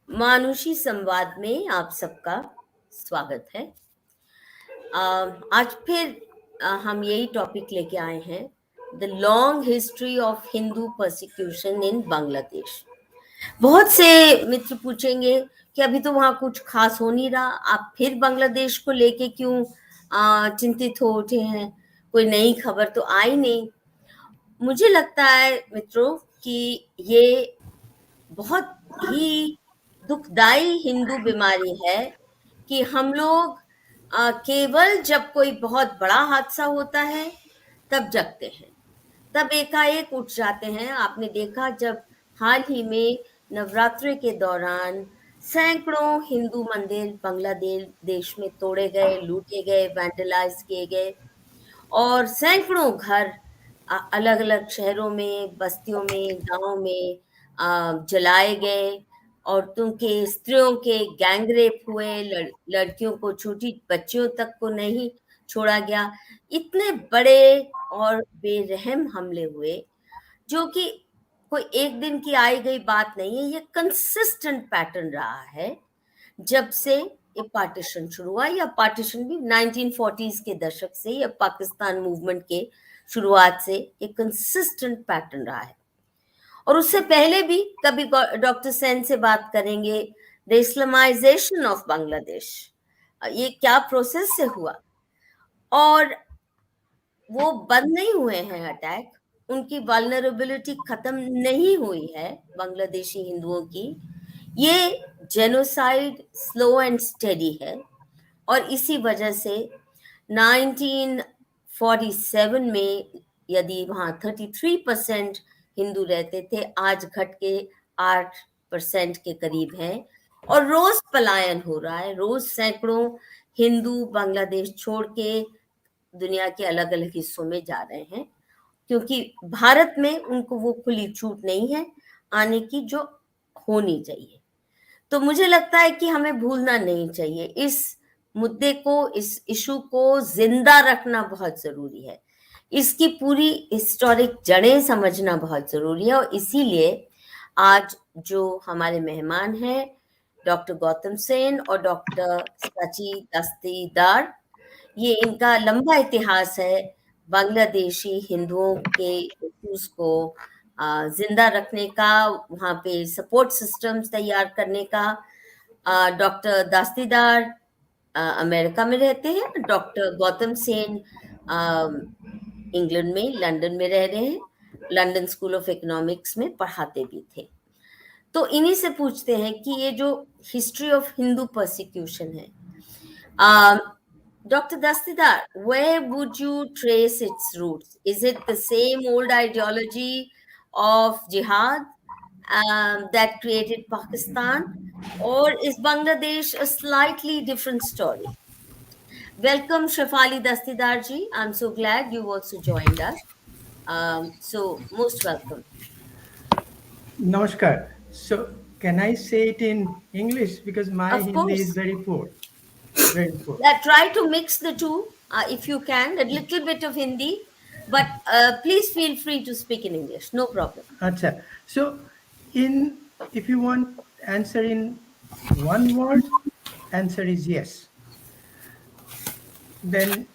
मानुषी संवाद में आप सबका स्वागत है। आज फिर हम यही टॉपिक लेके आए हैं, the long history of Hindu persecution in Bangladesh. बहुत से मित्र पूछेंगे कि अभी तो वहाँ कुछ खास हो नहीं रहा, आप फिर बांग्लादेश को लेके क्यों चिंतित हो उठे हैं, कोई नई खबर तो आई नहीं। मुझे लगता है मित्रों कि ये बहुत ही दुखदाई हिंदू बीमारी है कि हम लोग केवल जब कोई बहुत बड़ा हादसा होता है तब जगते हैं, तब एकाएक उठ जाते हैं। आपने देखा जब हाल ही में नवरात्रि के दौरान सैकड़ों हिंदू मंदिर बांग्लादेश में तोड़े गए, लूटे गए, वैंडलाइज किए गए और सैकड़ों घर अलग अलग शहरों में, बस्तियों में, गांव में जलाए गए। औरतों के, स्त्रियों के गैंग रेप हुए, लड़कियों को, छोटी बच्चियों तक को नहीं छोड़ा गया। इतने बड़े और बेरहम हमले हुए जो कि कोई एक दिन की आई गई बात नहीं है, ये कंसिस्टेंट पैटर्न रहा है जब से ये पार्टीशन शुरू हुआ, या पार्टीशन भी 1940s के दशक से, या पाकिस्तान मूवमेंट के शुरुआत से एक कंसिस्टेंट पैटर्न रहा है। और उससे पहले भी कभी डॉक्टर सेन से बात करेंगे, द इस्लामाइजेशन ऑफ बांग्लादेश, ये क्या प्रोसेस से हुआ और वो बंद नहीं हुए हैं अटैक, उनकी वल्नरेबिलिटी खत्म नहीं हुई है बांग्लादेशी हिंदुओं की। ये जेनोसाइड स्लो एंड स्टेडी है और इसी वजह से 1947 में यदि वहाँ 33% हिंदू रहते थे, आज घट के 8% के करीब हैं और रोज पलायन हो रहा है। रोज सैकड़ों हिंदू बांग्लादेश छोड़ के दुनिया के अलग अलग हिस्सों में जा रहे हैं, क्योंकि भारत में उनको वो खुली छूट नहीं है आने की जो होनी चाहिए। तो मुझे लगता है कि हमें भूलना नहीं चाहिए, इस मुद्दे को, इस इशू को जिंदा रखना बहुत जरूरी है, इसकी पूरी हिस्टोरिक जड़ें समझना बहुत जरूरी है। और इसीलिए आज जो हमारे मेहमान हैं, डॉक्टर गौतम सेन और डॉक्टर साची दस्तीदार, ये इनका लंबा इतिहास है बांग्लादेशी हिंदुओं के इश्यूज को जिंदा रखने का, वहाँ पे सपोर्ट सिस्टम्स तैयार करने का। डॉक्टर दास्तीदार अमेरिका में रहते हैं, डॉक्टर गौतम सेन इंग्लैंड में, लंदन में रह रहे हैं, लंदन स्कूल ऑफ इकोनॉमिक्स में पढ़ाते भी थे। तो इन्हीं से पूछते हैं कि ये जो हिस्ट्री ऑफ हिंदू परसिक्यूशन है, Dr. Dastidar, where would you trace its roots? Is it the same old ideology of jihad that created Pakistan, or is Bangladesh a slightly different story? Welcome, Shafali Dastidar ji. I'm so glad you also joined us. So, most welcome. Namaskar. So, can I say it in English because my Hindi is very poor? Very poor. Try to mix the two if you can, a little bit of Hindi, but please feel free to speak in English, no problem. Acha. So, if you want answer in one word, answer is yes. Then,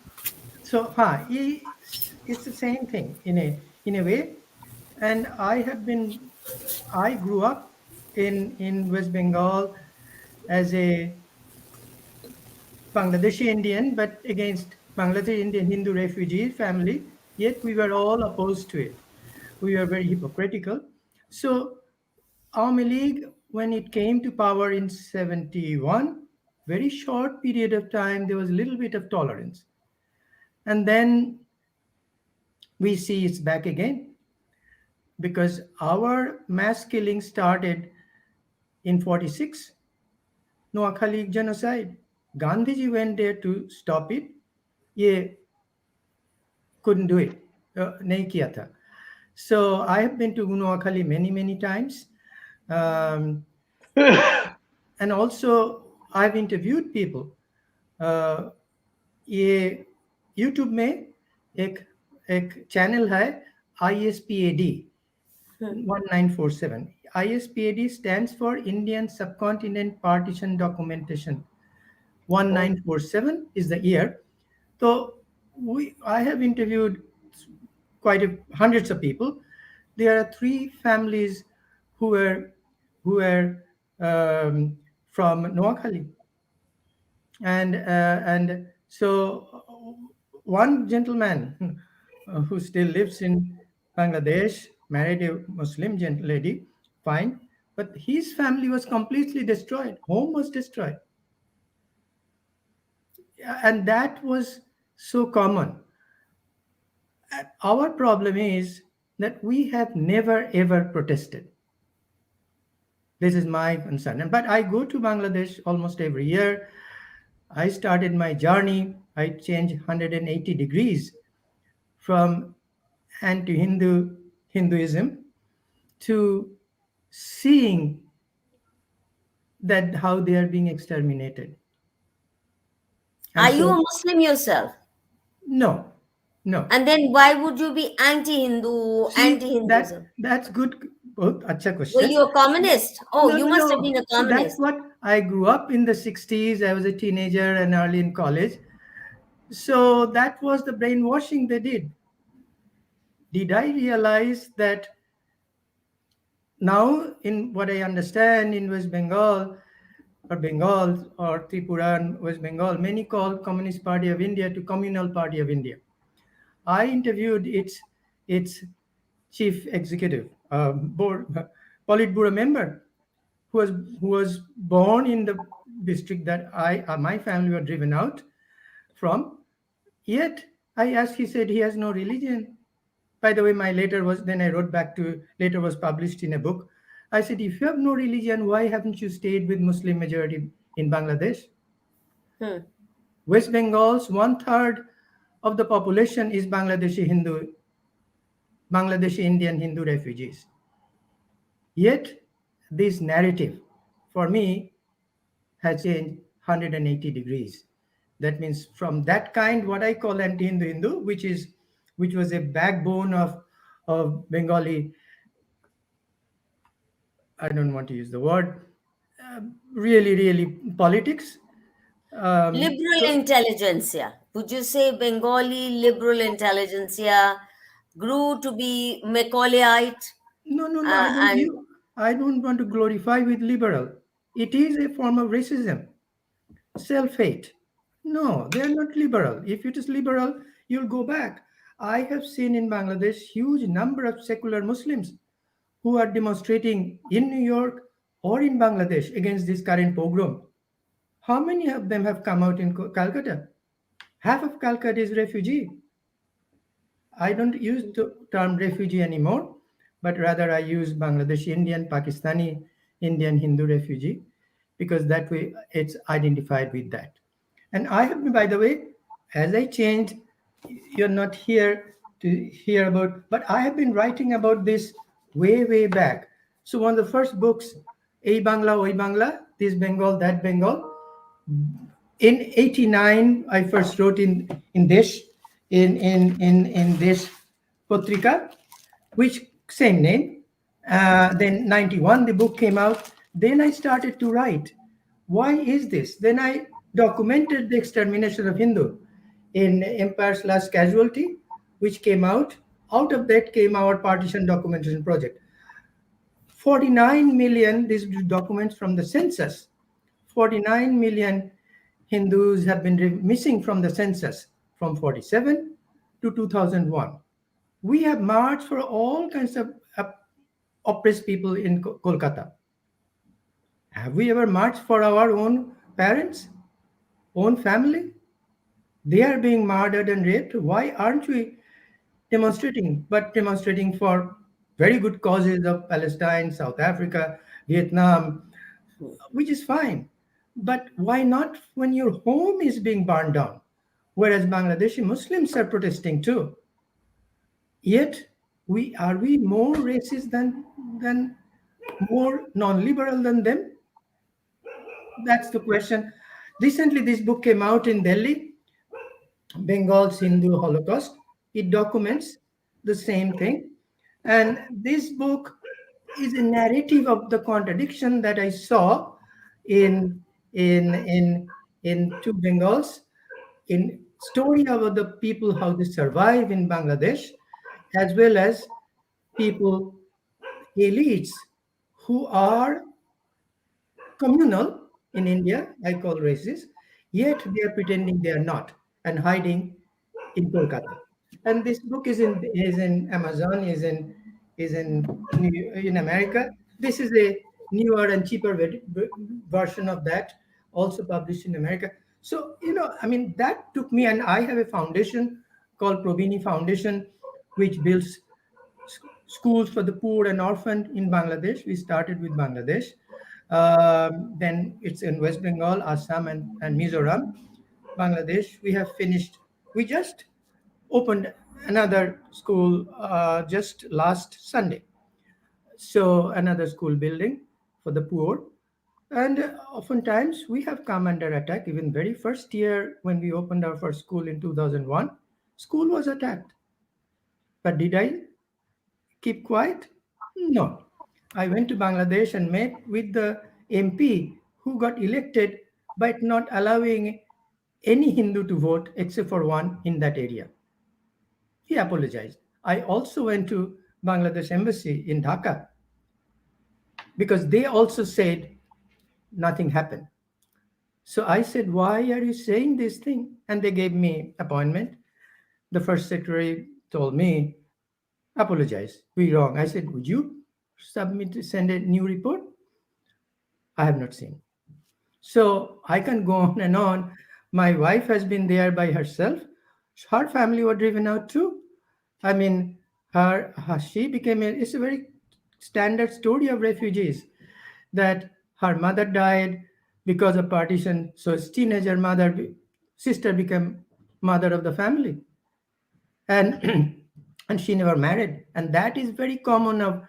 so it's the same thing in a way. And I grew up in West Bengal as a Bangladeshi Indian, but against Bangladeshi Indian Hindu refugee family, yet we were all opposed to it. We were very hypocritical. So Awami League, when it came to power in 71, very short period of time, there was a little bit of tolerance. And then we see it's back again, because our mass killing started in 46, Noakhali genocide. Gandhiji went there to stop it. Ye couldn't do it. Nahi kiya tha. So I have been to Noakhali many times. Um, and also, I've interviewed people. Uh, ये YouTube में एक एक channel है ISPAD Hmm. 1947. ISPAD stands for Indian Subcontinent Partition Documentation. Oh, 1947 is the year. So I have interviewed hundreds of people. There are three families who were who were from Noakhali, and so one gentleman who still lives in Bangladesh married a Muslim lady, fine, but his family was completely destroyed. Home was destroyed, and that was so common. Our problem is that we have never ever protested. This is my concern. But I go to Bangladesh almost every year. I started my journey. I changed 180 degrees from anti-Hindu Hinduism to seeing that how they are being exterminated. are And you a so, Muslim yourself? no, no. And then why would you be anti-Hindu, See, anti-Hinduism? that's good. Both, acha Were question. you a communist? Oh, No, you no, must have no. been a So that's communist. what I grew up in the 60s. I was a teenager and early in college. So that was the brainwashing they did. Did I realize that now, in what I understand in West Bengal or Tripura and West Bengal, many call Communist Party of India to Communal Party of India. I interviewed its chief executive, board, Politburo member, who was born in the district that my family were driven out from. Yet I asked, he said he has no religion. By the way, my letter was then I wrote back to later was published in a book. I said, if you have no religion, why haven't you stayed with Muslim majority in Bangladesh? Hmm. West Bengal's one third of the population is Bangladeshi Indian Hindu refugees. Yet this narrative, for me, has changed 180 degrees. That means from that kind, what I call anti-Hindu, which was a backbone of Bengali, I don't want to use the word, really politics. Liberal So intelligentsia. Would you say Bengali liberal intelligentsia grew to be Macaulayite? no, And I don't want to glorify with liberal. It is a form of racism, self-hate. No, they are not liberal. If it is liberal, you'll go back. I have seen in Bangladesh huge number of secular Muslims who are demonstrating in New York or in Bangladesh against this current pogrom. How many of them have come out in Calcutta? Half of Calcutta is refugee. I don't use the term refugee anymore, but rather I use Bangladeshi Indian, Pakistani Indian Hindu refugee because that way it's identified with that. And I have been, by the way, as I changed, you're not here to hear about, but I have been writing about this way back. So one of the first books, A Bangla, Oi Bangla, this Bengal, that Bengal, in 89 I first wrote in this in this potrika, which same name. Then 91 the book came out. Then I started to write, why is this? Then I documented the extermination of Hindu in Empire's Last Casualty, which came out of that came our partition documentation project. 49 million, these documents from the census, 49 million Hindus have been missing from the census from 47 to 2001. We have marched for all kinds of oppressed people in Kolkata. Have we ever marched for our own parents, own family? They are being murdered and raped. Why aren't we demonstrating? But demonstrating for very good causes of Palestine, South Africa, Vietnam, which is fine. But why not when your home is being burned down? Whereas Bangladeshi Muslims are protesting too. Yet, we more racist than more non-liberal than them? That's the question. Recently, this book came out in Delhi, Bengal's Hindu Holocaust. It documents the same thing. And this book is a narrative of the contradiction that I saw in in in in two Bengals, in story about the people how they survive in Bangladesh, as well as people elites who are communal in India, I call racist, yet they are pretending they are not and hiding in Kolkata. And this book is in Amazon, is in America. This is a newer and cheaper version of that, also published in America. So I mean, that took me, and I have a foundation called Pravini Foundation, which builds schools for the poor and orphaned in Bangladesh. We started with Bangladesh. Then it's in West Bengal, Assam, and Mizoram. Bangladesh, we have finished. We just opened another school just last Sunday. So, another school building for the poor. And oftentimes we have come under attack. Even very first year when we opened our first school in 2001, school was attacked. But did I keep quiet? No. I went to Bangladesh and met with the MP who got elected by not allowing any Hindu to vote except for one in that area. He apologized. I also went to Bangladesh embassy in Dhaka because they also said nothing happened. So I said, why are you saying this thing? And they gave me appointment. The first secretary told me, apologize, we wrong. I said, would you send a new report? I have not seen. So I can go on and on. My wife has been there by herself. Her family were driven out too. I mean, she became it's a very standard story of refugees, that her mother died because of partition. So his teenager sister became mother of the family, and and she never married. And that is very common of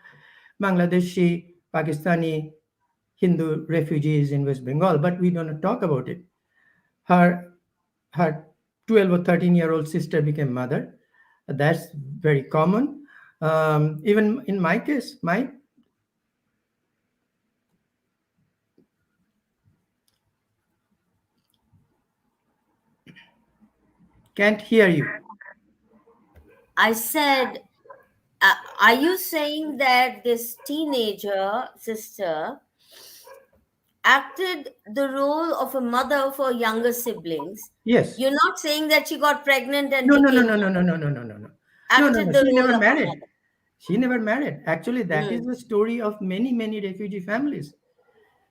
Bangladeshi, Pakistani Hindu refugees in West Bengal. But we don't talk about it. Her her 12 or 13-year-old sister became mother. That's very common. Even in my case, my can't hear you. I said, are you saying that this teenager sister acted the role of a mother for younger siblings? Yes. You're not saying that she got pregnant and No, no, no, became no, no, no, no, no, no, no, no. No, no, acted no. the She role never of a married. mother. She never married. Actually, that is Hmm. the story of many, many refugee families.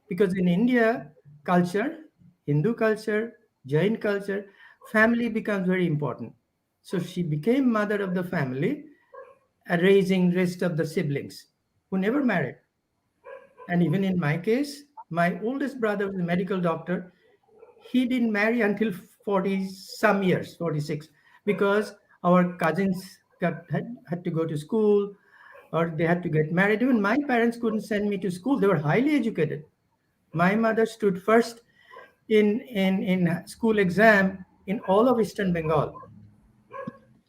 Because in India culture, Hindu culture, Jain culture, family becomes very important. So she became mother of the family, raising rest of the siblings who never married. And even in my case, my oldest brother was a medical doctor. He didn't marry until 40 some years, 46, because our cousins had to go to school or they had to get married. Even my parents couldn't send me to school. They were highly educated. My mother stood first in school exam in all of Eastern Bengal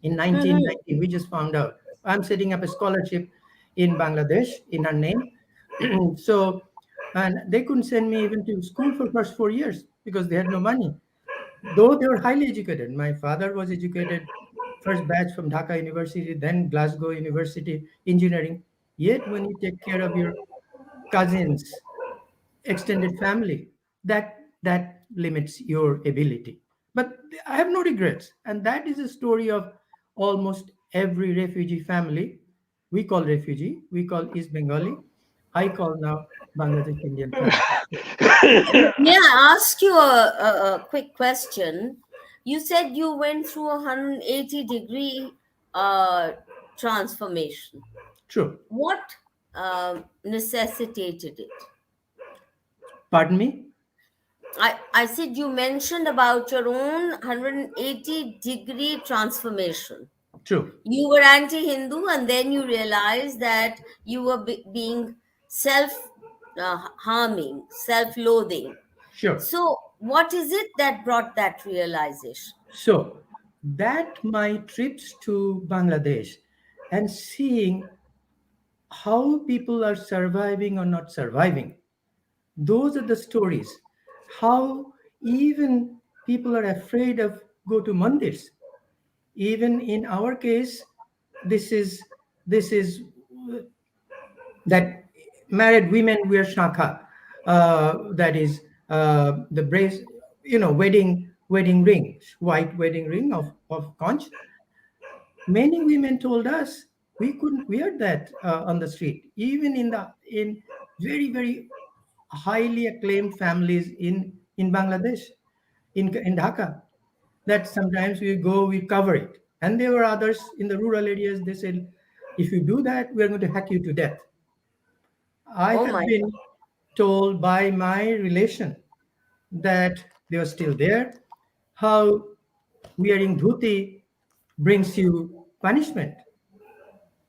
in Hmm. 1990. We just found out. I'm setting up a scholarship in Bangladesh in her name. So, and they couldn't send me even to school for first 4 years because they had no money. Though they were highly educated. My father was educated, first batch from Dhaka University, then Glasgow University, engineering. Yet when you take care of your cousins, extended family, that limits your ability. But I have no regrets, and that is a story of almost every refugee family. We call refugee, we call East Bengali, I call now Bangladesh Indian family. May I ask you a quick question? You said you went through a 180-degree transformation. True. What necessitated it? Pardon me. I said you mentioned about your own 180-degree transformation. True. You were anti-Hindu, and then you realized that you were being self harming, self loathing. Sure. So, what is it that brought that realization? So that my trips to Bangladesh and seeing how people are surviving or not surviving, those are the stories. How even people are afraid of go to mandirs. Even in our case, this is that married women wear shakha, that is the brace, wedding ring, white wedding ring of conch. Many women told us we couldn't wear that on the street, even in very very highly acclaimed families in Bangladesh, in Dhaka. That sometimes we go, we cover it, and there were others in the rural areas. They said, if you do that, we are going to hack you to death. I Oh have my God. been told by my relation that they were still there, how wearing dhuti brings you punishment,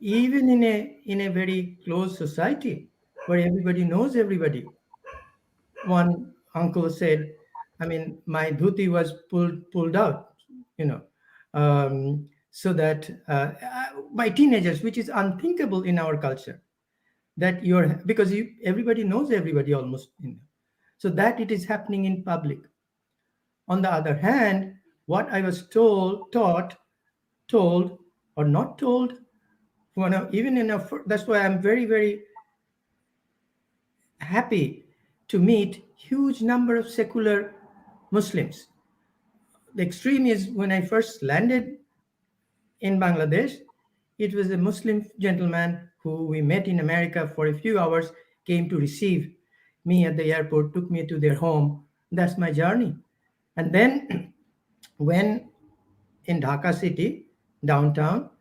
even in a very close society where everybody knows everybody. One uncle said, I mean, my dhuti was pulled out, you know, so that by teenagers, which is unthinkable in our culture, that because everybody knows everybody almost, so that it is happening in public. On the other hand, what I was told, or not told, even that's why I'm very, very happy to meet huge number of secular Muslims. The extreme is when I first landed in Bangladesh, it was a Muslim gentleman who we met in America for a few hours, came to receive me at the airport, took me to their home. That's my journey. And then when in Dhaka city, downtown,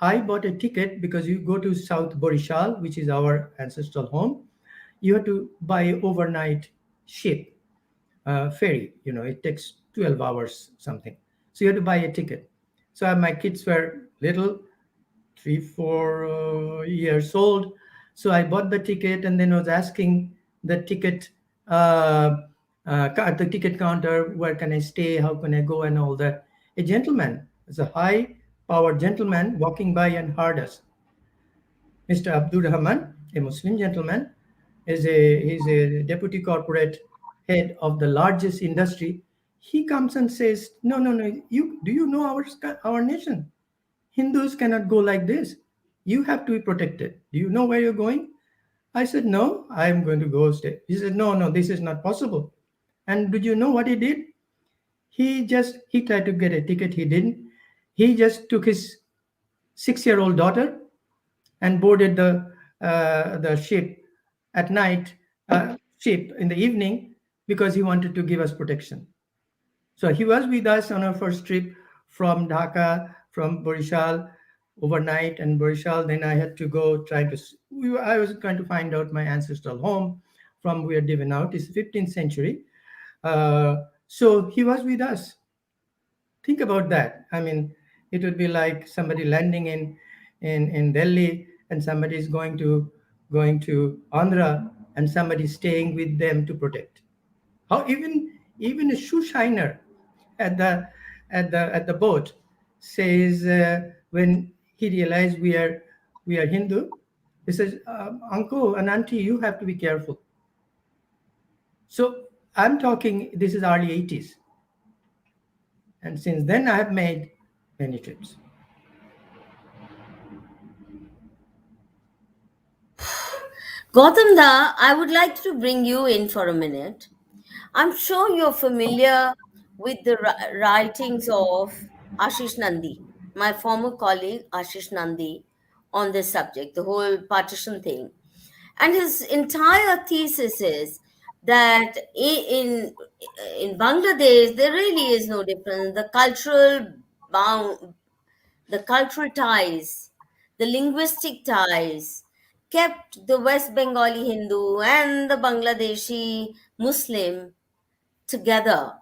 I bought a ticket because you go to South Borishal, which is our ancestral home. You have to buy overnight ship, ferry. It takes 12 hours something. So you have to buy a ticket. So my kids were little, 3, 4 years old. So I bought the ticket and then was asking the ticket, at the ticket counter, where can I stay? How can I go? And all that. A gentleman, it's a high powered gentleman walking by and heard us. Mr. Abdur Rahman, a Muslim gentleman, he's a deputy corporate head of the largest industry. He comes and says, "No, no, no. Do you know our nation? Hindus cannot go like this. You have to be protected. Do you know where you're going?" I said, "No, I am going to go stay." He said, "No, no, this is not possible." And did you know what he did? He tried to get a ticket. He didn't. He just took his 6-year-old daughter and boarded the ship at night, ship in the evening, because he wanted to give us protection. So he was with us on our first trip from Dhaka, from Borishal, overnight, and Borishal. Then I had to go try to. I was trying to find out my ancestral home from where they went out. It's 15th century. So he was with us. Think about that. I mean, it would be like somebody landing in Delhi, and somebody is going to Andhra, and somebody staying with them to protect. How even a shoe shiner at the boat says, when he realized we are Hindu, he says, "Uncle and auntie, you have to be careful." So I'm talking. This is early 80s, and since then I have made many trips. Gautam Da, I would like to bring you in for a minute. I'm sure you're familiar with the writings of Ashish Nandi, my former colleague Ashish Nandi, on this subject, the whole partition thing. And his entire thesis is that in Bangladesh, there really is no difference. The cultural ties, the linguistic ties kept the West Bengali Hindu and the Bangladeshi Muslim together,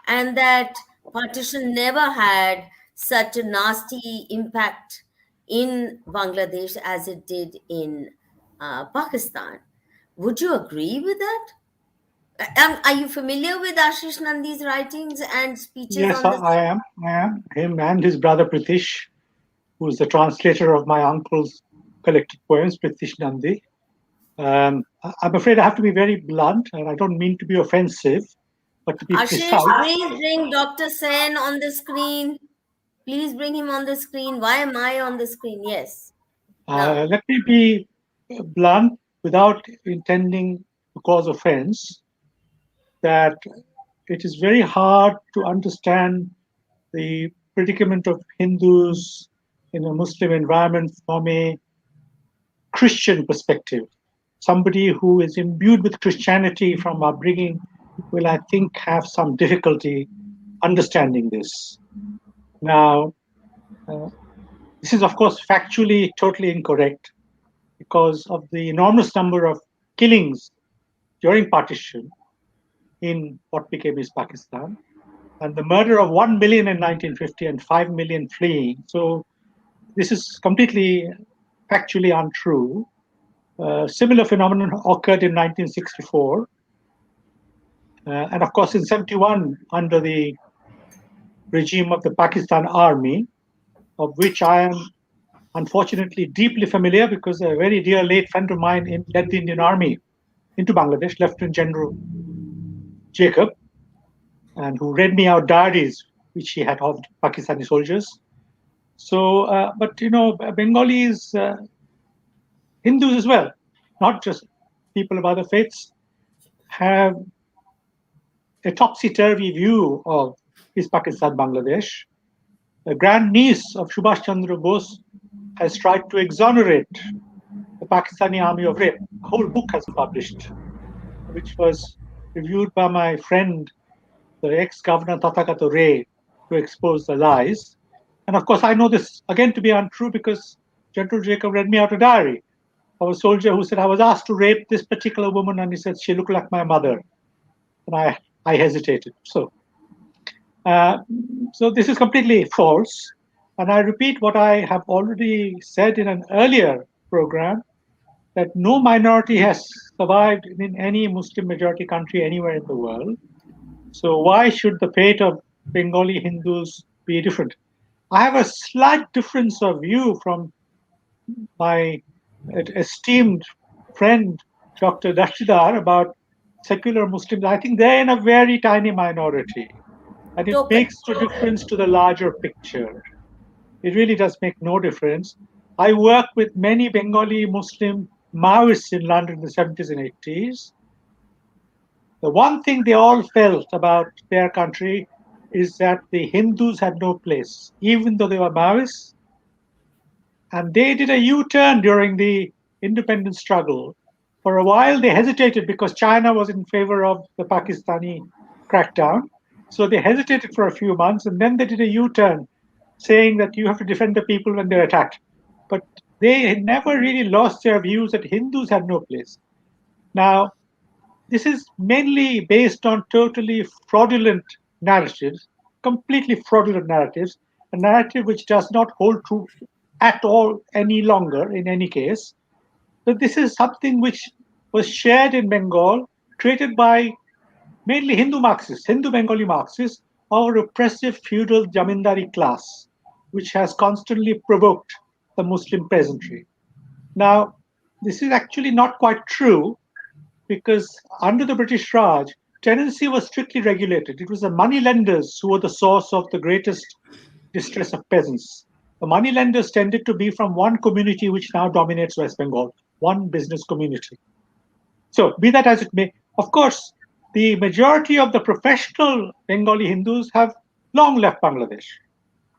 and that partition never had such a nasty impact in Bangladesh as it did in Pakistan. Would you agree with that? Are you familiar with Ashish Nandi's writings and speeches Yes, on this? I am. I am. Him and his brother Pritish, who is the translator of my uncle's collected poems, Pritish Nandi. I'm afraid I have to be very blunt, and I don't mean to be offensive, but to be Ashish, precise. please bring Dr. Sen on the screen. Please bring him on the screen. Why am I on the screen? Yes. Now, Let me be blunt without intending to cause offense, that it is very hard to understand the predicament of Hindus in a Muslim environment from a Christian perspective. Somebody who is imbued with Christianity from upbringing will, I think, have some difficulty understanding this. Now, uh, this is, of course, factually totally incorrect because of the enormous number of killings during partition in what became East Pakistan, and the murder of 1 million in 1950 and 5 million fleeing. So this is completely factually untrue. Similar phenomenon occurred in 1964. And of course, in 71, under the regime of the Pakistan Army, of which I am unfortunately deeply familiar because a very dear late friend of mine led the Indian Army into Bangladesh, Lieutenant General Jacob, and who read me out diaries which he had of Pakistani soldiers. So, but Bengalis, Hindus as well, not just people of other faiths, have a topsy-turvy view of East Pakistan, Bangladesh. The grandniece of Subhash Chandra Bose has tried to exonerate the Pakistani army of rape. A whole book has been published, which was reviewed by my friend, the ex-governor Tatakato Ray, to expose the lies. And of course, I know this again to be untrue because General Jacob read me out a diary of a soldier who said, I was asked to rape this particular woman, and he said, she looked like my mother. And I hesitated. So this is completely false. And I repeat what I have already said in an earlier program, that no minority has survived in any Muslim majority country anywhere in the world. So why should the fate of Bengali Hindus be different? I have a slight difference of view from my esteemed friend, Dr. Dastidar, about secular Muslims. I think they're in a very tiny minority. And it token. makes the difference to the larger picture. It really does make no difference. I work with many Bengali Muslim Maoists in London in the 70s and 80s. The one thing they all felt about their country is that the Hindus had no place, even though they were Maoists. And they did a U-turn during the independence struggle. For a while, they hesitated because China was in favor of the Pakistani crackdown. So they hesitated for a few months, and then they did a U-turn, saying that you have to defend the people when they're attacked. But they never really lost their views that Hindus had no place. Now, this is mainly based on totally fraudulent narratives, completely fraudulent narratives, a narrative which does not hold true at all any longer in any case. So this is something which was shared in Bengal, created by mainly Hindu Marxists, Hindu Bengali Marxists, or repressive feudal Jamindari class, which has constantly provoked the Muslim peasantry. Now, this is actually not quite true because under the British Raj, tenancy was strictly regulated. It was the money lenders who were the source of the greatest distress of peasants. The money lenders tended to be from one community which now dominates West Bengal, one business community. So, be that as it may, of course, the majority of the professional Bengali Hindus have long left Bangladesh.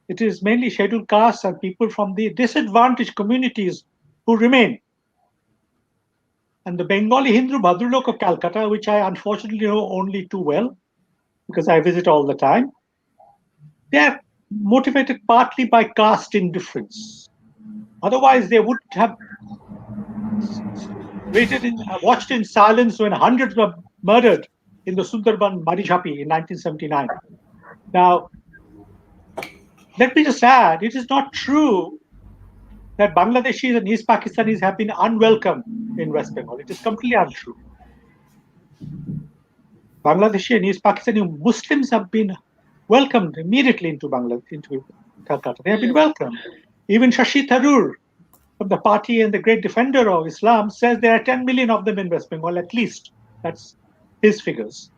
It is mainly scheduled castes and people from the disadvantaged communities who remain. And the Bengali Hindu Bhadralok of Calcutta, which I unfortunately know only too well because I visit all the time, they are motivated partly by caste indifference. Otherwise, they would have watched in silence when hundreds were murdered in the Sundarban Marichapi in 1979. Now, let me just add, it is not true that Bangladeshis and East Pakistanis have been unwelcome in West Bengal. It is completely untrue. Bangladeshi and East Pakistani Muslims have been welcomed immediately into Calcutta. They have been welcomed. Even Shashi Tharoor from the party and the great defender of Islam says there are 10 million of them in West Bengal, at least. That's his figures.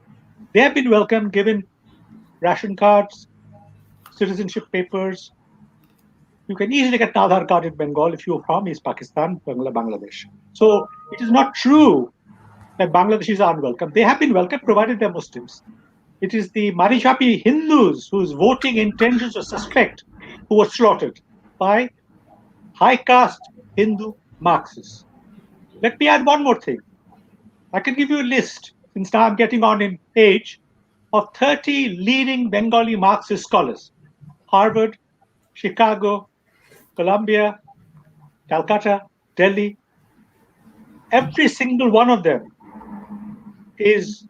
They have been welcomed, given ration cards, citizenship papers. You can easily get an Aadhaar card in Bengal if you're from East Pakistan, Bangladesh. So it is not true that Bangladeshis are unwelcome. They have been welcomed provided they're Muslims. It is the Marichapi Hindus whose voting intentions are suspect who were slaughtered by high caste Hindu Marxists. Let me add one more thing. I can give you a list, since now I'm getting on in age, of 30 leading Bengali Marxist scholars. Harvard, Chicago, Columbia, Calcutta, Delhi. Every single one of them is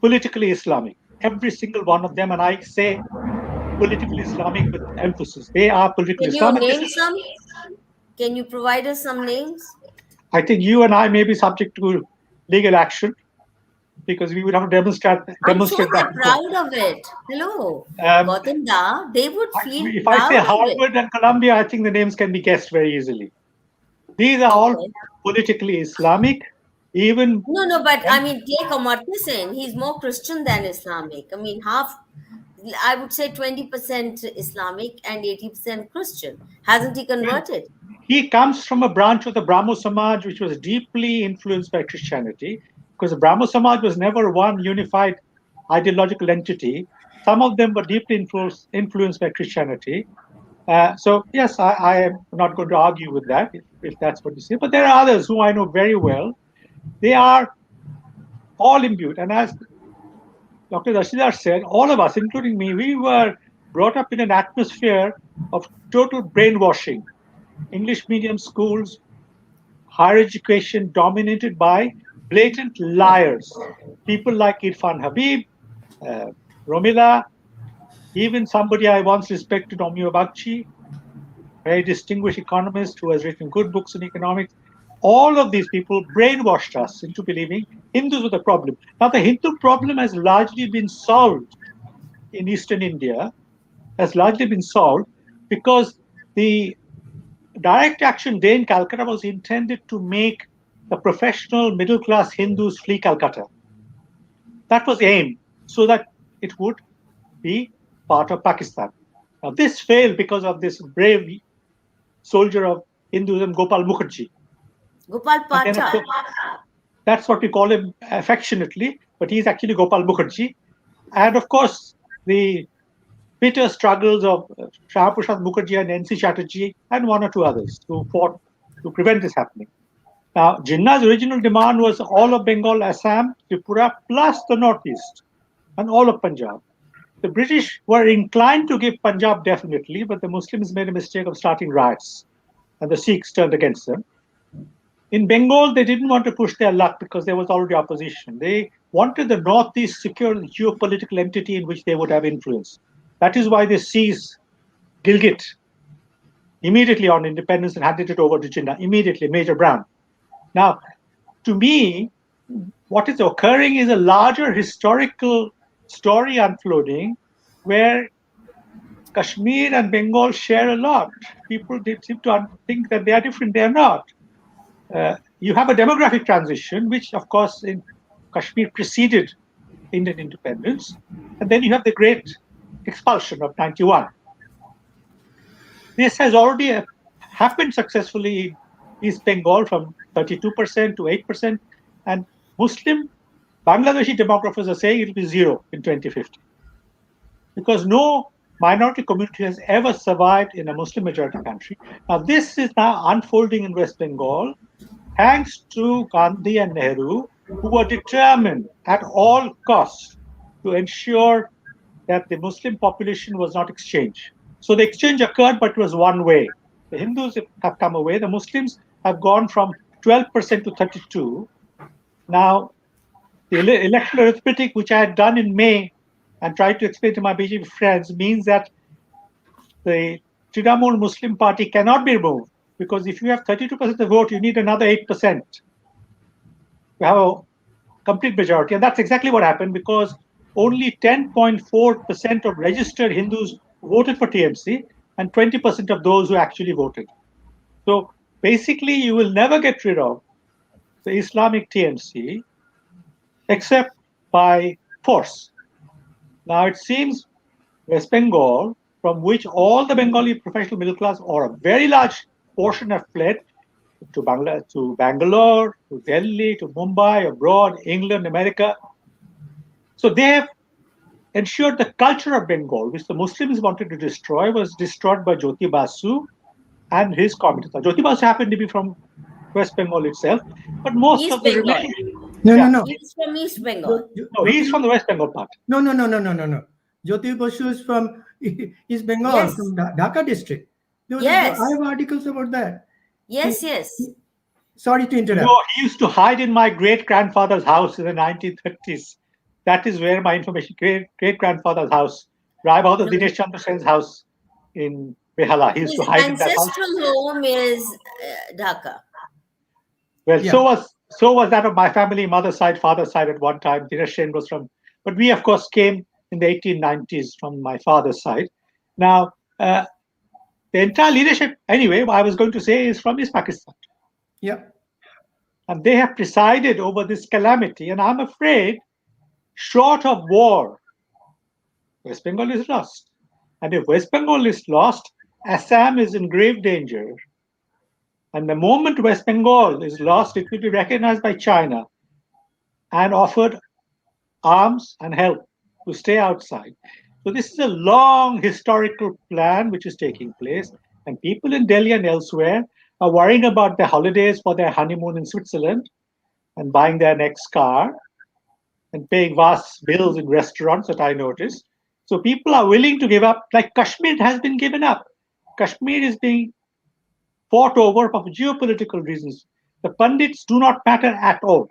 politically Islamic. Every single one of them, and I say politically Islamic with emphasis. They are politically Islamic. Can you name some? Can you provide us some names? I think you and I may be subject to legal action because we would have to demonstrate I'm sure that. they're proud of it. Hello, Gautam Da, they would feel if proud I say of Harvard it. and Columbia, I think the names can be guessed very easily. These are all politically Islamic. Even No, but I mean, take Amartya Sen. He's more Christian than Islamic. I mean, I would say 20% Islamic and 80% Christian. Hasn't he converted? he comes from a branch of the Brahmo Samaj which was deeply influenced by Christianity, because the Brahmo Samaj was never one unified ideological entity. Some of them were deeply influenced by Christianity. So yes, I am not going to argue with that if that's what you say. But there are others who I know very well. They are all imbued. And as Dr. Dastidar said, all of us, including me, we were brought up in an atmosphere of total brainwashing. English medium schools, higher education dominated by blatant liars. People like Irfan Habib, Romila, even somebody I once respected, Omio Bagchi, very distinguished economist who has written good books on economics. All of these people brainwashed us into believing Hindus were the problem. Now, the Hindu problem has largely been solved in eastern India, has largely been solved because the direct action day in Calcutta was intended to make the professional middle class Hindus flee Calcutta. That was the aim, so that it would be part of Pakistan. Now, this failed because of this brave soldier of Hinduism, Gopal Mukherjee. Gopal Pacha. That's what we call him affectionately, but he's actually Gopal Mukherjee. And of course, the bitter struggles of Shah Prasad Mukherjee and N.C. Chatterjee and one or two others who fought to prevent this happening. Now, Jinnah's original demand was all of Bengal, Assam, Tripura, plus the Northeast and all of Punjab. The British were inclined to give Punjab definitely, but the Muslims made a mistake of starting riots and the Sikhs turned against them. In Bengal, they didn't want to push their luck because there was already opposition. They wanted the Northeast secure geopolitical entity in which they would have influence. That is why they seized Gilgit immediately on independence and handed it over to Jinnah, immediately, Major Brown. Now, to me, what is occurring is a larger historical story unfolding where Kashmir and Bengal share a lot. People seem to think that they are different. They are not. You have a demographic transition, which, of course, in Kashmir preceded Indian independence. And then you have the great expulsion of 91. This has already happened successfully in East Bengal from 32% to 8%. And Muslim Bangladeshi demographers are saying it will be zero in 2050. Because no minority community has ever survived in a Muslim majority country. Now, this is now unfolding in West Bengal, thanks to Gandhi and Nehru, who were determined at all costs to ensure that the Muslim population was not exchanged. So the exchange occurred, but it was one way. The Hindus have come away. The Muslims have gone from 12% to 32%. Now, the electoral arithmetic, which I had done in May and tried to explain to my BJP friends, means that the Trinamool Muslim Party cannot be removed because if you have 32% of the vote, you need another 8% to have a complete majority. And that's exactly what happened, because only 10.4% of registered Hindus voted for TMC and 20% of those who actually voted. So basically, you will never get rid of the Islamic TMC except by force. Now, it seems West Bengal, from which all the Bengali professional middle class or a very large portion have fled to Bangalore, to Delhi, to Mumbai, abroad, England, America. So they have ensured the culture of Bengal, which the Muslims wanted to destroy, was destroyed by Jyoti Basu and his committees. Now, Jyoti Basu happened to be from West Bengal itself, but most East of the Bengal. remaining. No, Yeah. no, no. He's from East Bengal. No, he's from the West Bengal part. No. Jyoti Basu is from East Bengal, Yes. from Dhaka district. Yes. I have articles about that. Yes, yes. Sorry to interrupt. No, he used to hide in my great grandfather's house in the 1930s. That is where my information. Great grandfather's house, Rai Bahadur Dinesh Chandra Sen's house in Behala. He used His to hide in that house. ancestral home is Dhaka. Well, Yeah. so was that of my family, mother's side, father's side at one time. Dinesh Sen was from, but we of course came in the 1890s from my father's side. Now, the entire leadership, anyway, I was going to say, is from East Pakistan. Yeah. And they have presided over this calamity. And I'm afraid, short of war, West Bengal is lost. And if West Bengal is lost, Assam is in grave danger. And the moment West Bengal is lost, it will be recognized by China and offered arms and help to stay outside. So this is a long historical plan which is taking place. And people in Delhi and elsewhere are worrying about their holidays for their honeymoon in Switzerland and buying their next car and paying vast bills in restaurants that I noticed. So people are willing to give up, like Kashmir has been given up. Kashmir is being fought over for geopolitical reasons. The Pandits do not matter at all.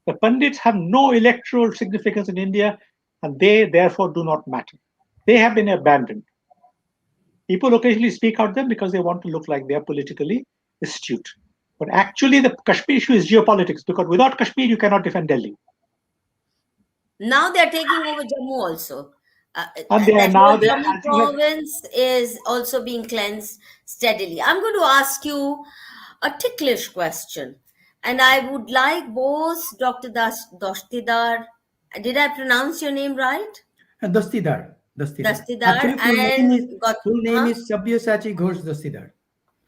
The Pandits have no electoral significance in India, and they therefore do not matter. They have been abandoned. People occasionally speak out them because they want to look like they are politically astute. But actually, the Kashmir issue is geopolitics, because without Kashmir, you cannot defend Delhi. Now they're taking over Jammu also. And they are That now whole they are Jammu province is also being cleansed steadily. I'm going to ask you a ticklish question. And I would like both Dr. Dastidar, did I pronounce your name right? Dastidar. Dastidar Actually, and full name is Sabyasachi Ghosh Dastidar.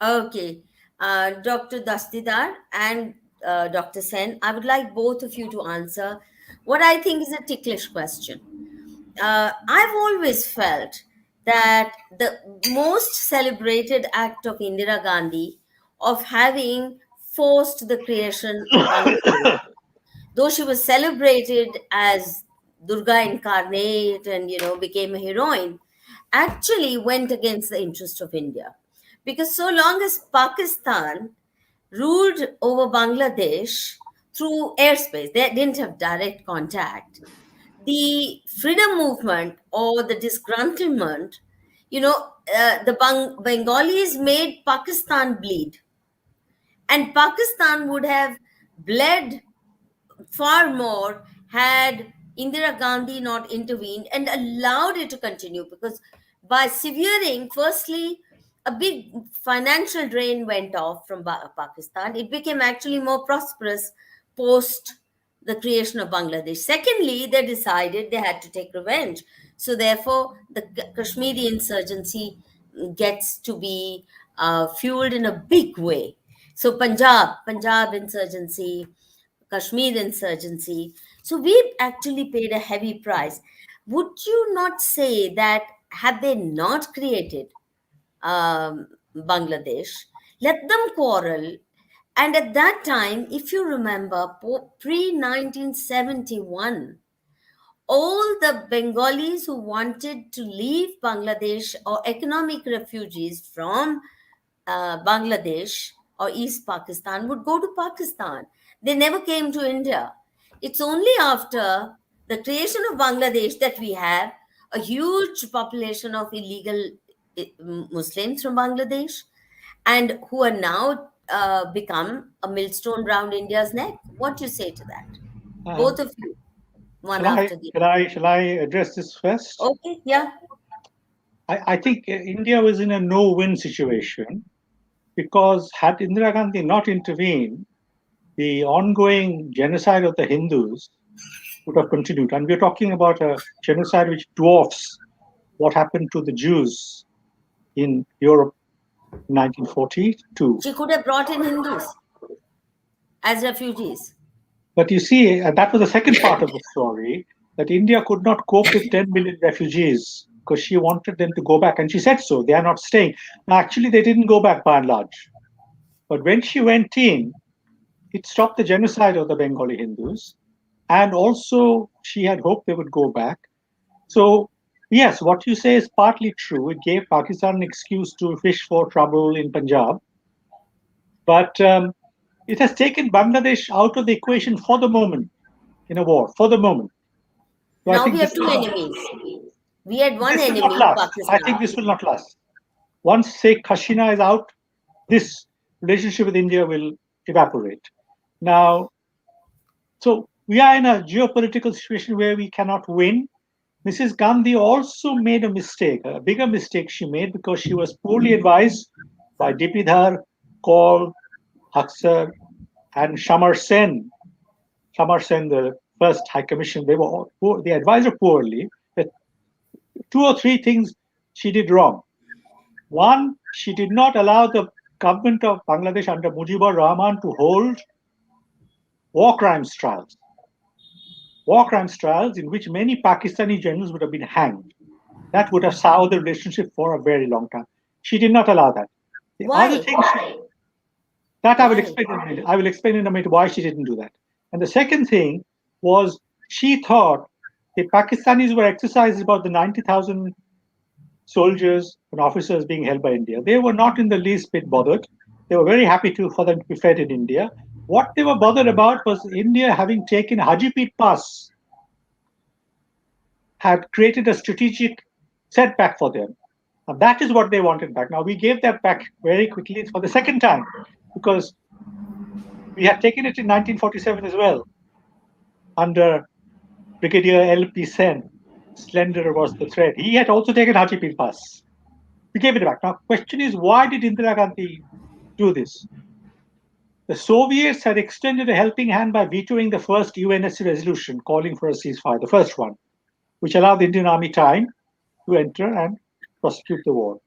Okay. Dr. Dastidar and Dr. Sen, I would like both of you to answer what I think is a ticklish question. I've always felt that the most celebrated act of Indira Gandhi of having forced the creation of Bangladesh, though she was celebrated as Durga incarnate and became a heroine, actually went against the interest of India. Because so long as Pakistan ruled over Bangladesh through airspace, they didn't have direct contact. The freedom movement or the disgruntlement, the Bengalis made Pakistan bleed. And Pakistan would have bled far more had Indira Gandhi not intervened and allowed it to continue, because by severing, firstly, a big financial drain went off from Pakistan. It became actually more prosperous post the creation of Bangladesh. Secondly, they decided they had to take revenge. So, therefore, the Kashmiri insurgency gets to be fueled in a big way. So, Punjab insurgency, Kashmir insurgency. So we actually paid a heavy price. Would you not say that had they not created Bangladesh, let them quarrel? And at that time, if you remember, pre 1971, all the Bengalis who wanted to leave Bangladesh or economic refugees from Bangladesh or East Pakistan would go to Pakistan. They never came to India. It's only after the creation of Bangladesh that we have a huge population of illegal Muslims from Bangladesh. and who are now become a millstone round India's neck. What do you say to that? Both of you, one after the Shall I address this first? other. Okay, yeah. I think India was in a no-win situation because had Indira Gandhi not intervened, the ongoing genocide of the Hindus would have continued. And we're talking about a genocide which dwarfs what happened to the Jews in Europe in 1942. She could have brought in Hindus as refugees. But you see, that was the second part of the story, that India could not cope with 10 million refugees because she wanted them to go back. And she said so. They are not staying. Now, actually, they didn't go back by and large. But when she went in, it stopped the genocide of the Bengali Hindus. And also, she had hoped they would go back. So, yes, what you say is partly true. It gave Pakistan an excuse to fish for trouble in Punjab. But it has taken Bangladesh out of the equation for the moment in a war, for the moment. So now we have two enemies. We had one enemy, Pakistan. I think this will not last. Once Sheikh Hasina is out, this relationship with India will evaporate. Now, so we are in a geopolitical situation where we cannot win. Mrs. Gandhi also made a mistake, a bigger mistake she made because she was poorly advised by Dipidhar, Kaul, Haksar, and Shamar Sen. Shamar Sen, the first High Commission, they advised her poorly. But 2 or 3 things she did wrong. One, she did not allow the government of Bangladesh under Mujibur Rahman to hold war crimes trials. War crimes trials in which many Pakistani generals would have been hanged. That would have soured the relationship for a very long time. She did not allow that. The other thing that I will explain in a minute. I will explain in a minute why she didn't do that. And the second thing was she thought the Pakistanis were exercised about the 90,000 soldiers and officers being held by India. They were not in the least bit bothered. They were very happy for them to be fed in India. What they were bothered about was India having taken Hajipir Pass had created a strategic setback for them. And that is what they wanted back. Now, we gave that back very quickly for the second time because we had taken it in 1947 as well under Brigadier L.P. Sen. Slender was the thread. He had also taken Hajipir Pass. We gave it back. Now, question is, why did Indira Gandhi do this? The Soviets had extended a helping hand by vetoing the first UNSC resolution calling for a ceasefire, the first one, which allowed the Indian army time to enter and prosecute the war.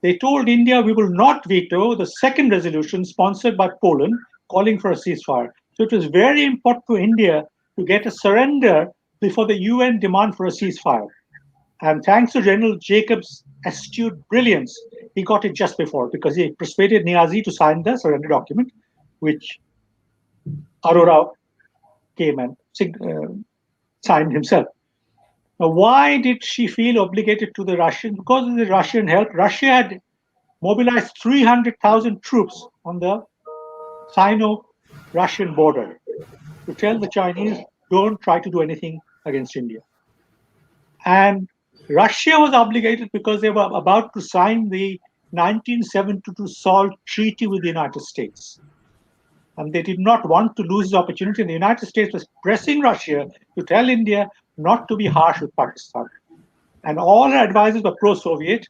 They told India, we will not veto the second resolution sponsored by Poland calling for a ceasefire. So it was very important to India to get a surrender before the UN demand for a ceasefire. And thanks to General Jacobs' astute brilliance, he got it just before because he persuaded Niazi to sign the surrender document, which Arora came and signed himself. Now, why did she feel obligated to the Russians? Because of the Russian help. Russia had mobilized 300,000 troops on the Sino-Russian border to tell the Chinese, don't try to do anything against India. And Russia was obligated because they were about to sign the 1972 SALT treaty with the United States. And they did not want to lose the opportunity. And the United States was pressing Russia to tell India not to be harsh with Pakistan. And all our advisors were pro-Soviet.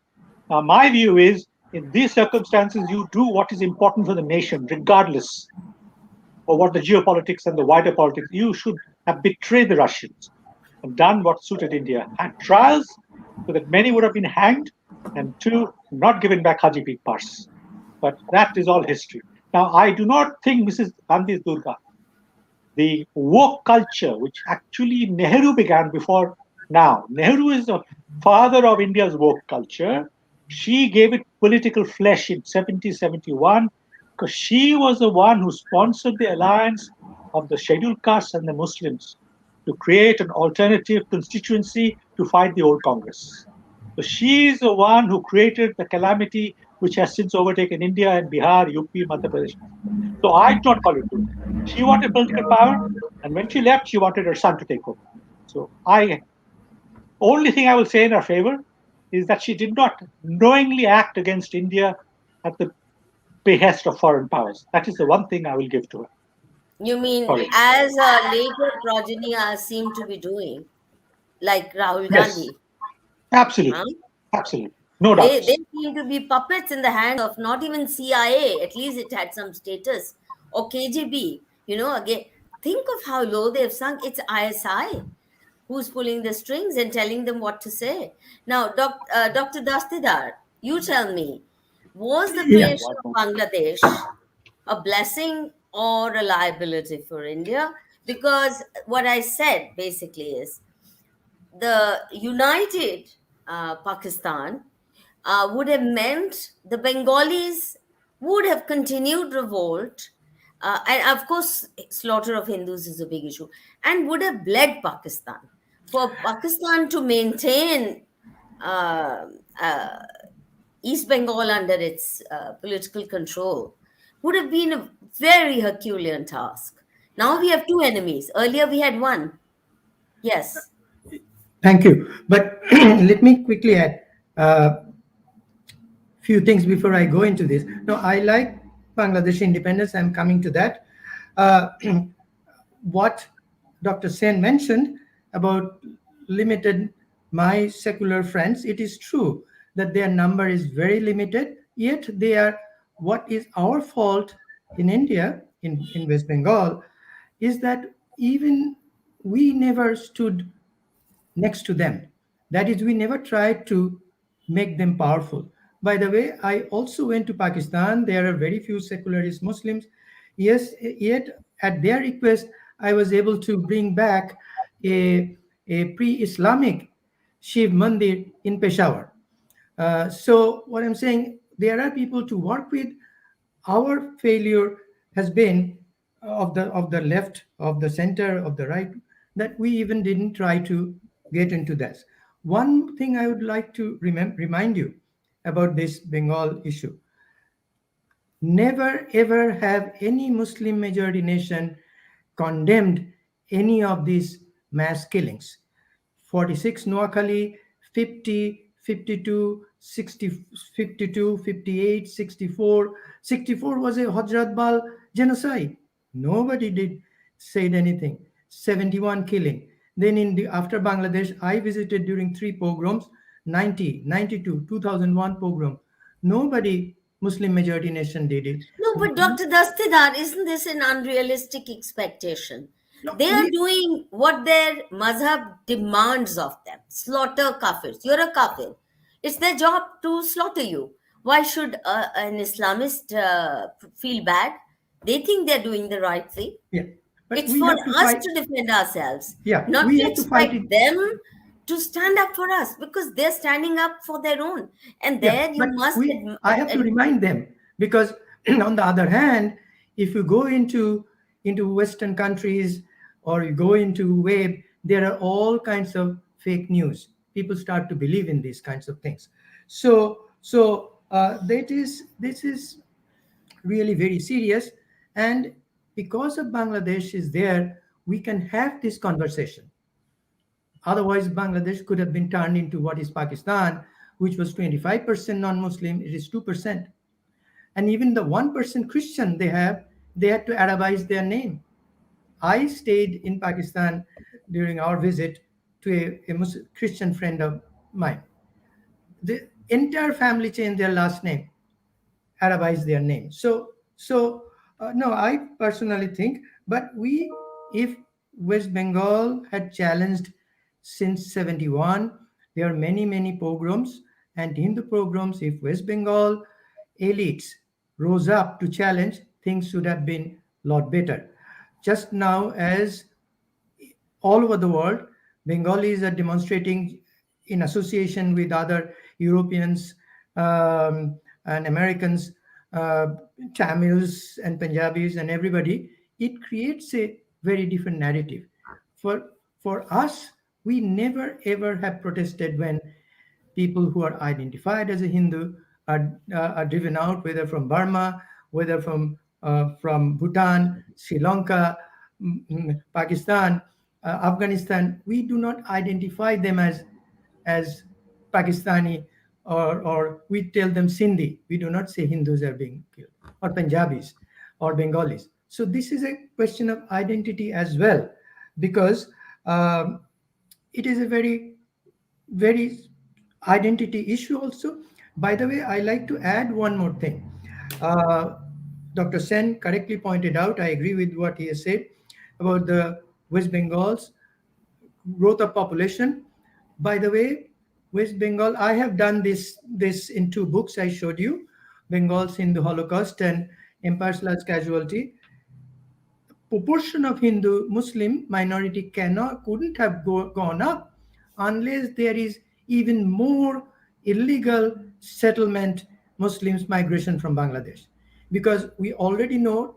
My view is, in these circumstances, you do what is important for the nation, regardless of what the geopolitics and the wider politics. You should have betrayed the Russians and done what suited India. Had trials so that many would have been hanged, and 2, not given back Hajipir Pass. But that is all history. Now, I do not think Mrs. Gandhi is Durga. The woke culture, which actually Nehru began before now. Nehru is the father of India's woke culture. She gave it political flesh in 1771 because she was the one who sponsored the alliance of the scheduled castes and the Muslims to create an alternative constituency to fight the old Congress. So she is the one who created the calamity which has since overtaken India and Bihar, UP, Madhya Pradesh. So I do not call it good. She wanted political power, and when she left, she wanted her son to take over. So only thing I will say in her favor is that she did not knowingly act against India at the behest of foreign powers. That is the one thing I will give to her. You mean Sorry. as a later progeny seem to be doing, like Rahul Yes, Gandhi? Huh? absolutely. Absolutely. No They doubts. seem to be puppets in the hands of not even CIA. At least it had some status, or KGB. Again, think of how low they've sunk. It's ISI who's pulling the strings and telling them what to say. Now, Dr. Dastidar, you tell me, was the Yeah. creation of Bangladesh a blessing or a liability for India? Because what I said basically is the united Pakistan would have meant the Bengalis would have continued revolt. And of course, slaughter of Hindus is a big issue, and would have bled Pakistan. For Pakistan to maintain uh, uh, East Bengal under its political control would have been a very Herculean task. Now we have two enemies. Earlier we had one. Yes. Thank you. But let me quickly add few things before I go into this. No, I like Bangladesh independence. I'm coming to that. Uh, what Dr. Sen mentioned about limited my secular friends, it is true that their number is very limited, yet they are what is our fault in India, in West Bengal, is that even we never stood next to them. That is, we never tried to make them powerful. By the way, I also went to Pakistan. There are very few secularist Muslims. Yes, yet at their request, I was able to bring back a pre-Islamic Shiv Mandir in Peshawar. So what I'm saying, there are people to work with. Our failure has been of the left, of the center, of the right, that we even didn't try to get into this. One thing I would like to remind you about this Bengal issue: never ever have any Muslim majority nation condemned any of these mass killings. 46 Noakhali, 50, 52, 60, 52, 58, 64. 64 was a Hajratbal genocide. Nobody did said anything. 71 killing. Then after Bangladesh, I visited during three pogroms, 90, 92, 2001 pogrom. Nobody, Muslim majority nation, did it. No, but Dr. Dastidar, isn't this an unrealistic expectation? No, They are doing what their mazhab demands of them. Slaughter kafirs. You're a kafir. It's their job to slaughter you. Why should an Islamist feel bad? They think they're doing the right thing. yeah, but It's we for have to us fight. to defend ourselves, Yeah, not we to have to fight expect it. them to stand up for us because they're standing up for their own. And Yeah, there you but must I have to remind them, because on the other hand, if you go into Western countries or you go into web, there are all kinds of fake news. People start to believe in these kinds of things. So this is really very serious, and because of Bangladesh is there, we can have this conversation. Otherwise, Bangladesh could have been turned into what is Pakistan, which was 25% non-Muslim. It is 2%. And even the 1% Christian they had to Arabize their name. I stayed in Pakistan during our visit to a Christian friend of mine. The entire family changed their last name, Arabize their name. No, I personally think, but if West Bengal had challenged since 71, there are many, many pogroms, and in the pogroms, if West Bengal elites rose up to challenge, things should have been a lot better. Just now, as all over the world, Bengalis are demonstrating in association with other Europeans and Americans, uh, Tamils and Punjabis and everybody. It creates a very different narrative. For us, we never ever have protested when people who are identified as a Hindu are driven out, whether from Burma, whether from Bhutan, Sri Lanka, Pakistan, Afghanistan. We do not identify them as Pakistani or we tell them Sindhi. We do not say Hindus are being killed, or Punjabis, or Bengalis. So this is a question of identity as well, because um, it is a very identity issue also. By the way, I like to add one more thing. Uh, Dr. Sen correctly pointed out, I agree with what he has said about the West Bengal's growth of population. By the way, West Bengal, I have done this in two books I showed you, Bengal's in the Holocaust and Empire's Last Casualty. Proportion of Hindu Muslim minority couldn't have gone up unless there is even more illegal settlement Muslims migration from Bangladesh, because we already know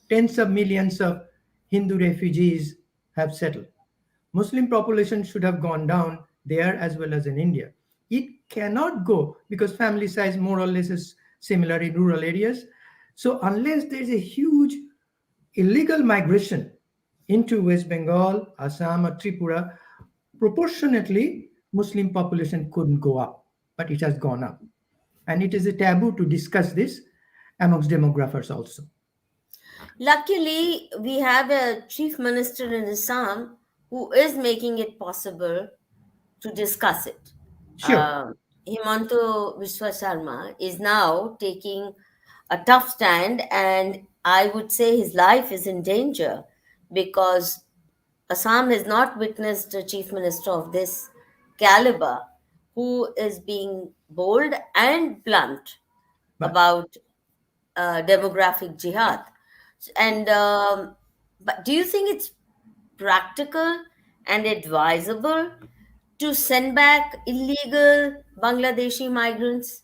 tens of millions of Hindu refugees have settled. Muslim population should have gone down there as well as in India. It cannot go because family size more or less is similar in rural areas. So unless there is a huge illegal migration into West Bengal, Assam, or Tripura, proportionately, Muslim population couldn't go up, but it has gone up. And it is a taboo to discuss this amongst demographers also. Luckily, we have a chief minister in Assam who is making it possible to discuss it. Sure. Himanto Viswa Sharma is now taking a tough stand, and I would say his life is in danger because Assam has not witnessed a chief minister of this caliber who is being bold and blunt But about demographic jihad. And but do you think it's practical and advisable to send back illegal Bangladeshi migrants?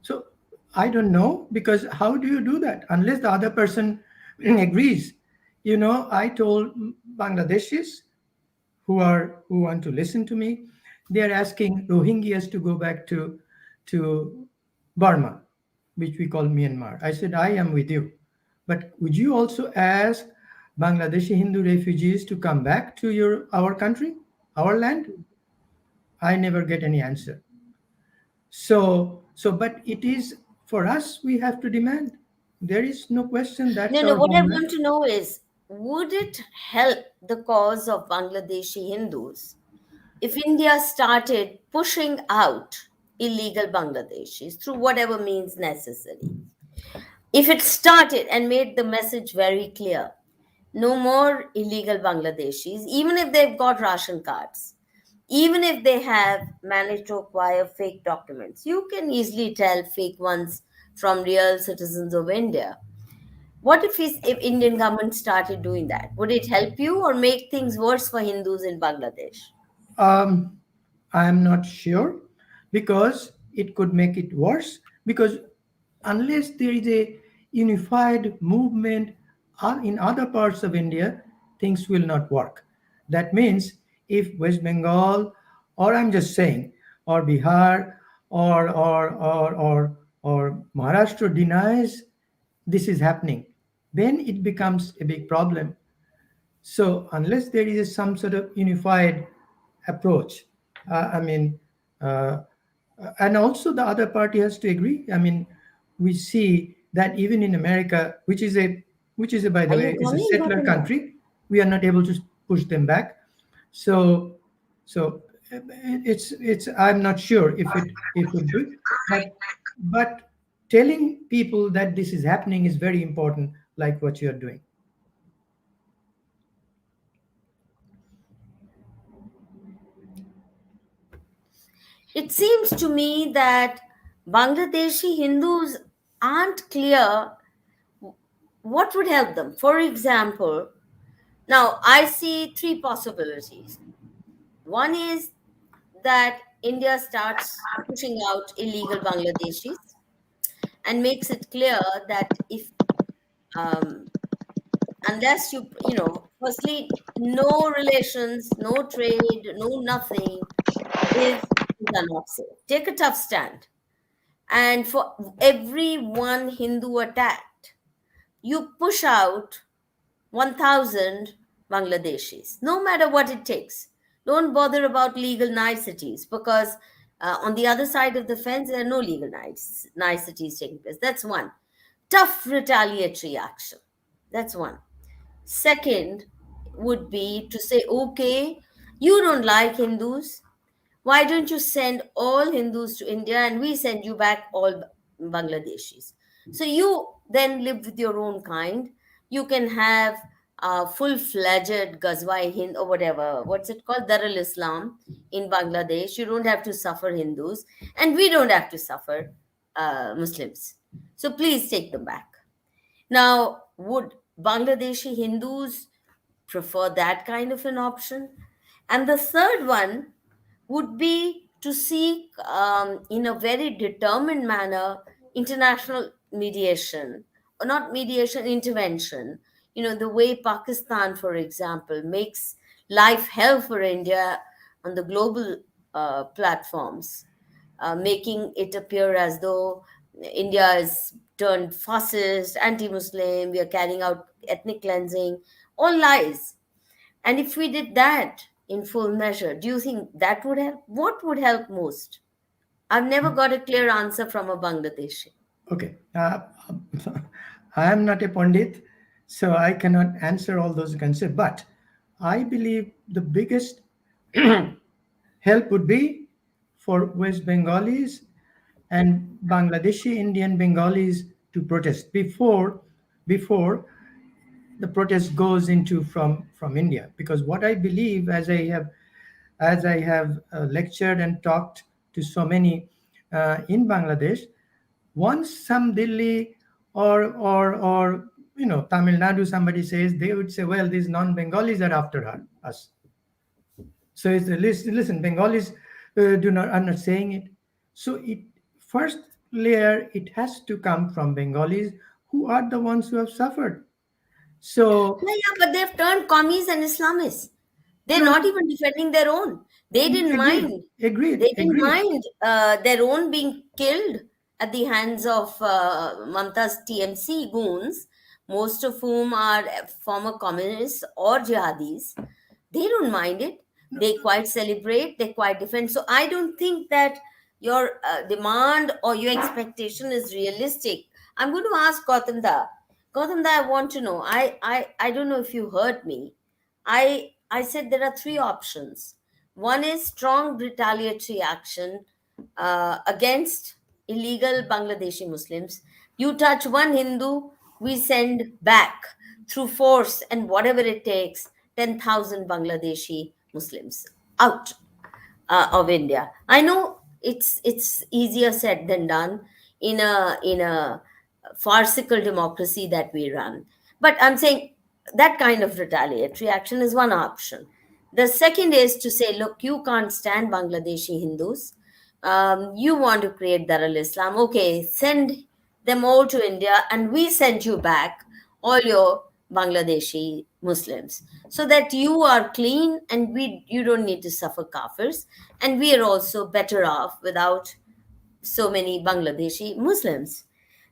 so I don't know, because how do you do that unless the other person agrees? I told Bangladeshis who want to listen to me, they are asking Rohingyas to go back to Burma, which we call Myanmar. I said, I am with you. But would you also ask Bangladeshi Hindu refugees to come back to our country, our land? I never get any answer. But it is for us, we have to demand. There is no question, that's No, our what I homeland. want to know is, would it help the cause of Bangladeshi Hindus if India started pushing out illegal Bangladeshis through whatever means necessary? If it started and made the message very clear, no more illegal Bangladeshis, even if they've got ration cards, even if they have managed to acquire fake documents, you can easily tell fake ones from real citizens of India. What if Indian government started doing that? Would it help you or make things worse for Hindus in Bangladesh? Um, I am not sure, because it could make it worse. Because unless there is a unified movement in other parts of India, things will not work. That means if West Bengal, or I'm just saying, or Bihar, or Maharashtra denies this is happening, then it becomes a big problem. So unless there is some sort of unified approach, I mean, uh, and also the other party has to agree. I mean, we see that even in America, which is a, by Are the you way, is a coming, settler Gautam? country, we are not able to push them back. So, so it's. I'm not sure if it would do, but telling people that this is happening is very important, like what you are doing. It seems to me that Bangladeshi Hindus aren't clear what would help them. For example, now I see three possibilities. One is that India starts pushing out illegal Bangladeshis and makes it clear that if um, unless firstly, no relations, no trade, no nothing, if things are not safe. Take a tough stand. And for every one Hindu attacked, you push out 1,000 Bangladeshis, no matter what it takes. Don't bother about legal niceties because On the other side of the fence, there are no legal niceties taking place. That's one. Tough retaliatory action. That's one. Second would be to say, okay, you don't like Hindus. Why don't you send all Hindus to India and we send you back all Bangladeshis? So you then live with your own kind. You can have full-fledged Ghazwa Hind or whatever. What's it called? Darul Islam in Bangladesh. You don't have to suffer Hindus, and we don't have to suffer Muslims. So please take them back. Now, would Bangladeshi Hindus prefer that kind of an option? And the third one would be to seek, in a very determined manner, international mediation, or not mediation, intervention. You know, the way Pakistan, for example, makes life hell for India on the global platforms, making it appear as though India is turned fascist, anti Muslim, we are carrying out ethnic cleansing, all lies. And if we did that in full measure, do you think that would help? What would help most? I've never got a clear answer from a Bangladeshi. Okay. I am not a Pandit, so I cannot answer all those concepts. But I believe the biggest help would be for West Bengalis and Bangladeshi Indian Bengalis to protest before the protest goes into from India. Because what I believe, as I have lectured and talked to so many in Bangladesh, once some Delhi or Tamil Nadu somebody says, they would say, well, these non-Bengalis are after us. So it's listen, Bengalis are not saying it. So it first layer, it has to come from Bengalis, who are the ones who have suffered. So Yeah, but they've turned commies and Islamists. They're not even defending their own. They didn't mind. Agreed. They didn't mind their own being killed at the hands of Mamta's TMC goons, most of whom are former communists or jihadis. They don't mind it. They quite celebrate, they quite defend. So I don't think that your demand or your expectation is realistic. I'm going to ask Gautam Da. Gautam Da, I want to know. I don't know if you heard me. I said there are three options. One is strong retaliatory action against illegal Bangladeshi Muslims. You touch one Hindu, we send back through force and whatever it takes 10,000 Bangladeshi Muslims out of India. I know it's easier said than done in a farcical democracy that we run. But I'm saying that kind of retaliatory action is one option. The second is to say, look, you can't stand Bangladeshi Hindus. You want to create Darul Islam. Okay, send them all to India and we send you back all your Bangladeshi Muslims so that you are clean and you don't need to suffer kafirs, and we are also better off without so many Bangladeshi Muslims.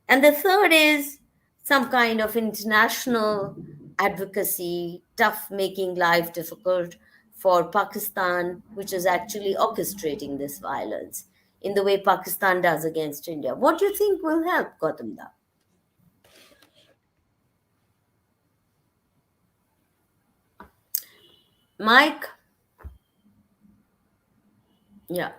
And the third is some kind of international advocacy, tough, making life difficult for Pakistan, which is actually orchestrating this violence in the way Pakistan does against India. What do you think will help, Gautam Da? Mike? Yeah.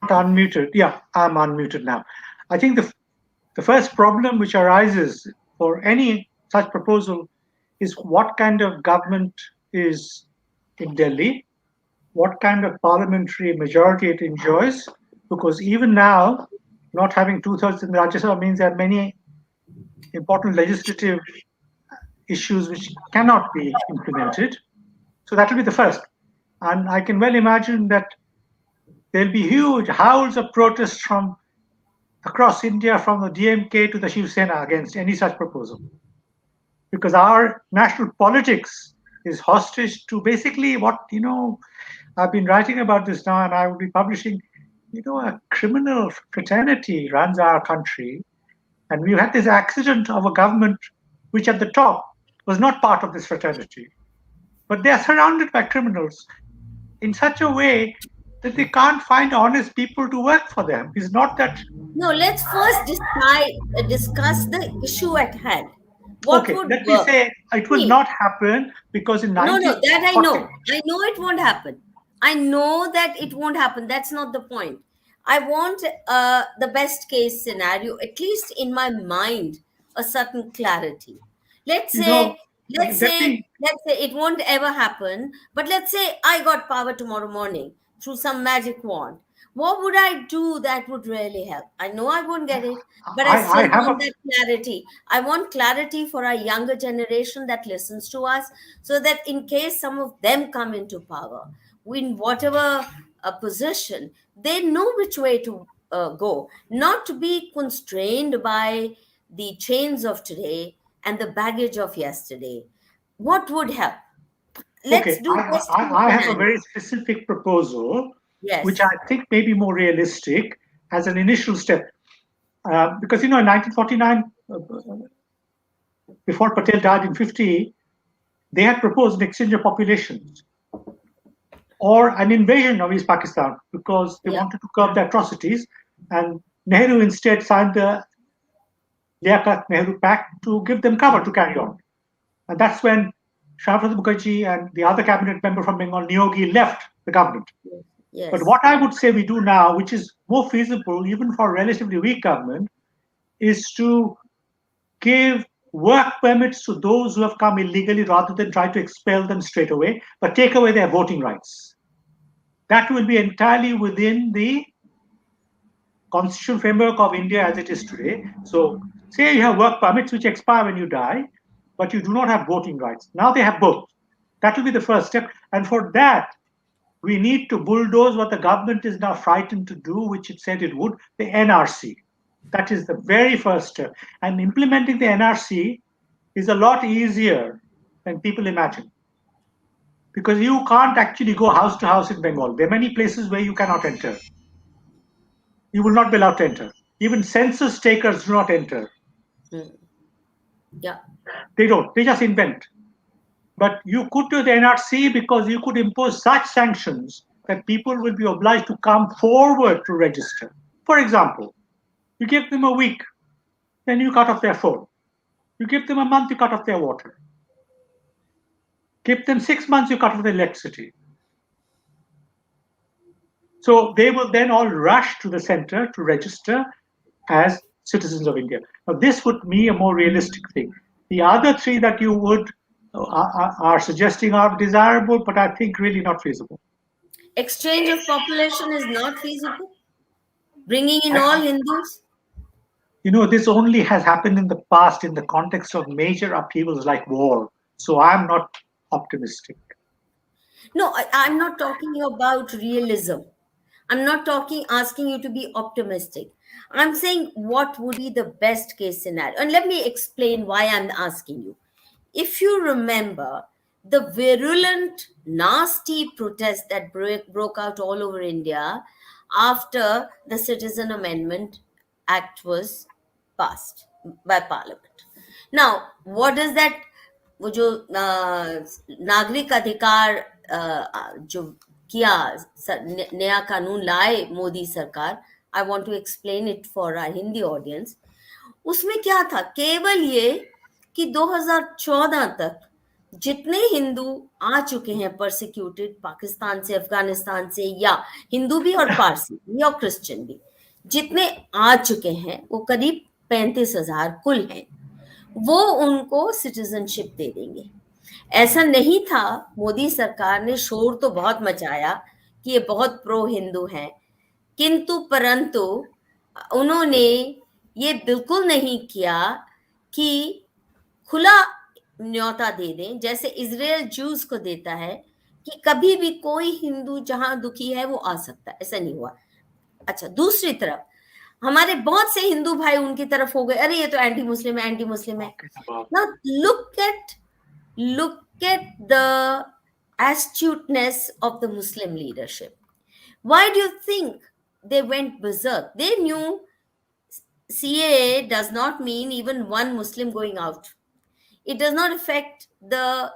Unmuted. Yeah, I'm unmuted now. I think the first problem which arises for any such proposal is what kind of government is in Delhi, what kind of parliamentary majority it enjoys, because even now, not having two-thirds in the Rajya Sabha means there are many important legislative issues which cannot be implemented. So that will be the first. And I can well imagine that there'll be huge howls of protest from across India, from the DMK to the Shiv Sena against any such proposal. Because our national politics is hostage to basically what, I've been writing about this now and I will be publishing, a criminal fraternity runs our country. And we've had this accident of a government which at the top was not part of this fraternity. But they are surrounded by criminals in such a way that they can't find honest people to work for them. It's not that. No, let's first discuss the issue at hand. What Okay, would let me work? say it will See, not happen because in no, no, that I 1940, know. I know it won't happen. I know that it won't happen. That's not the point. I want the best case scenario, at least in my mind, a certain clarity. Let's you say, know, let me. let's say it won't ever happen, but let's say I got power tomorrow morning through some magic wand. What would I do that would really help? I know I won't get it, but I I still have want a. that clarity. I want clarity for our younger generation that listens to us, so that in case some of them come into power, in whatever position, they know which way to go, not to be constrained by the chains of today and the baggage of yesterday. What would help? Let's Okay, do best case I have a scenario. very specific proposal, which I Yes. think may be more realistic as an initial step. Because, in 1949, before Patel died in 50, they had proposed an exchange of populations or an invasion of East Pakistan because they Yeah. wanted to curb the atrocities. And Nehru instead signed the Liaquat Nehru Pact to give them cover to carry on. And that's when Shyam Mukherjee and the other cabinet member from Bengal, Niyogi, left the government. But Yes. what I would say we do now, which is more feasible even for a relatively weak government, is to give work permits to those who have come illegally rather than try to expel them straight away, but take away their voting rights. That will be entirely within the constitutional framework of India as it is today. So, say you have work permits which expire when you die, but you do not have voting rights. Now they have both. That will be the first step. And for that, we need to bulldoze what the government is now frightened to do, which it said it would, the NRC. That is the very first step. And implementing the NRC is a lot easier than people imagine. Because you can't actually go house to house in Bengal. There are many places where you cannot enter. You will not be allowed to enter. Even census takers do not enter. Hmm. Yeah. They don't. They just invent. But you could do the NRC because you could impose such sanctions that people will be obliged to come forward to register. For example, you give them a week, then you cut off their phone. You give them a month, you cut off their water. Give them 6 months, you cut off their electricity. So they will then all rush to the center to register as citizens of India. Now, this would be a more realistic thing. The other three that you would are suggesting are desirable, but I think really not feasible. Exchange of population is not feasible. Bringing in all Hindus. This only has happened in the past in the context of major upheavals like war. So I'm not optimistic. No, I'm not talking about realism. I'm not asking you to be optimistic. I'm saying what would be the best case scenario. And let me explain why I'm asking you. If you remember the virulent, nasty protest that broke out all over India after the Citizen Amendment Act was passed by Parliament. Now, what does that, वो जो नागरिक अधिकार जो किया नया कानून लाए मोदी सरकार, I want to explain it for our Hindi audience. उसमें क्या था? केवल ये कि 2014 तक जितने हिंदू आ चुके हैं परसिक्यूटेड पाकिस्तान से, अफगानिस्तान से, या हिंदू भी और पारसी भी और क्रिश्चियन भी, जितने आ चुके हैं वो करीब 35,000 कुल हैं, वो उनको सिटीजनशिप दे देंगे. ऐसा नहीं था. मोदी सरकार ने शोर तो बहुत मचाया कि ये बहुत प्रो हिंदू हैं, किंतु परंतु उन्होंने ये बिल्कुल नहीं किया कि खुला न्योता दे दें जैसे इजराइल जूस को देता है कि कभी भी कोई हिंदू जहां दुखी है वो आ सकता है. ऐसा नहीं हुआ. अच्छा, दूसरी तरफ हमारे बहुत से हिंदू भाई उनकी तरफ हो गए, अरे ये तो एंटी मुस्लिम है, एंटी मुस्लिम है. Now look at the astuteness of the Muslim leadership. Why do you think they went berserk? They knew CAA does not mean even one Muslim going out. It does not affect the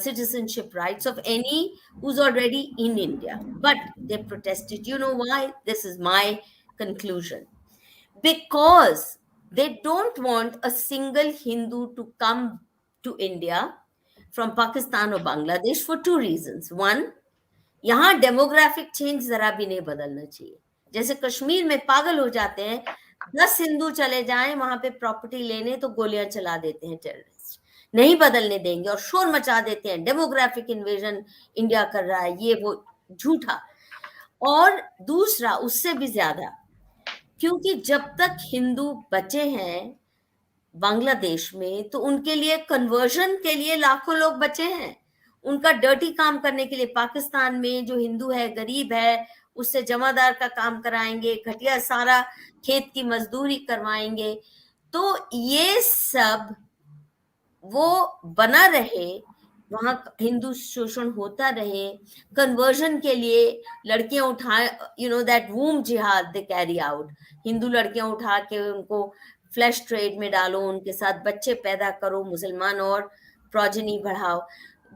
citizenship rights of any who's already in India. But they protested. You know why? This is my conclusion. Because they don't want a single Hindu to come to India from Pakistan or Bangladesh for two reasons. One, यहाँ demographic change जरा भी नहीं बदलना चाहिए. जैसे कश्मीर में पागल हो जाते हैं, 10 हिंदू चले जाएं वहां पे प्रॉपर्टी लेने तो गोलियां चला देते हैं टेररिस्ट. नहीं बदलने देंगे और शोर मचा देते हैं, डेमोग्राफिक इन्वेजन इंडिया कर रहा है, ये वो झूठा. और दूसरा उससे भी ज्यादा, क्योंकि जब तक हिंदू बचे हैं बांग्लादेश में तो उनके लिए कन्वर्जन के लिए लाखों लोग बचे हैं. उनका डर्टी काम करने के लिए पाकिस्तान में जो हिंदू है, गरीब है, उससे जमादार का काम कराएंगे, घटिया सारा खेत की मजदूरी करवाएंगे. तो ये सब वो बना रहे, वहां हिंदू शोषण होता रहे. कन्वर्जन के लिए लड़कियां उठा, दैट वूम जिहाद दे कैरी आउट. हिंदू लड़कियां उठा के उनको फ्लैश ट्रेड में डालो, उनके साथ बच्चे पैदा करो, मुसलमान और प्रोजेनी बढ़ाओ.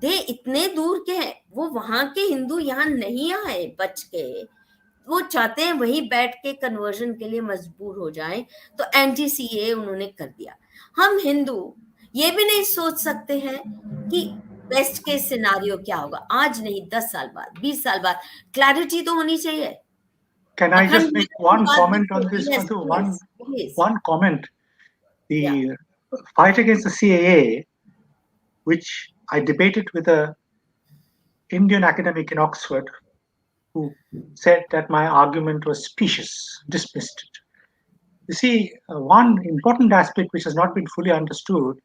दे इतने दूर के हैं, वो वहां के हिंदू यहाँ नहीं आए बच के. वो चाहते हैं वहीं बैठ के कन्वर्जन के लिए मजबूर हो जाएं. तो एंटी सीए उन्होंने कर दिया. हम हिंदू ये भी नहीं सोच सकते हैं कि बेस्ट केस सिनारियो क्या होगा. आज नहीं, 10 साल बाद, 20 साल बाद क्लैरिटी तो होनी चाहिए. Can I just make one comment on this? Yes, please. One comment. The Yeah. fight against the CAA, which I debated with a Indian academic in Oxford, who said that my argument was specious, dismissed it. You see, one important aspect which has not been fully understood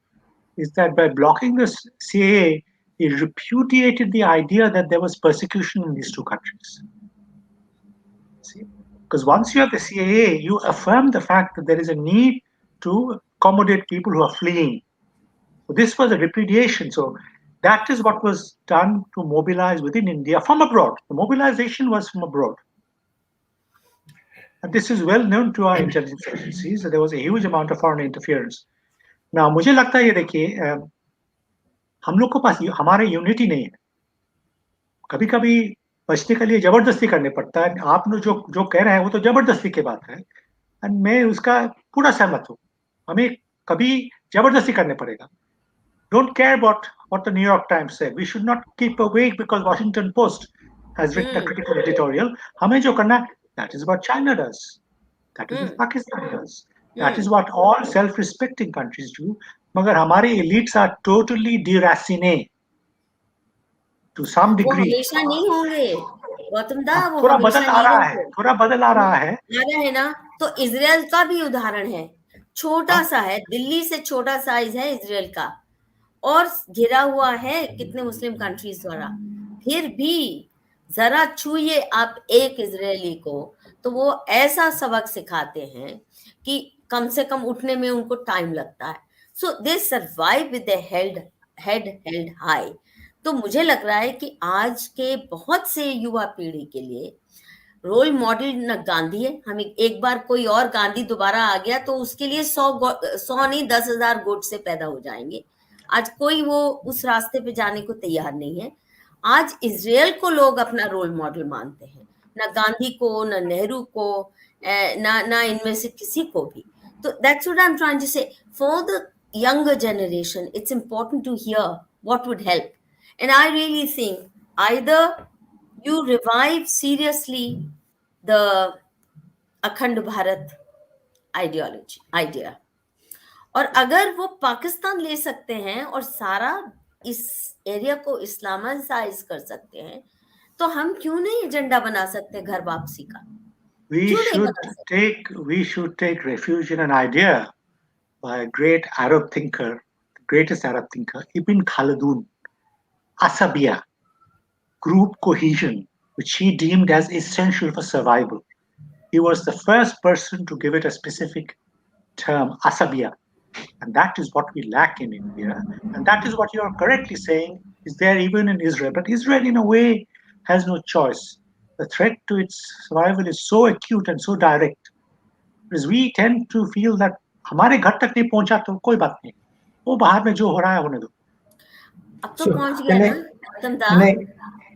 is that by blocking the CAA, he repudiated the idea that there was persecution in these two countries. See? Because once you have the CAA, you affirm the fact that there is a need to accommodate people who are fleeing. So this was a repudiation. So that is what was done to mobilize within India from abroad. The mobilization was from abroad. And this is well known to our intelligence agencies that there was a huge amount of foreign interference. Now, मुझे लगता है ये देखिए, हम लोग के पास हमारे unity नहीं है. कभी कभी बचने के लिए जबरदस्ती करने पड़ता है. आप लोग जो कह रहे हैं वो तो जबरदस्ती की बात है, और मैं उसका पूरा सहमत हूँ. हमें कभी जबरदस्ती करने पड़ेगा. Don't care about what the New York Times said. We should not keep awake because Washington Post has written a critical editorial. हमें जो करना है, that is what China does. That is what Pakistan does. That is what all self-respecting countries do. मगर हमारे elites are totally déracinés to some degree. वो हमेशा नहीं होंगे गौतम दा, वो थोड़ा हमेशा बदल आ रहा है, थोड़ा बदल आ रहा है. आ रहा है ना. तो इजराइल का भी उदाहरण है, छोटा सा है, दिल्ली से छोटा साइज है इजराइल का, और घिरा हुआ है कितने मुस्लिम कंट्रीज द्वारा. फिर भी जरा छूइए आप एक इजरायली को तो वो ऐसा सबक सिखाते हैं कि कम से कम उठने में उनको टाइम लगता है. So they survive with the head held high. तो मुझे लग रहा है कि आज के बहुत से युवा पीढ़ी के लिए रोल मॉडल न गांधी है. हमें एक बार कोई और गांधी दोबारा आ गया तो उसके लिए 100 नहीं 10,000 गोट से पैदा हो जाएंगे. आज कोई वो उस रास्ते पे जाने को तैयार नहीं है. आज इजराइल को लोग अपना रोल मॉडल मानते हैं, ना गांधी को, ना नेहरू को, ना इनमें से किसी को भी. तो that's what I am trying to say. For the younger generation, it's important to hear what would help. And I really think either you revive seriously the Akhand Bharat idea, और अगर वो पाकिस्तान ले सकते हैं और सारा इस एरिया को इस्लामाइज कर सकते हैं, तो हम क्यों नहीं एजेंडा बना सकते घर वापसी का? We should take refuge in an idea by a great Arab thinker, the greatest Arab thinker, Ibn Khaldun, Asabiya, group cohesion, which he deemed as essential for survival. He was the first person to give it a specific term, Asabiya. And that is what we lack in India. And that is what you are correctly saying is there even in Israel. But Israel, in a way, has no choice. The threat to its survival is so acute and so direct. Because we tend to feel that हमारे घर तक नहीं पहुंचा तो कोई बात नहीं. वो बाहर में जो हो रहा है होने दो. अब तो So पहुंच गया ना गौतम दा. can I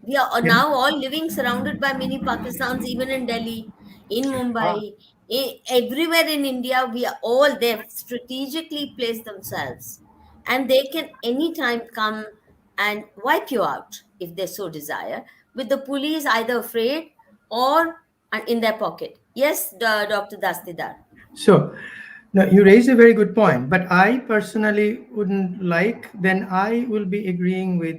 We are now all living surrounded by mini Pakistans, even in Delhi, in Mumbai, everywhere in India. We are all there, strategically placed themselves, and they can anytime come and wipe you out if they so desire, with the police either afraid or in their pocket. Yes, Dr. Dastidar. So, now you raise a very good point, but I personally wouldn't like, then I will be agreeing with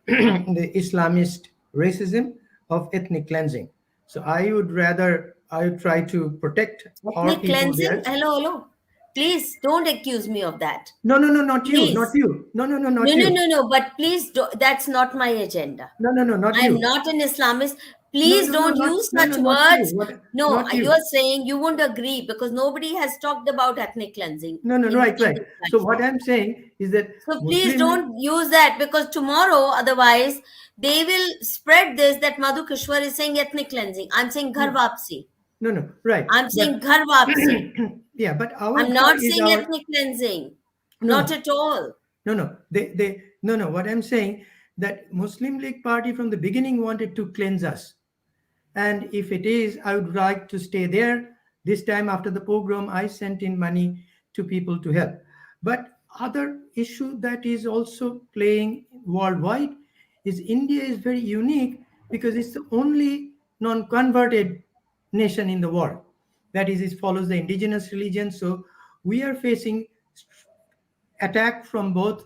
the Islamist racism of ethnic cleansing. So I would try to protect our Ethnic people cleansing. there. Hello, hello. Please don't accuse me of that. No, no, no, not you, not Please. you. No, no, no, No, not no, you. no, no. But please, that's not my agenda. No, no, no, not I am you. not an Islamist. No, Please no, no, don't use no, such no, not you. words. What? No, Not you you. are saying you won't agree because nobody has talked about ethnic cleansing No, no, in right, right. this So what platform. I'm saying is that So please Muslim. don't use that because tomorrow, otherwise, they will spread this that Madhu Kishwar is saying ethnic cleansing. I'm saying ghar vapsi. No, no, right. I'm But saying ghar vapsi. yeah, but our I'm ghar not is saying our. ethnic cleansing. No, Not no, at all. no, no. No, no. What I'm saying that Muslim League Party from the beginning wanted to cleanse us, and if it is, I would like to stay there. This time after the pogrom, I sent in money to people to help. But other issue that is also playing worldwide is India is very unique because it's the only non-converted nation in the world. That is, it follows the indigenous religion. So we are facing attack from both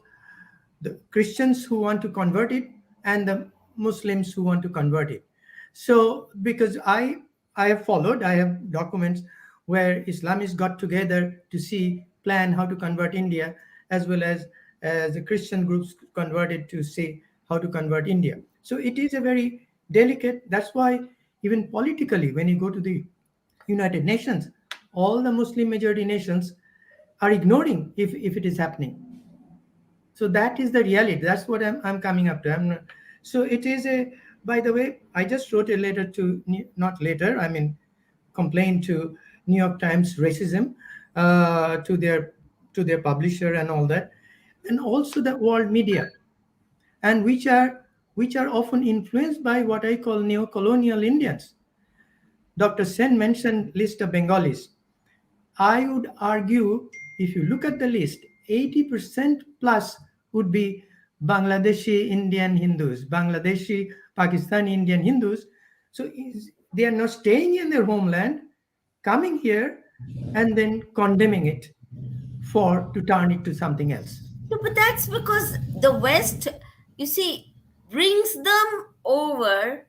the Christians who want to convert it and the Muslims who want to convert it. So because I have followed, I have documents where Islamists got together to see plan how to convert India, as well as the Christian groups converted to see how to convert India. So it is a very delicate. That's why even politically, when you go to the United Nations, all the Muslim majority nations are ignoring if it is happening. So that is the reality. That's what I'm coming up to. I'm not, so it is a. By the way, I just wrote a letter to not later. I mean, complaint to New York Times racism to their publisher and all that, and also the world media, and which are often influenced by what I call neo-colonial Indians. Dr. Sen mentioned list of Bengalis. I would argue, if you look at the list, 80% plus would be Bangladeshi Indian Hindus, Bangladeshi Pakistani Indian Hindus. So they are not staying in their homeland, coming here, and then condemning it to turn it to something else. No, but that's because the West, you see, brings them over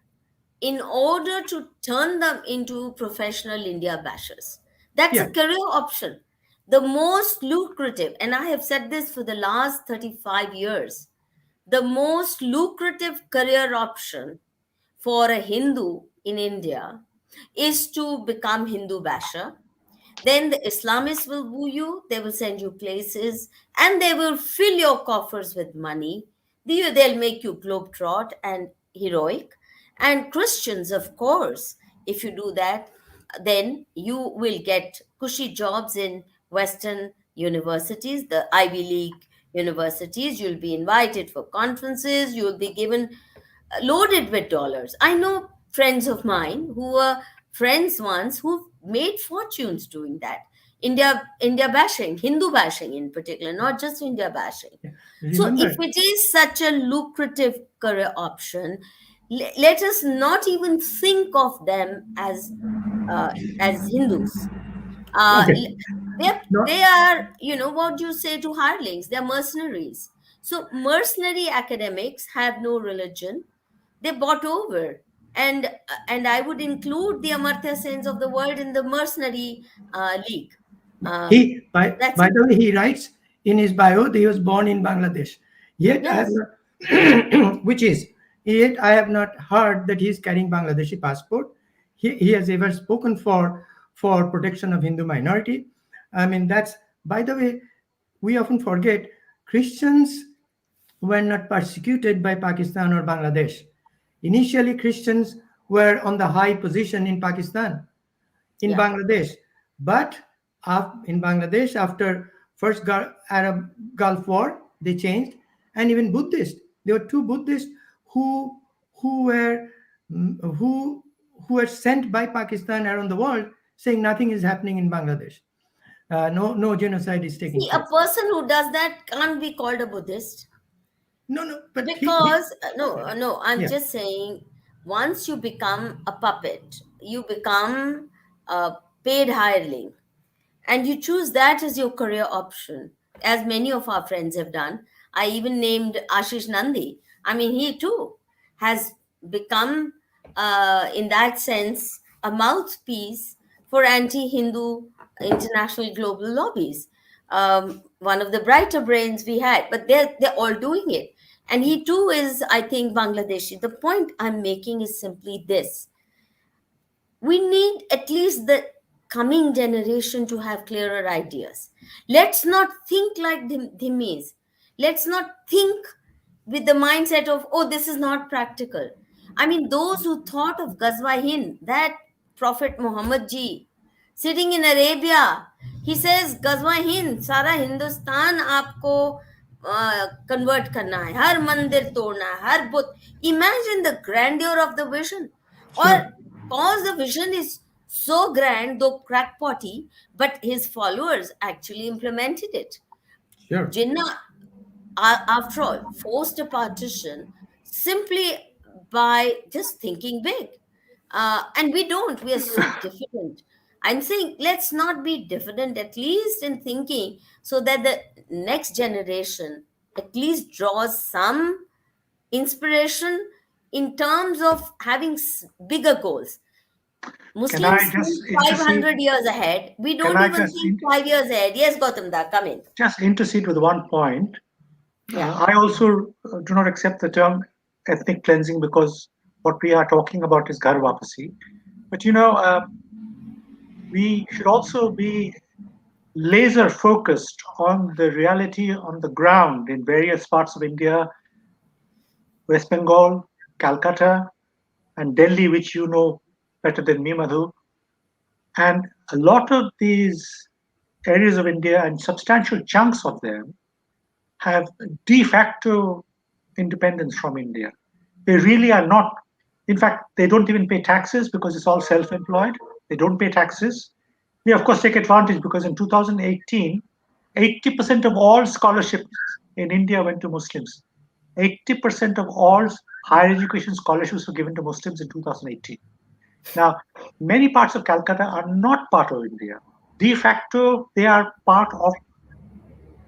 in order to turn them into professional India bashers. That's Yeah, a career option. The most lucrative, and I have said this for the last 35 years, the most lucrative career option for a Hindu in India is to become Hindu basher. Then the Islamists will woo you, they will send you places, and they will fill your coffers with money. They'll make you globetrot and heroic. And Christians, of course, if you do that, then you will get cushy jobs in Western universities, the Ivy League universities. You'll be invited for conferences, you'll be given loaded with dollars. I know friends of mine who were friends once who made fortunes doing that. India bashing, Hindu bashing in particular, not just India bashing. yeah. So if Remember, it is such a lucrative career option, let us not even think of them as Hindus. Uh, okay, l- they no, are, what do you say to hirelings? They're mercenaries. So mercenary academics have no religion. They bought over, and I would include the Amartya Sens of the world in the mercenary league. Um, he by that's it. the way, he writes in his bio that he was born in Bangladesh. Yet I have Yes, not, which is yet I have not heard that he is carrying Bangladeshi passport. He has ever spoken for protection of Hindu minority. I mean, that's by the way, we often forget Christians were not persecuted by Pakistan or Bangladesh. Initially, Christians were on the high position in Pakistan, in yeah. Bangladesh. But in Bangladesh, after First Arab Gulf War, they changed, and even Buddhist. There were two Buddhists who who were who were sent by Pakistan around the world, saying nothing is happening in Bangladesh. No genocide is taking See, a place. person who does that can't be called a Buddhist. No, but Because no, I'm yeah, just saying, once you become a puppet, you become a paid hireling, and you choose that as your career option, as many of our friends have done. I even named Ashish Nandi. I mean, he too has become, in that sense, a mouthpiece for anti-Hindu international global lobbies. One of the brighter brains we had, but they're all doing it, and he too is, I think, Bangladeshi. The point I'm making is simply this: we need at least the coming generation to have clearer ideas. Let's not think like Dhimmis. Let's not think with the mindset of, oh, this is not practical. I mean, those who thought of Ghazwa Hind, that Prophet Muhammad ji, sitting in Arabia, he says, Ghazwa Hind, सारा हिंदुस्तान आपको convert करना है, हर मंदिर तोड़ना है, हर बुत. Imagine the grandeur of the vision. Or sure, because the vision is so grand, though crackpotty, but his followers actually implemented it. sure. Jinnah, after all, forced a partition simply by just thinking big. And we don't, we are so diffident. I'm saying let's not be diffident, at least in thinking, so that the next generation at least draws some inspiration in terms of having bigger goals. Can I Muslims just think intercede? 500 years ahead. We Can don't I even just think 5 years ahead. Yes, Gautam Da, come in. just intercede with one point? Yeah. I also do not accept the term ethnic cleansing because what we are talking about is ghar wapasi. But we should also be laser focused on the reality on the ground in various parts of India, West Bengal, Calcutta, and Delhi, which you know better than me, Madhu. And a lot of these areas of India and substantial chunks of them have de facto independence from India. They really are not. In fact, they don't even pay taxes because it's all self employed. They don't pay taxes. They, of course, take advantage because in 2018, 80% of all scholarships in India went to Muslims. 80% of all higher education scholarships were given to Muslims in 2018. Now, many parts of Calcutta are not part of India. De facto, they are part of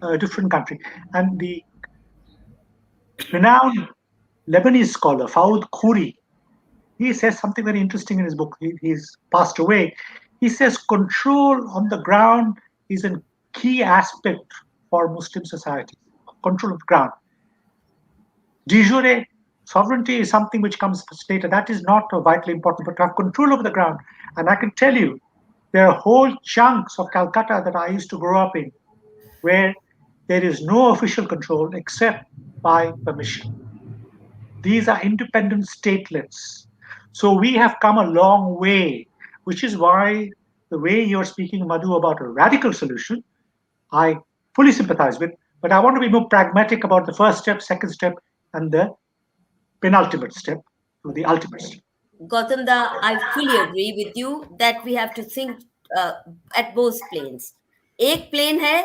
a different country. And the renowned Lebanese scholar, Fawad Khoury, he says something very interesting in his book. He's passed away. He says control on the ground is a key aspect for Muslim society. Control of the ground. De jure sovereignty is something which comes later. That is not vitally important, but to have control over the ground. And I can tell you, there are whole chunks of Calcutta that I used to grow up in where there is no official control except by permission. These are independent statelets. So we have come a long way, which is why the way you're speaking, Madhu, about a radical solution, I fully sympathize with. But I want to be more pragmatic about the first step, second step, and the penultimate step to the ultimate step. Gautam Da, I fully agree with you that we have to think at both planes. एक plane है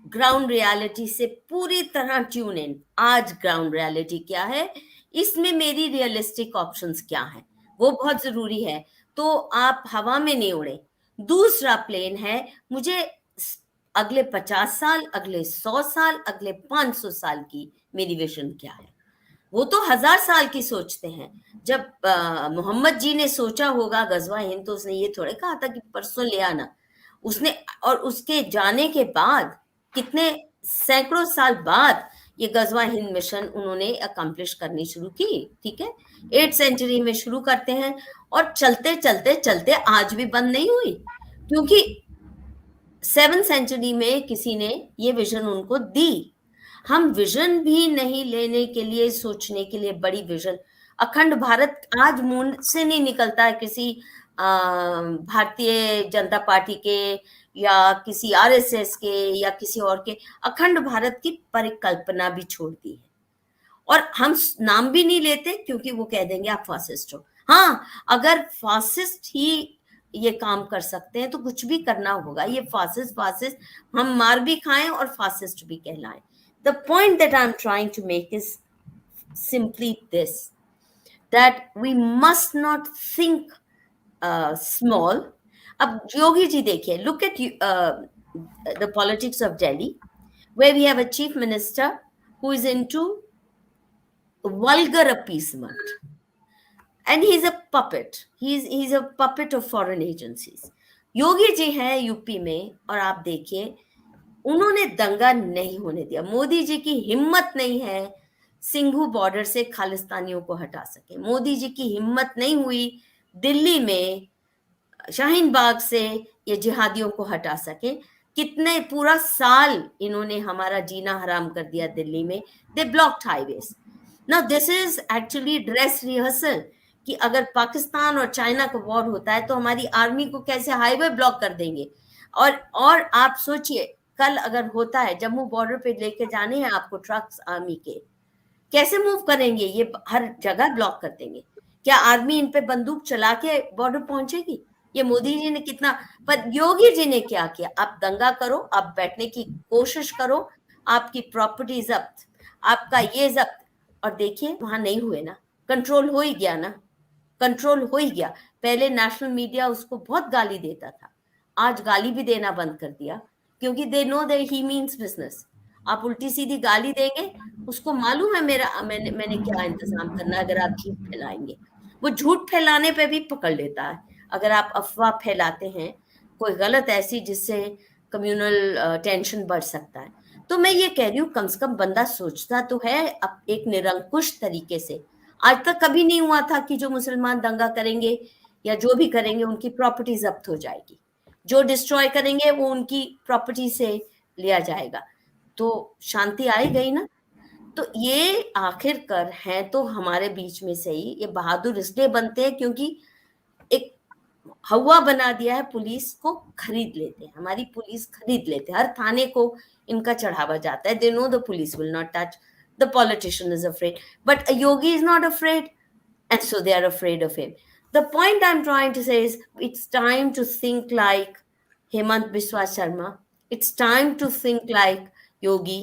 ground reality से पूरी तरह tune in. आज ground reality क्या है, इसमें मेरी रियलिस्टिक ऑप्शंस क्या हैं, वो बहुत जरूरी है, तो आप हवा में नहीं उड़े. दूसरा प्लेन है, मुझे अगले 50 साल, अगले 100 साल, अगले 500 साल की मेरी विजन क्या है. वो तो 1000 साल की सोचते हैं. जब मोहम्मद जी ने सोचा होगा गजवा हिंद, तो उसने ये थोड़े कहा था कि परसों ले आना. उसने, और उसके जाने के बाद कितने सैकड़ों साल बाद ये गजवा हिंद मिशन उन्होंने अकम्प्लिश करनी शुरू की. ठीक है, 8th सेंचुरी में शुरू करते हैं और चलते चलते चलते आज भी बंद नहीं हुई, क्योंकि 7th सेंचुरी में किसी ने ये विजन उनको दी. हम विजन भी नहीं लेने के लिए, सोचने के लिए बड़ी विजन. अखंड भारत आज मून से नहीं निकलता है किसी भारतीय जनता पार्टी के या किसी आरएसएस के या किसी और के अखंड भारत की परिकल्पना भी छोड़ दी है। और हम नाम भी नहीं लेते क्योंकि वो कह देंगे आप फासिस्ट हो। हाँ, अगर फासिस्ट ही ये काम कर सकते हैं तो कुछ भी करना होगा। ये फासिस्ट फासिस्ट हम मार भी खाएं और फासिस्ट भी कहलाएं। The point that I am trying to make is simply this, that we must not think small. अब योगी जी देखिए, look at the politics of Delhi, where we have a chief minister who is into vulgar appeasement, and he's a puppet. He's a puppet of foreign agencies. Yogi ji हैं UP में, और आप देखिए उन्होंने दंगा नहीं होने दिया। मोदी जी की हिम्मत नहीं है सिंघू बॉर्डर से खालिस्तानियों को हटा सके। मोदी जी की हिम्मत नहीं हुई दिल्ली में शाहीन बाग से ये जिहादियों को हटा सके। कितने पूरा साल इन्होंने हमारा जीना हराम कर दिया दिल्ली में। They blocked highways. Now this is actually dress rehearsal कि अगर पाकिस्तान और चाइना का वॉर होता है तो हमारी आर्मी को कैसे हाईवे ब्लॉक कर देंगे। और आप सोचिए, कल अगर होता है जम्मू बॉर्डर पे लेके जाने हैं आपको ट्रक्स आर्मी के, कैसे मूव करेंगे? ये हर जगह ब्लॉक कर देंगे। क्या आर्मी इन पे बंदूक चला के बॉर्डर पहुंचेगी? ये मोदी जी ने कितना, पर योगी जी ने क्या किया? आप दंगा करो, आप बैठने की कोशिश करो, आपकी प्रॉपर्टी जब्त, आपका ये जब्त, और देखिए वहां नहीं हुए ना, कंट्रोल हो ही गया ना, कंट्रोल हो ही गया। पहले नेशनल मीडिया उसको बहुत गाली देता था, आज गाली भी देना बंद कर दिया क्योंकि they know that he means business. आप उल्टी सीधी गाली देंगे, उसको मालूम है मैंने क्या इंतजाम करना है। अगर आप झूठ फैलाएंगे, वो झूठ फैलाने पे भी पकड़ लेता है। अगर आप अफवाह फैलाते हैं कोई गलत ऐसी जिससे कम्युनल टेंशन बढ़ सकता है, तो मैं ये कह रही हूँ कम से कम बंदा सोचता तो है अब एक निरंकुश तरीके से। आज तक कभी नहीं हुआ था कि जो मुसलमान दंगा करेंगे या जो भी करेंगे उनकी प्रॉपर्टी जब्त हो जाएगी, जो डिस्ट्रॉय करेंगे वो उनकी प्रॉपर्टी से लिया जाएगा, तो शांति आई गई ना। तो ये आखिरकार हैं तो हमारे बीच में से ही। ये बहादुर इसलिए बनते हैं क्योंकि एक हवा बना दिया है, पुलिस को खरीद लेते हैं, हमारी पुलिस खरीद लेते हैं, हर थाने को इनका चढ़ावा जाता है। They know the police will not touch, the politician is afraid, but Yogi is not afraid and so they are afraid of him. The point I'm trying to say is it's time to think like Hemant Biswa Sharma. It's time to think like Yogi.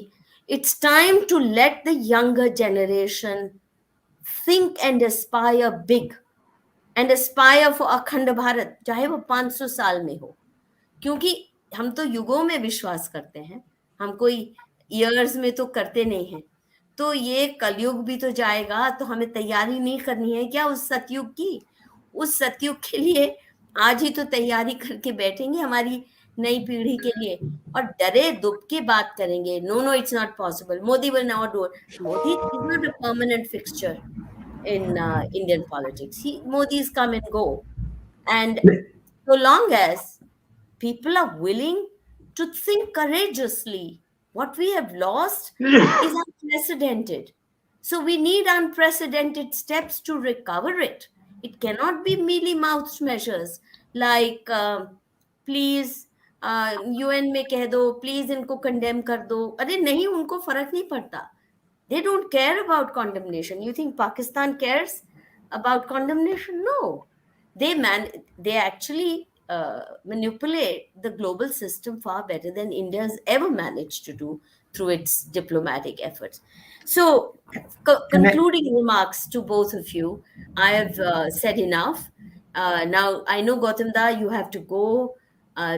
It's time to let the younger generation think and aspire big and aspire for अखंड भारत, चाहे वो 500 साल में हो। क्योंकि हम तो युगों में विश्वास करते हैं, हम कोई ईयर्स में तो करते नहीं हैं। तो ये कलयुग भी तो जाएगा, तो हमें तैयारी नहीं करनी है क्या उस सतयुग की? उस सतयुग के लिए आज ही तो तैयारी करके बैठेंगे हमारी नई पीढ़ी के लिए, और डरे दुब की बात करेंगे। No it's not possible, Modi will not do it. Modi is not a permanent fixture in Indian politics. Modi's come and go, and so long as people are willing to think courageously, what we have lost is unprecedented. So we need unprecedented steps to recover it. It cannot be mealy mouthed measures like please UN में कह दो, please इनको condemn कर दो। अरे नहीं, उनको फर्क नहीं पड़ता। They don't care about condemnation. You think Pakistan cares about condemnation? No. They actually manipulate the global system far better than India has ever managed to do through its diplomatic efforts. So, concluding remarks to both of you, I have said enough. Now, I know, Gautam Da, you have to go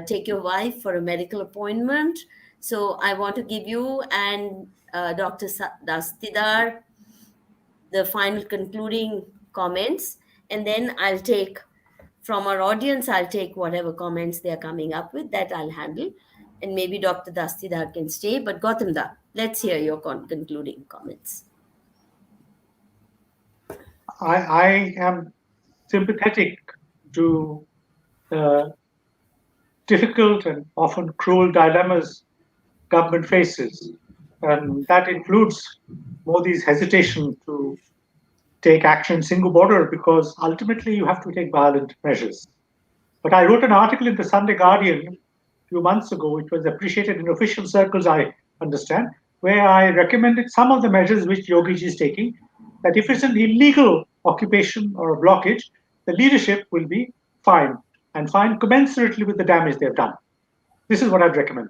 take your wife for a medical appointment. So I want to give you and Dr. Dastidar the final concluding comments, and then I'll take from our audience, I'll take whatever comments they're coming up with, that I'll handle, and maybe Dr. Dastidar can stay. But Gautam Da, let's hear your concluding comments. I am sympathetic to the difficult and often cruel dilemmas government faces, and that includes Modi's hesitation to take action in single border, because ultimately you have to take violent measures. But I wrote an article in the Sunday Guardian a few months ago, which was appreciated in official circles, I understand, where I recommended some of the measures which Yogiji is taking, that if it's an illegal occupation or a blockage, the leadership will be fined, and fined commensurately with the damage they've done. This is what I'd recommend.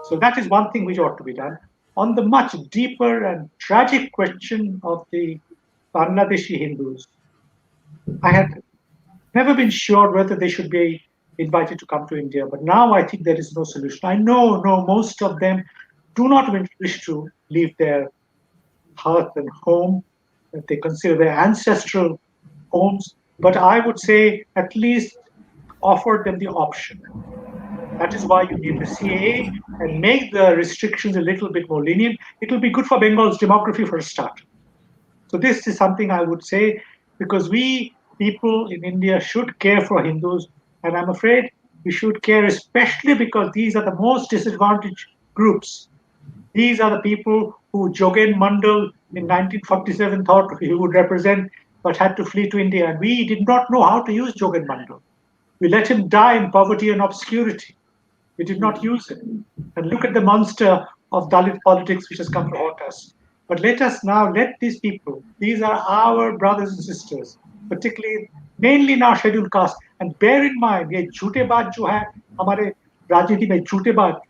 So that is one thing which ought to be done. On the much deeper and tragic question of the Bangladeshi Hindus, I had never been sure whether they should be invited to come to India, but now I think there is no solution. I know most of them do not wish to leave their hearth and home that they consider their ancestral homes, but I would say at least offer them the option. That is why you need the CAA and make the restrictions a little bit more lenient. It will be good for Bengal's demography for a start. So this is something I would say, because we people in India should care for Hindus, and I'm afraid we should care especially because these are the most disadvantaged groups. These are the people who Jogen Mandal in 1947 thought he would represent, but had to flee to India. And we did not know how to use Jogen Mandal. We let him die in poverty and obscurity. We did not use it. And look at the monster of Dalit politics which has come to haunt us. But let us now let these people, these are our brothers and sisters, particularly mainly in our scheduled caste. And bear in mind, ये झूठे बात जो है हमारे राजनीति में झूठे बात,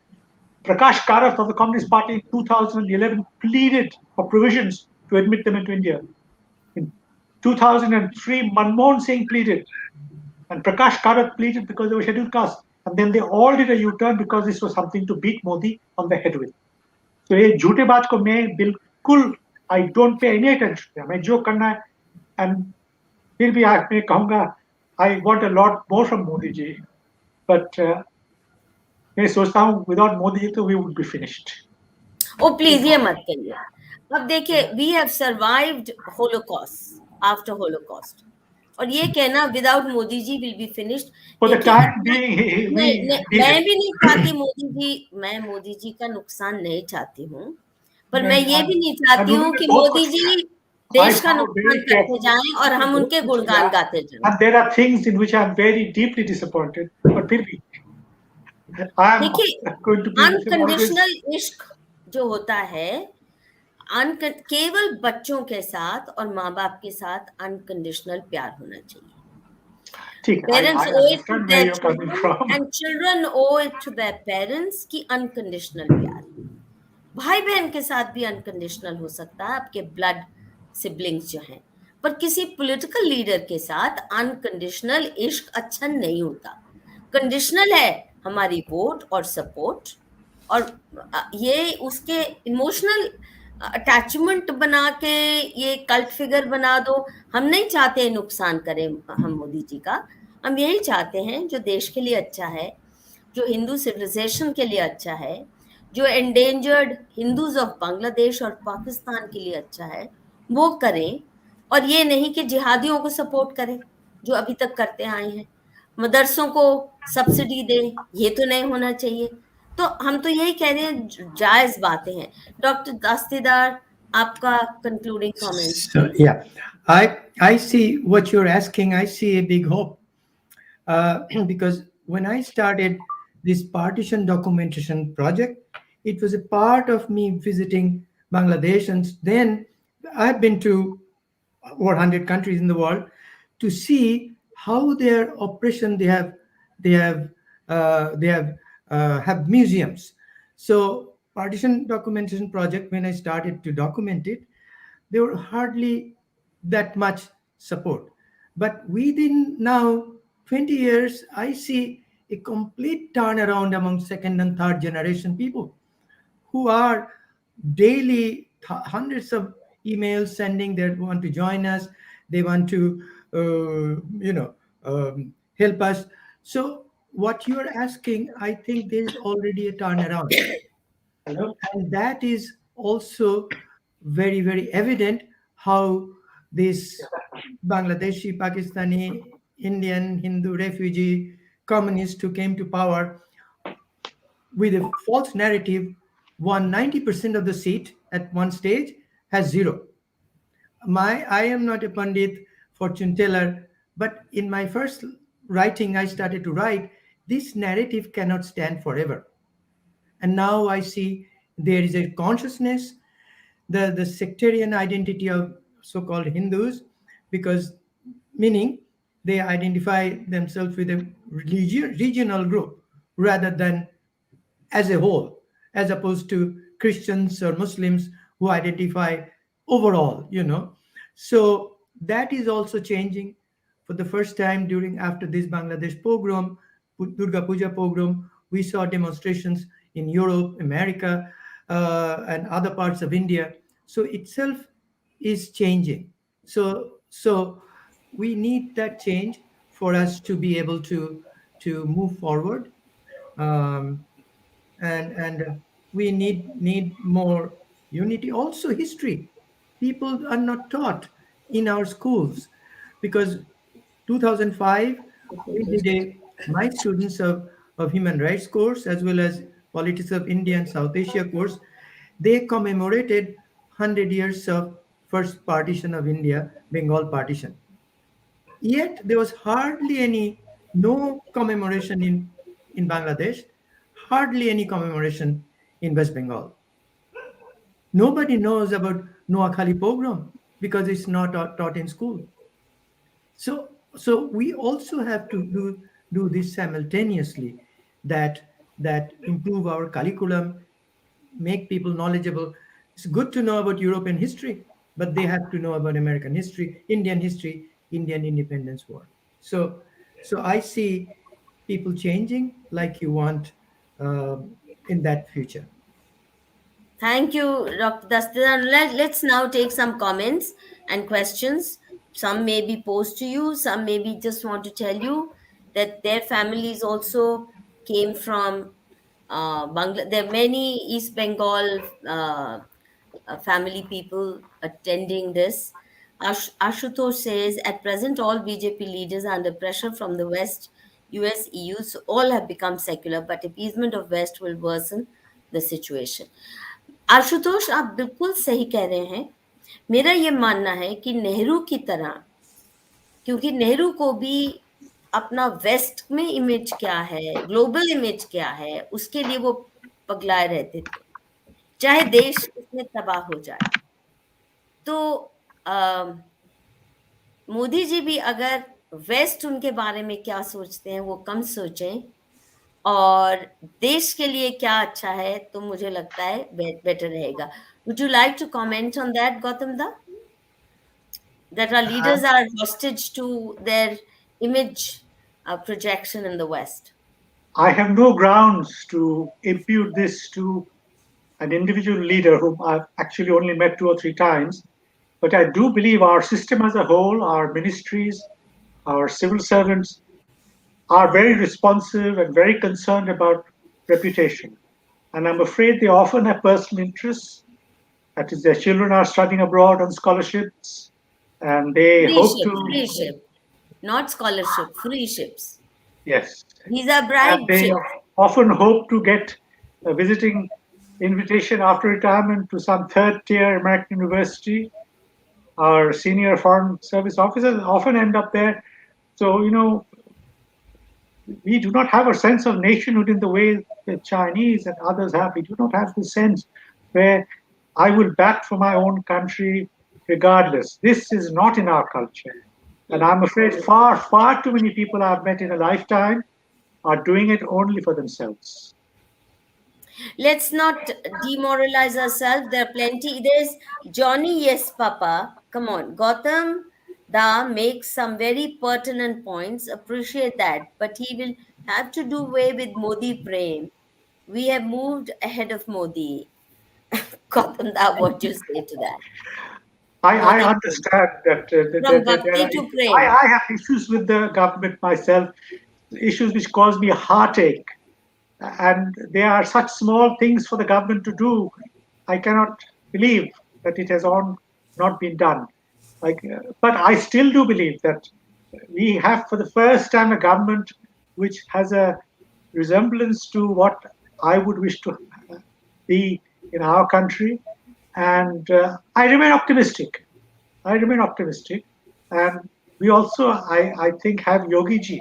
Prakash Karath of the Communist Party in 2011 pleaded for provisions to admit them into India. In 2003, Manmohan Singh pleaded, and Prakash Karath pleaded because they were scheduled caste. And then they all did a U-turn because this was something to beat Modi on the head with. So ये झूठे बात को मैं बिल्कुल I don't pay any attention. मैं जो करना है, and फिर भी मैं कहूँगा I want a lot more from Modi ji, but मैं सोचता हूँ without Modi ji तो we would be finished. Oh please ये मत कहिए. अब देखिए, we have survived Holocaust after Holocaust. और ये कहना without Modi ji will be finished, मैं भी नहीं चाहती मैं मोदी जी का नुकसान नहीं चाहती हूँ, पर मैं ये भी नहीं चाहती हूँ कि मोदी जी देश का नुकसान करते जाएं और हम उनके गुणगान गाते जाएं. And there are things in which I am very deeply disappointed, but फिर भी देखिए, अनकंडीशनल इश्क जो होता है, केवल बच्चों के साथ और माँ बाप के साथ अनकंडीशनल प्यार होना चाहिए. Parents owe it to their children and children owe it to their parents की अनकंडीशनल प्यार. भाई बहन के साथ भी अनकंडीशनल हो सकता है, आपके ब्लड सिबलिंग्स जो हैं, पर किसी पॉलिटिकल लीडर के साथ अनकंडीशनल इश्क अच्छा नहीं होता. कंडीशनल है हमारी वोट और सपोर्ट, और ये उसके इमोशनल अटैचमेंट बना के ये कल्ट फिगर बना दो. हम नहीं चाहते नुकसान करें हम मोदी जी का. हम यही चाहते हैं जो देश के लिए अच्छा है, जो हिंदू सिविलाइजेशन के लिए अच्छा है, जो एंडेंजर्ड हिंदूज ऑफ बांग्लादेश और पाकिस्तान के लिए अच्छा है, वो करें. और ये नहीं कि जिहादियों को सपोर्ट करें जो अभी तक करते आए हैं, मदरसों को सब्सिडी दें, ये तो नहीं होना चाहिए. तो हम तो यही कह रहे हैं, जायज बातें हैं. डॉक्टर दास्तीदार, आपका concluding comments. So, yeah, I see what you're asking. I see a big hope, because when I started this partition documentation project, it was a part of me visiting Bangladesh, and then I've been to over 100 countries in the world to see how their oppression have museums. So partition documentation project, when I started to document it, there were hardly that much support. But within now 20 years, I see a complete turnaround among second and third generation people who are daily hundreds of emails sending. They want to join us. They want to, help us. So what you are asking, I think there is already a turnaround. And that is also very, very evident how this Bangladeshi, Pakistani, Indian, Hindu refugee communists who came to power with a false narrative won 90% of the seat at one stage, has zero. I am not a Pandit, fortune teller, but in my first writing, I started to write, this narrative cannot stand forever. And now I see there is a consciousness, the sectarian identity of so-called Hindus, because meaning they identify themselves with a regional group rather than as a whole, as opposed to Christians or Muslims who identify overall. So that is also changing. For the first time during after this Bangladesh pogrom, Durga Puja pogrom, we saw demonstrations in Europe, America, and other parts of India. So itself is changing. So we need that change for us to be able to move forward. Um, and we need more unity, also history. People are not taught in our schools, because 2005 we did my students of human rights course as well as politics of India and South Asia course, they commemorated 100 years of first partition of India, Bengal partition. Yet there was hardly any, no commemoration in Bangladesh, hardly any commemoration in West Bengal. Nobody knows about Noakhali pogrom because it's not taught in school. So we also have to do this simultaneously, that improve our curriculum, make people knowledgeable. It's good to know about European history, but they have to know about American history, Indian independence war. So I see people changing like you want, in that future. Thank you, Dr. Dastidar. Let's now take some comments and questions. Some may be posed to you, some maybe just want to tell you that their families also came from Bangladesh. There are many East Bengal family people attending this. Ashutosh says, at present, all BJP leaders are under pressure from the West, US, EU, so all have become secular, but appeasement of West will worsen the situation. Ashutosh, आप बिल्कुल सही कह रहे हैं. मेरा ये मानना है कि नेहरू की तरह, क्योंकि नेहरू को भी अपना वेस्ट में इमेज क्या है, ग्लोबल इमेज क्या है, उसके लिए वो पगलाए रहते थे, चाहे देश इसमें तबाह हो जाए. तो मोदी जी भी अगर वेस्ट उनके बारे में क्या सोचते हैं वो कम सोचें, और देश के लिए क्या अच्छा है, तो मुझे लगता है बेटर रहेगा. Would you like to comment on that, Gautam Da? That our leaders are hostage to their image projection in the West. I have no grounds to impute this to an individual leader whom I've actually only met 2 or 3 times. But I do believe our system as a whole, our ministries, our civil servants are very responsive and very concerned about reputation. And I'm afraid they often have personal interests. That is, their children are studying abroad on scholarships, and they hope to. Free ship, not scholarship, free ships. Yes. These are bribe and they ships. often hope to get a visiting invitation after retirement to some third-tier American university. Our senior foreign service officers often end up there. So, we do not have a sense of nationhood in the way the Chinese and others have. We do not have the sense where I will bat for my own country regardless. This is not in our culture. And I'm afraid far, far too many people I've met in a lifetime are doing it only for themselves. Let's not demoralize ourselves. There are plenty. There's Johnny, yes, Papa. Come on. Gautam Da makes some very pertinent points. Appreciate that. But he will have to do away with Modi Prem. We have moved ahead of Modi. Gautam Da, what do you say to that? I understand that, From Bhakti to Prem. I have issues with the government myself, issues which cause me heartache. And they are such small things for the government to do. I cannot believe that it has not been done. But I still do believe that we have, for the first time, a government which has a resemblance to what I would wish to be in our country. And I remain optimistic. And we also, I think, have Yogi Ji.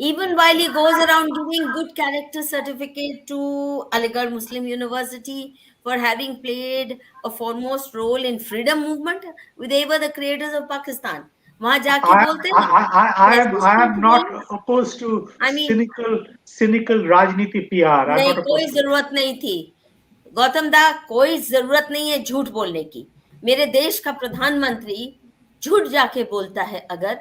Even while he goes around giving good character certificate to Aligarh Muslim University for having played a foremost role in freedom movement, they were the creators of Pakistan. वहां जाके I, बोलते I, हैं I, I there's am this I am not sentiment. opposed to I mean, cynical Rajniti PR. I'm नहीं, not कोई opposed to it. जरूरत नहीं थी गौतम दा, कोई जरूरत नहीं है झूठ बोलने की। मेरे देश का प्रधानमंत्री झूठ जाके बोलता है अगर,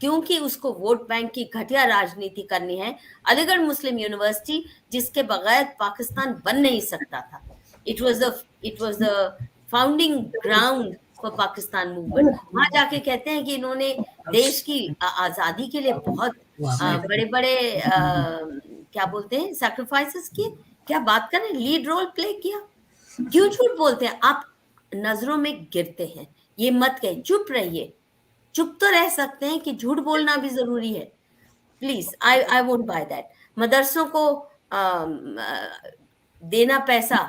क्योंकि उसको वोट बैंक की घटिया राजनीति करनी है। अलीगढ़ मुस्लिम यूनिवर्सिटी जिसके बगैर पाकिस्तान बन नहीं सकता था, it was the founding ground for Pakistan movement. वहां जाके कहते हैं कि इन्होंने देश की आजादी के लिए बहुत बड़े बड़े क्या बोलते हैं सैक्रिफाइसेस किए। क्या बात करें, लीड रोल प्ले किया। क्यों झूठ बोलते हैं आप? नजरों में गिरते हैं, ये मत कहे, चुप रहिए। चुप तो रह सकते हैं कि झूठ बोलना भी जरूरी है। Please, I won't by that. मदरसों को देना पैसा,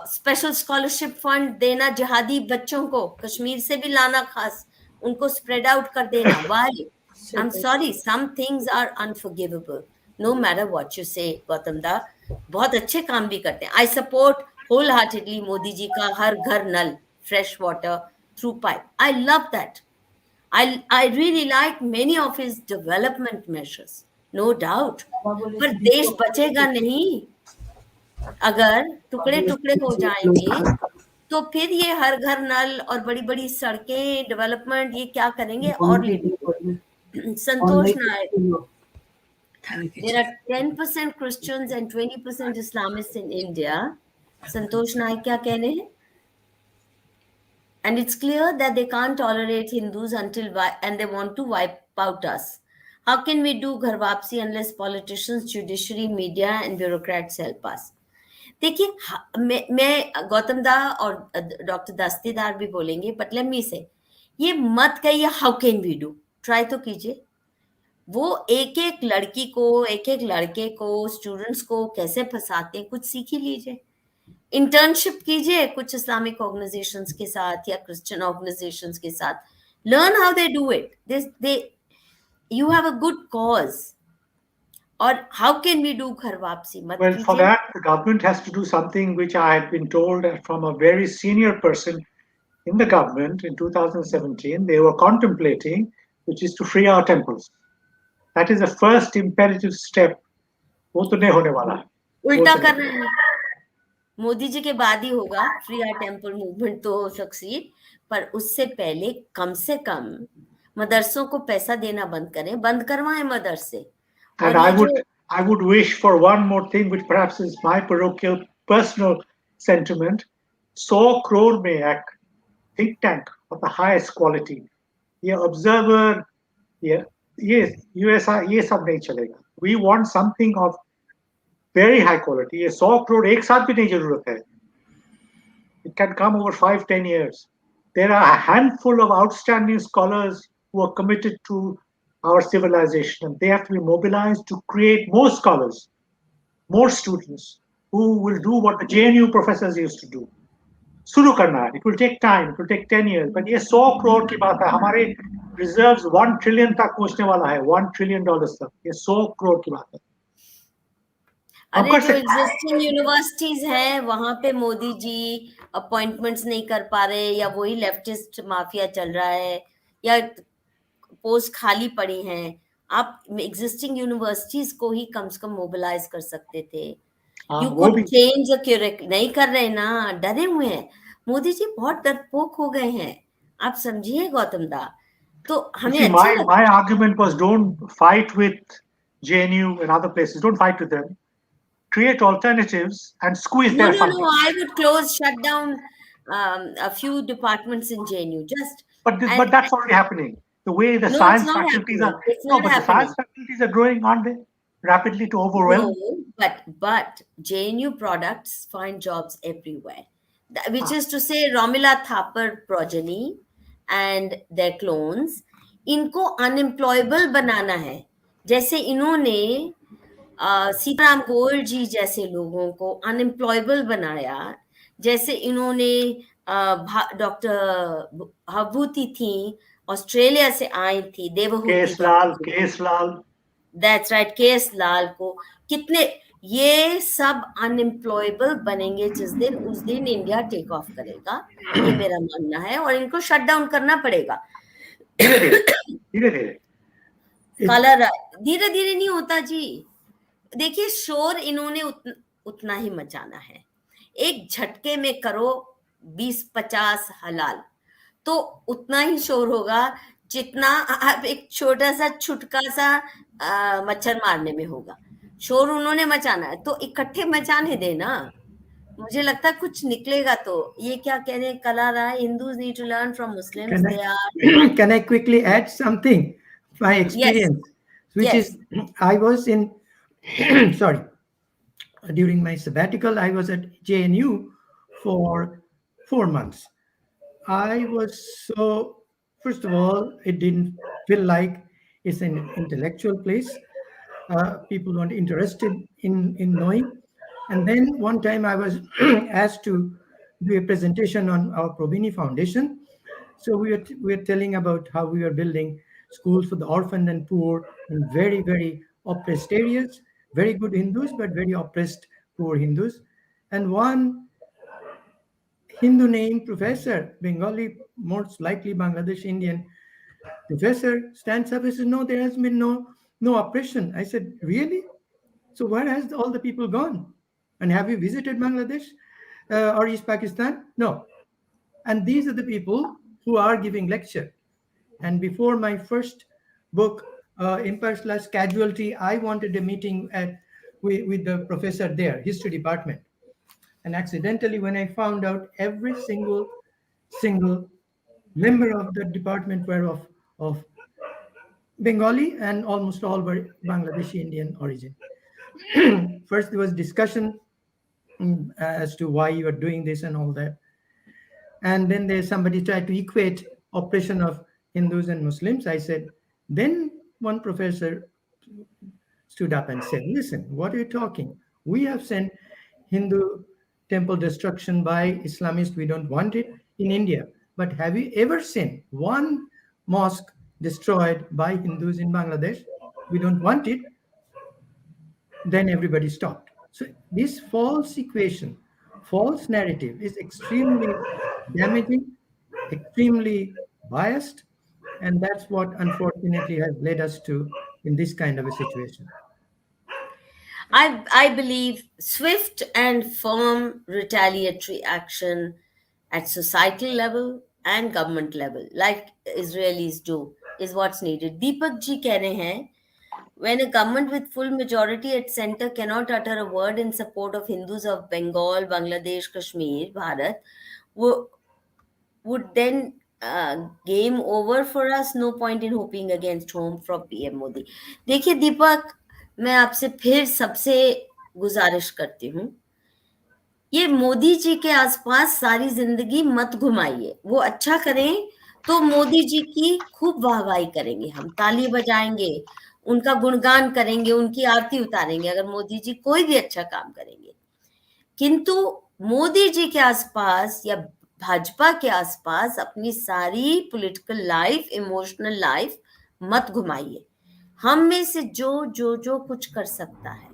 स्पेशल स्कॉलरशिप फंड देना जिहादी बच्चों को, कश्मीर से भी लाना, खास उनको स्प्रेड आउट कर देना, why? I am sorry, some things are unforgivable no matter what you say. Gautam da बहुत अच्छे काम भी करते हैं। I support wholeheartedly Modi ji का हर घर नल, fresh water through pipe. I love that. I really like many of his development measures, no doubt. पर देश बचेगा नहीं अगर टुकड़े टुकड़े हो जाएंगे। तो फिर ये हर घर नल और बड़ी बड़ी सड़कें डेवलपमेंट ये क्या करेंगे? और leader Santosh Nayak, there are 10% Christians and 20% Islamists in India. Santosh Nayak क्या कह रहे हैं? And it's clear that they can't tolerate Hindus and they want to wipe out us. How can we do घर वापसी unless politicians, judiciary, media and bureaucrats help us? देखिए, मैं गौतम दा और डॉक्टर दस्तीदार भी बोलेंगे, बट लेट मी से, ये मत कहिए how can we do, try तो कीजिए। वो एक एक लड़की को, एक एक लड़के को, स्टूडेंट्स को कैसे फंसाते हैं, कुछ सीख ही लीजिए। इंटर्नशिप कीजिए कुछ इस्लामिक ऑर्गेनाइजेशंस के साथ या क्रिश्चियन ऑर्गेनाइजेशंस के साथ, learn how they do it. They you have a good cause. और हाउ कैन वी डू घर वापसी मत Well, for कीजिए। that, the government has to do something which I had been told from a very senior person in the government in 2017. They were contemplating, which is to free our temples. That is the first imperative step. वो तो नहीं होने वाला है। उल्टा कर रहे हैं, मोदी जी के बाद ही होगा फ्री आर टेम्पल मूवमेंट तो सक्सीड, पर उससे पहले कम से कम मदरसों को पैसा देना बंद करें, बंद करवाएं मदरसे। And I would wish for one more thing, which perhaps is my parochial personal sentiment. 100 crore में एक think tank of the highest quality, ये observer, ये USI, ये सब नहीं चलेगा। We want something of very high quality. ये 100 crore एक साथ भी नहीं जरूरत है। It can come over 5-10 years. There are a handful of outstanding scholars who are committed to our civilization, and they have to be mobilized to create more scholars, more students who will do what the JNU professors used to do. शुरू करना है, it will take time, it will take 10 years, but ये 100 crore की बात है। हमारे reserves 1 trillion तक पहुंचने वाला है, $1 trillion तक। ये 100 crore की बात है। अरे जो एग्जिस्टिंग यूनिवर्सिटीज हैं वहां पे मोदी जी अपॉइंटमेंट्स नहीं कर पा रहे, या वही लेफ्टिस्ट माफिया चल रहा है, या पोस्ट खाली पड़ी हैं। आप एग्जिस्टिंग यूनिवर्सिटीज को ही कम से कम मोबिलाइज कर सकते थे। You could change the curriculum, नहीं कर रहे ना, डरे हुए हैं। मोदी जी बहुत डरपोक हो गए हैं, आप समझिए गौतम दा। तो हमें अच्छा my argument was don't fight with JNU and other places, don't fight with them. Create alternatives and squeeze their funding. No, I would shut down a few departments in JNU. But that's already happening. The way the science faculties are, the science faculties are growing, aren't they? Rapidly to overwhelm. No, but JNU products find jobs everywhere. Which is to say, Romila Thapar progeny and their clones, इनको unemployable बनाना है। जैसे इन्होंने सीताराम गोयल जी जैसे लोगों को unemployable बनाया, जैसे इन्होंने डॉक्टर हबूती थी, ऑस्ट्रेलिया से आई थी, Devahuti K S Lal that's right, K S Lal को कितने, ये सब अनएम्प्लॉयबल बनेंगे जिस दिन, उस दिन इंडिया टेक ऑफ करेगा, ये मेरा मानना है, और इनको शट डाउन करना पड़ेगा। धीरे धीरे कलर धीरे धीरे नहीं होता जी। देखिए, शोर इन्होंने उतना ही मचाना है। एक झटके में करो 20-50 हलाल, तो उतना ही शोर होगा जितना आप एक छोटा सा छुटका सा मच्छर मारने में होगा। शोर उन्होंने मचाना है, तो इकट्ठे मचाने देना। मुझे लगता है कुछ निकलेगा। तो ये क्या कह रहे हैं, कला रहा है, Hindus need to learn from Muslims, Can they are, I can I quickly add something? My yes experience, which yes, is I was in sorry, during my sabbatical, I was at JNU for 4 months. I was so, first of all, it didn't feel like it's an intellectual place. People weren't interested in knowing. And then one time I was asked to do a presentation on our Pravini Foundation. So we were telling about how we are building schools for the orphan and poor in very, very oppressed areas, very good Hindus, but very oppressed poor Hindus. And one Hindu name professor, Bengali, most likely Bangladesh Indian professor, stands up and says, "No, there has been no oppression." I said, "Really? So where has all the people gone? And have you visited Bangladesh or East Pakistan?" No. And these are the people who are giving lecture. And before my first book, Empire/Casualty, I wanted a meeting with the professor there, history department. And accidentally, when I found out every single member of the department were of Bengali, and almost all were Bangladeshi Indian origin. First, there was discussion as to why you are doing this and all that. And then there's somebody tried to equate oppression of Hindus and Muslims. I said, then one professor stood up and said, "Listen, what are you talking? We have sent Hindu temple destruction by Islamists. We don't want it in India. But have you ever seen one mosque destroyed by Hindus in Bangladesh? We don't want it." Then everybody stopped. So this false equation, false narrative is extremely damaging, extremely biased, and that's what unfortunately has led us to in this kind of a situation. I believe swift and firm retaliatory action at societal level and government level, like Israelis do, is what's needed. Deepak ji कह रहे हैं, when a government with full majority at center cannot utter a word in support of Hindus of Bengal, Bangladesh, Kashmir, Bharat, would then game over for us. No point in hoping against home from PM Modi. देखिए दीपक, मैं आपसे फिर सबसे गुजारिश करती हूँ, ये मोदी जी के आसपास सारी जिंदगी मत घुमाइए। वो अच्छा करें तो मोदी जी की खूब वाहवाही करेंगे, हम ताली बजाएंगे, उनका गुणगान करेंगे, उनकी आरती उतारेंगे अगर मोदी जी कोई भी अच्छा काम करेंगे। किंतु मोदी जी के आसपास या भाजपा के आसपास अपनी सारी पॉलिटिकल लाइफ, इमोशनल लाइफ मत घुमाइए। हम में से जो कुछ कर सकता है,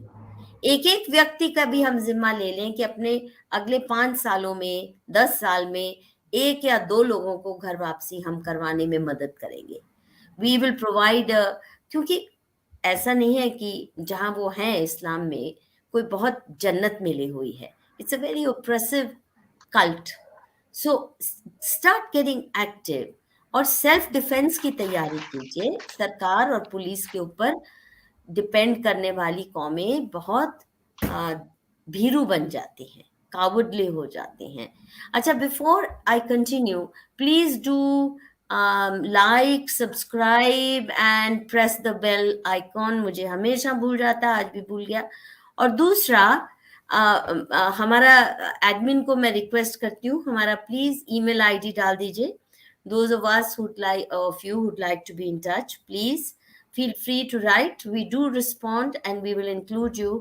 एक एक व्यक्ति का भी हम जिम्मा ले लें कि अपने अगले 5 सालों में, 10 साल में 1 या 2 लोगों को घर वापसी हम करवाने में मदद करेंगे। वी विल प्रोवाइड, क्योंकि ऐसा नहीं है कि जहां वो हैं इस्लाम में कोई बहुत जन्नत मिली हुई है। It's a very oppressive cult. So start getting active और सेल्फ डिफेंस की तैयारी कीजिए। सरकार और पुलिस के ऊपर डिपेंड करने वाली कौमें बहुत भीरू बन जाती हैं, कावुडली हो जाती हैं। अच्छा, before I continue, please do like, subscribe and press the bell icon. मुझे हमेशा भूल जाता है, आज भी भूल गया। और दूसरा, हमारा एडमिन को मैं रिक्वेस्ट करती हूँ, हमारा प्लीज ईमेल आईडी डाल दीजिए। Those of us of you who'd like to be in touch, please feel free to write. We do respond and we will include you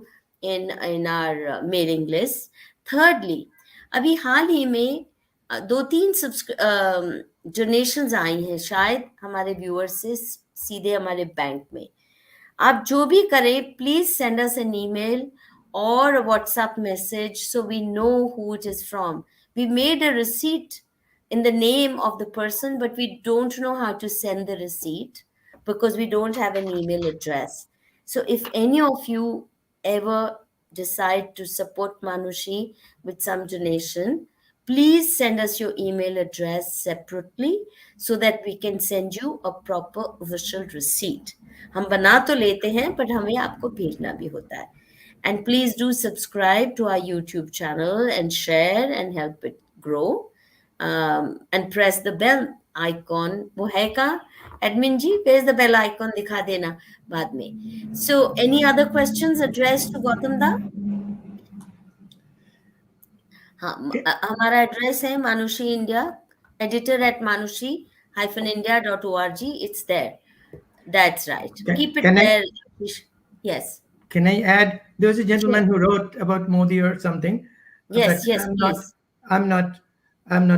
in our mailing list. Thirdly, अभी हाल ही में 2-3 donations आई हैं शायद हमारे viewers से सीधे हमारे bank में। आप जो भी करें, please send us an email or a WhatsApp message so we know who it is from. We made a receipt in the name of the person, but we don't know how to send the receipt because we don't have an email address. So if any of you ever decide to support Manushi with some donation, please send us your email address separately so that we can send you a proper official receipt. हम बना तो लेते हैं, but हमें आपको भेजना भी होता है. And please do subscribe to our YouTube channel and share and help it grow. And press the bell icon. वो है कहाँ? Admin ji, where's the bell icon? दिखा देना बाद में. So, any other questions addressed to Gautam da? हाँ, हमारा address है मानुषी India, editor@manushi-india.org. It's there. That's right. Keep it Can there. Yes. Can I add? There was a gentleman Sure. who wrote about Modi or something, Yes, but yes, please. I'm not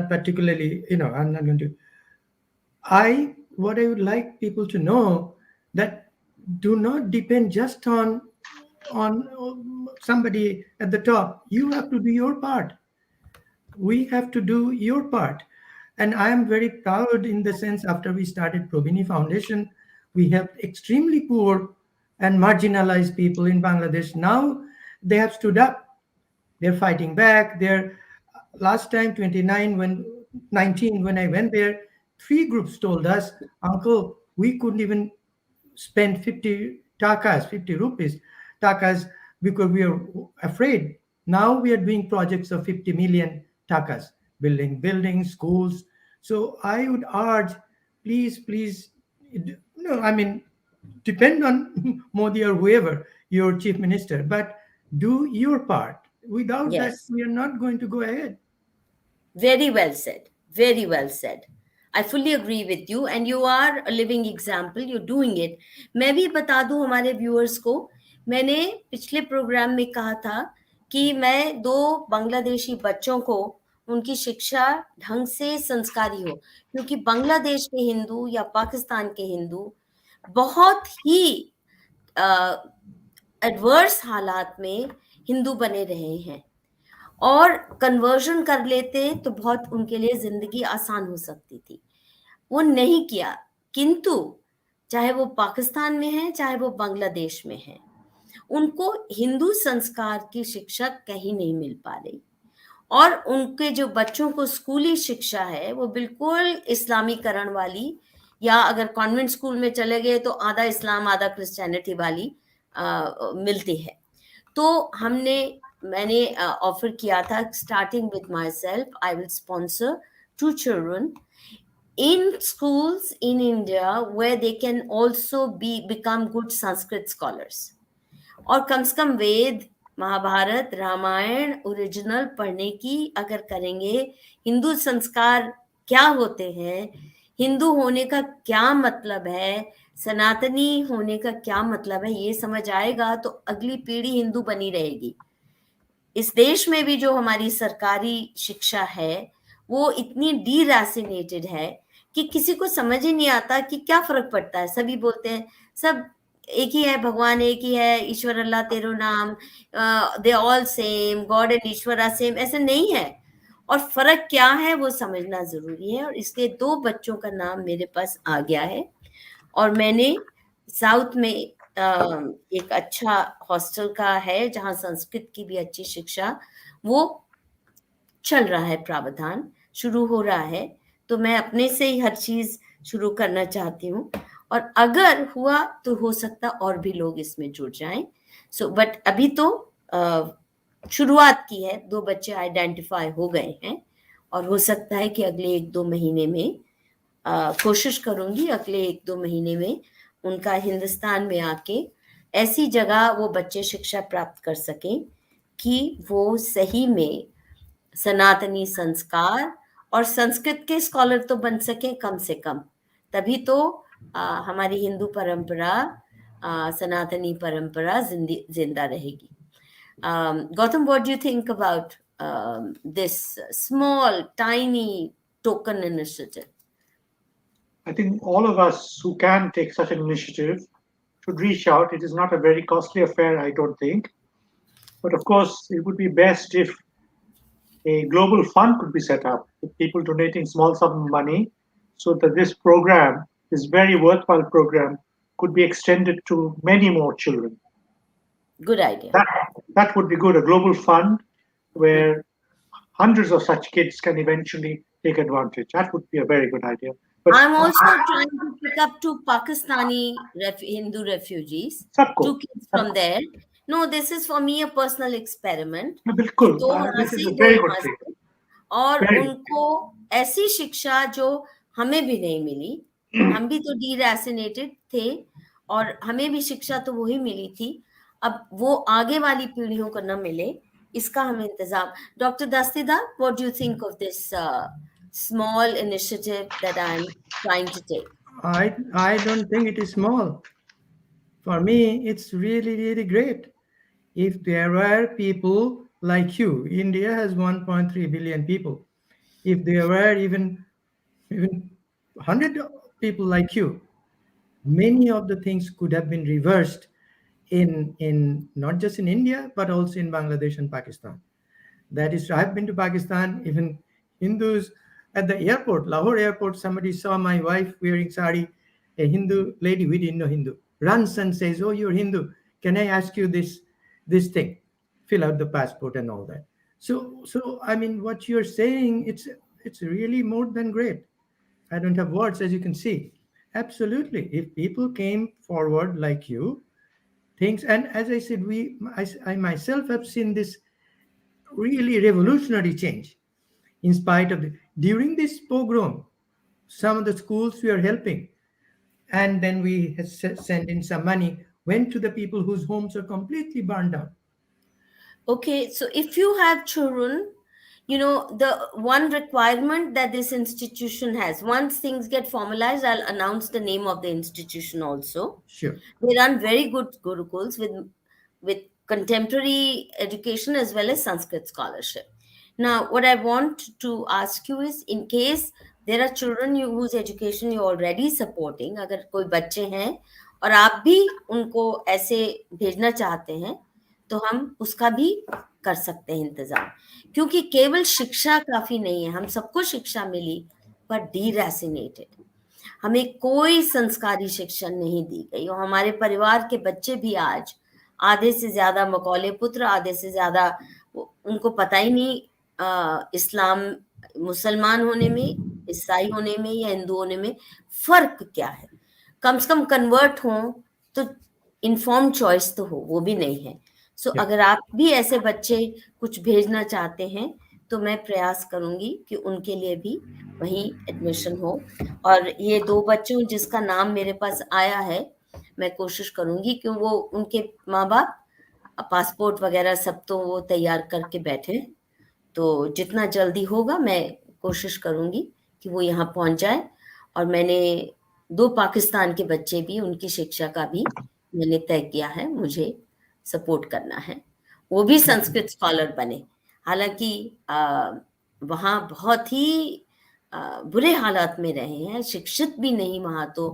particularly. I'm not going to. What I would like people to know that do not depend just on somebody at the top. You have to do your part. We have to do your part. And I am very proud in the sense after we started Pravini Foundation, we helped extremely poor and marginalized people in Bangladesh. Now they have stood up. They're fighting back. Last time 19 when I went there, 3 groups told us, Uncle, we couldn't even spend 50 takas, 50 rupees takas because we are afraid. Now we are doing projects of 50 million takas, building buildings, schools. So I would urge, please, no, I mean, depend on Modi or whoever, your chief minister, but do your part. Without that, Yes. we are not going to go ahead. Very well said. Very well said. I fully agree with you and you are a living example. You're doing it. मैं भी बता दूं हमारे viewers को, मैंने पिछले programme में कहा था कि मैं 2 बांग्लादेशी बच्चों को उनकी शिक्षा ढंग से संस्कारी हो, क्योंकि बांग्लादेश के हिंदू या पाकिस्तान के हिंदू बहुत ही एडवर्स हालात में हिंदू बने रहे हैं और कन्वर्जन कर लेते तो बहुत उनके लिए जिंदगी आसान हो सकती थी. वो नहीं किया, किंतु चाहे वो पाकिस्तान में है चाहे वो बांग्लादेश में है, उनको हिंदू संस्कार की शिक्षा कहीं नहीं मिल पा रही और उनके जो बच्चों को स्कूली शिक्षा है वो बिल्कुल इस्लामीकरण वाली, या अगर कॉन्वेंट स्कूल में चले गए तो आधा इस्लाम आधा क्रिश्चियनिटी वाली मिलती है. तो मैंने ऑफर किया था, starting with my self I will sponsor 2 children in schools in India where they can also become good Sanskrit scholars. और कम से कम वेद, महाभारत, रामायण ओरिजिनल पढ़ने की अगर करेंगे, हिंदू संस्कार क्या होते हैं, हिंदू होने का क्या मतलब है, सनातनी होने का क्या मतलब है, ये समझ आएगा तो अगली पीढ़ी हिंदू बनी रहेगी. इस देश में भी जो हमारी सरकारी शिक्षा है वो इतनी डीरैसिनेटेड है कि किसी को समझ ही नहीं आता कि क्या फर्क पड़ता है. सभी बोलते हैं सब एक ही है, भगवान एक ही है, ईश्वर अल्लाह तेरो नाम, they all same, God and Ishwar are same. ऐसा नहीं है और फर्क क्या है वो समझना जरूरी है. और इसलिए 2 बच्चों का नाम मेरे पास आ गया है और मैंने साउथ में एक अच्छा हॉस्टल का है जहां संस्कृत की भी अच्छी शिक्षा वो चल रहा है, प्रावधान शुरू हो रहा है. तो मैं अपने से ही हर चीज शुरू करना चाहती हूँ और अगर हुआ तो हो सकता और भी लोग इसमें जुड़ जाएं. सो बट अभी तो शुरुआत की है, 2 बच्चे आइडेंटिफाई हो गए हैं और हो सकता है कि अगले 1-2 महीने में कोशिश करूंगी अगले 1-2 महीने में उनका हिंदुस्तान में आके ऐसी जगह वो बच्चे शिक्षा प्राप्त कर सकें कि वो सही में सनातनी संस्कार और संस्कृत के स्कॉलर तो बन सकें कम से कम. तभी तो हमारी हिंदू परंपरा, सनातनी परंपरा जिंदा रहेगी. Gautam, what do you think about this small, tiny token initiative? I think all of us who can take such an initiative should reach out. It is not a very costly affair, I don't think. But of course, it would be best if a global fund could be set up with people donating small sum of money so that this program, this very worthwhile program, could be extended to many more children. Good idea. That would be good, a global fund where hundreds of such kids can eventually take advantage. That would be a very good idea. But I'm also trying to pick up two Pakistani Hindu refugees, सबको two kids from there. No, this is for me a personal experiment कि बिल्कुल दो वहां this से is a दो very यहाँ good thing. से, और Very. उनको ऐसी शिक्षा जो हमें भी नहीं मिली, हम भी तो डीरैसिनेटेड थे और हमें भी शिक्षा तो वही मिली थी, अब वो आगे वाली पीढ़ियों को न मिले, इसका हमें इंतजाम. Doctor Dastidar, what do you think of this small initiative that I'm trying to take? I don't think it is small. For me, it's really, really great. If there were people like you, India has 1.3 billion people. If there were even 100 people like you, many of the things could have been reversed in not just in India, but also in Bangladesh and Pakistan. That is, I've been to Pakistan, even Hindus at the airport, Lahore airport, somebody saw my wife wearing sari, a Hindu lady, we didn't know Hindu, runs and says, "Oh, you're Hindu. Can I ask you this thing?" Fill out the passport and all that. So I mean, what you're saying, it's really more than great. I don't have words, as you can see. Absolutely. If people came forward like you, things, and as I said, I myself have seen this really revolutionary change in spite of during this pogrom, some of the schools we are helping, and then we sent in some money, went to the people whose homes are completely burned down. Okay, so if you have children, you know, the one requirement that this institution has, once things get formalized, I'll announce the name of the institution also. Sure. They run very good gurukuls with contemporary education as well as Sanskrit scholarship. Now, what I want to ask you is, in case there are children whose education you're already supporting, अगर कोई बच्चे हैं और आप भी उनको ऐसे भेजना चाहते हैं, तो हम उसका भी कर सकते हैं इंतजाम, क्योंकि केवल शिक्षा काफी नहीं है. हम सबको शिक्षा मिली, पर डीरैसिनेटेड, हमें कोई संस्कारी शिक्षा नहीं दी गई, और हमारे परिवार के बच्चे भी आज आधे से ज्यादा मकौले पुत्र, आधे से ज्यादा उनको पता ही नहीं इस्लाम, मुसलमान होने में, ईसाई होने में या हिंदू होने में फर्क क्या है. कम से कम कन्वर्ट हो तो इन्फॉर्म चॉइस तो हो, वो भी नहीं है. सो अगर आप भी ऐसे बच्चे कुछ भेजना चाहते हैं, तो मैं प्रयास करूंगी कि उनके लिए भी वहीं एडमिशन हो. और ये दो बच्चों जिसका नाम मेरे पास आया है, मैं कोशिश करूंगी कि वो, उनके माँ बाप पासपोर्ट वगैरह सब तो वो तैयार करके बैठे, तो जितना जल्दी होगा मैं कोशिश करूंगी कि वो यहाँ पहुंच जाए. और मैंने 2 पाकिस्तान के बच्चे भी, उनकी शिक्षा का भी मैंने तय किया है, मुझे सपोर्ट करना है, वो भी संस्कृत स्कॉलर बने. हालांकि वहाँ बहुत ही बुरे हालात में रहे हैं, शिक्षित भी नहीं, वहाँ तो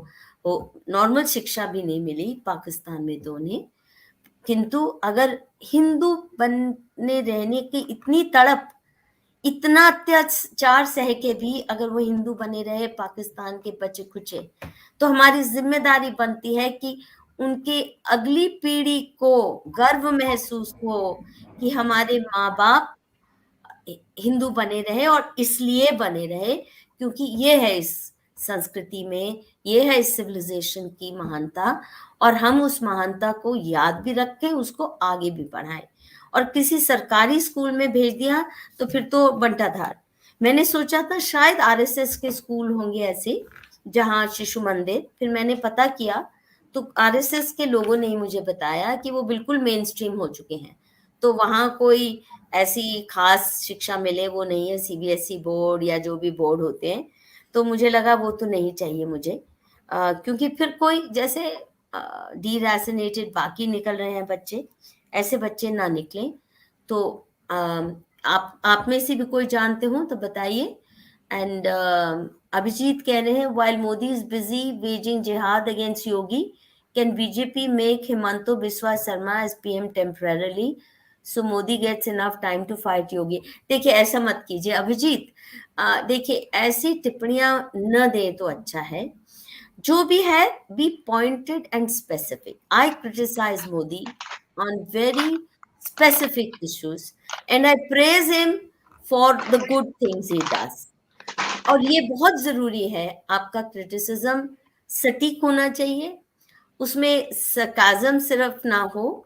वो नॉर्मल शिक्षा भी नहीं मिली पाकिस्तान में तो उन्हें. किंतु अगर हिंदू बनने रहने की इतनी तड़प, इतना अत्याचार सह के भी अगर वो हिंदू बने रहे पाकिस्तान के बच्चे खुचे, तो हमारी जिम्मेदारी बनती है कि उनके अगली पीढ़ी को गर्व महसूस हो कि हमारे माँ बाप हिंदू बने रहे, और इसलिए बने रहे क्योंकि ये है इस संस्कृति में, ये है इस सिविलाइजेशन की महानता, और हम उस महानता को याद भी रखें, उसको आगे भी बढ़ाएं. और किसी सरकारी स्कूल में भेज दिया तो फिर तो बंटाधार. मैंने सोचा था शायद आरएसएस के स्कूल होंगे ऐसे, जहाँ शिशु मंदिर, फिर मैंने पता किया तो आरएसएस के लोगों ने ही मुझे बताया कि वो बिल्कुल मेन स्ट्रीम हो चुके हैं, तो वहाँ कोई ऐसी खास शिक्षा मिले वो नहीं है, सीबीएसई बोर्ड या जो भी बोर्ड होते हैं. तो मुझे लगा वो तो नहीं चाहिए मुझे, क्योंकि फिर कोई जैसे डीरैसिनेटेड बाकी निकल रहे हैं बच्चे, ऐसे बच्चे ना निकलें. तो आप में से भी कोई जानते हो तो बताइए. एंड अभिजीत कह रहे हैं, while Modi is busy waging jihad against Yogi, Can BJP make Himanto Biswa Sarma as PM temporarily so Modi gets enough time to fight Yogi? देखिए ऐसा मत कीजिए अभिजीत, देखिए ऐसी टिप्पणियां न दें तो अच्छा है. जो भी है, be pointed and specific. I criticize Modi on very specific issues and I praise him for the good things he does. और ये बहुत जरूरी है, आपका क्रिटिसिज्म सटीक होना चाहिए, उसमें sarcasm सिर्फ ना हो.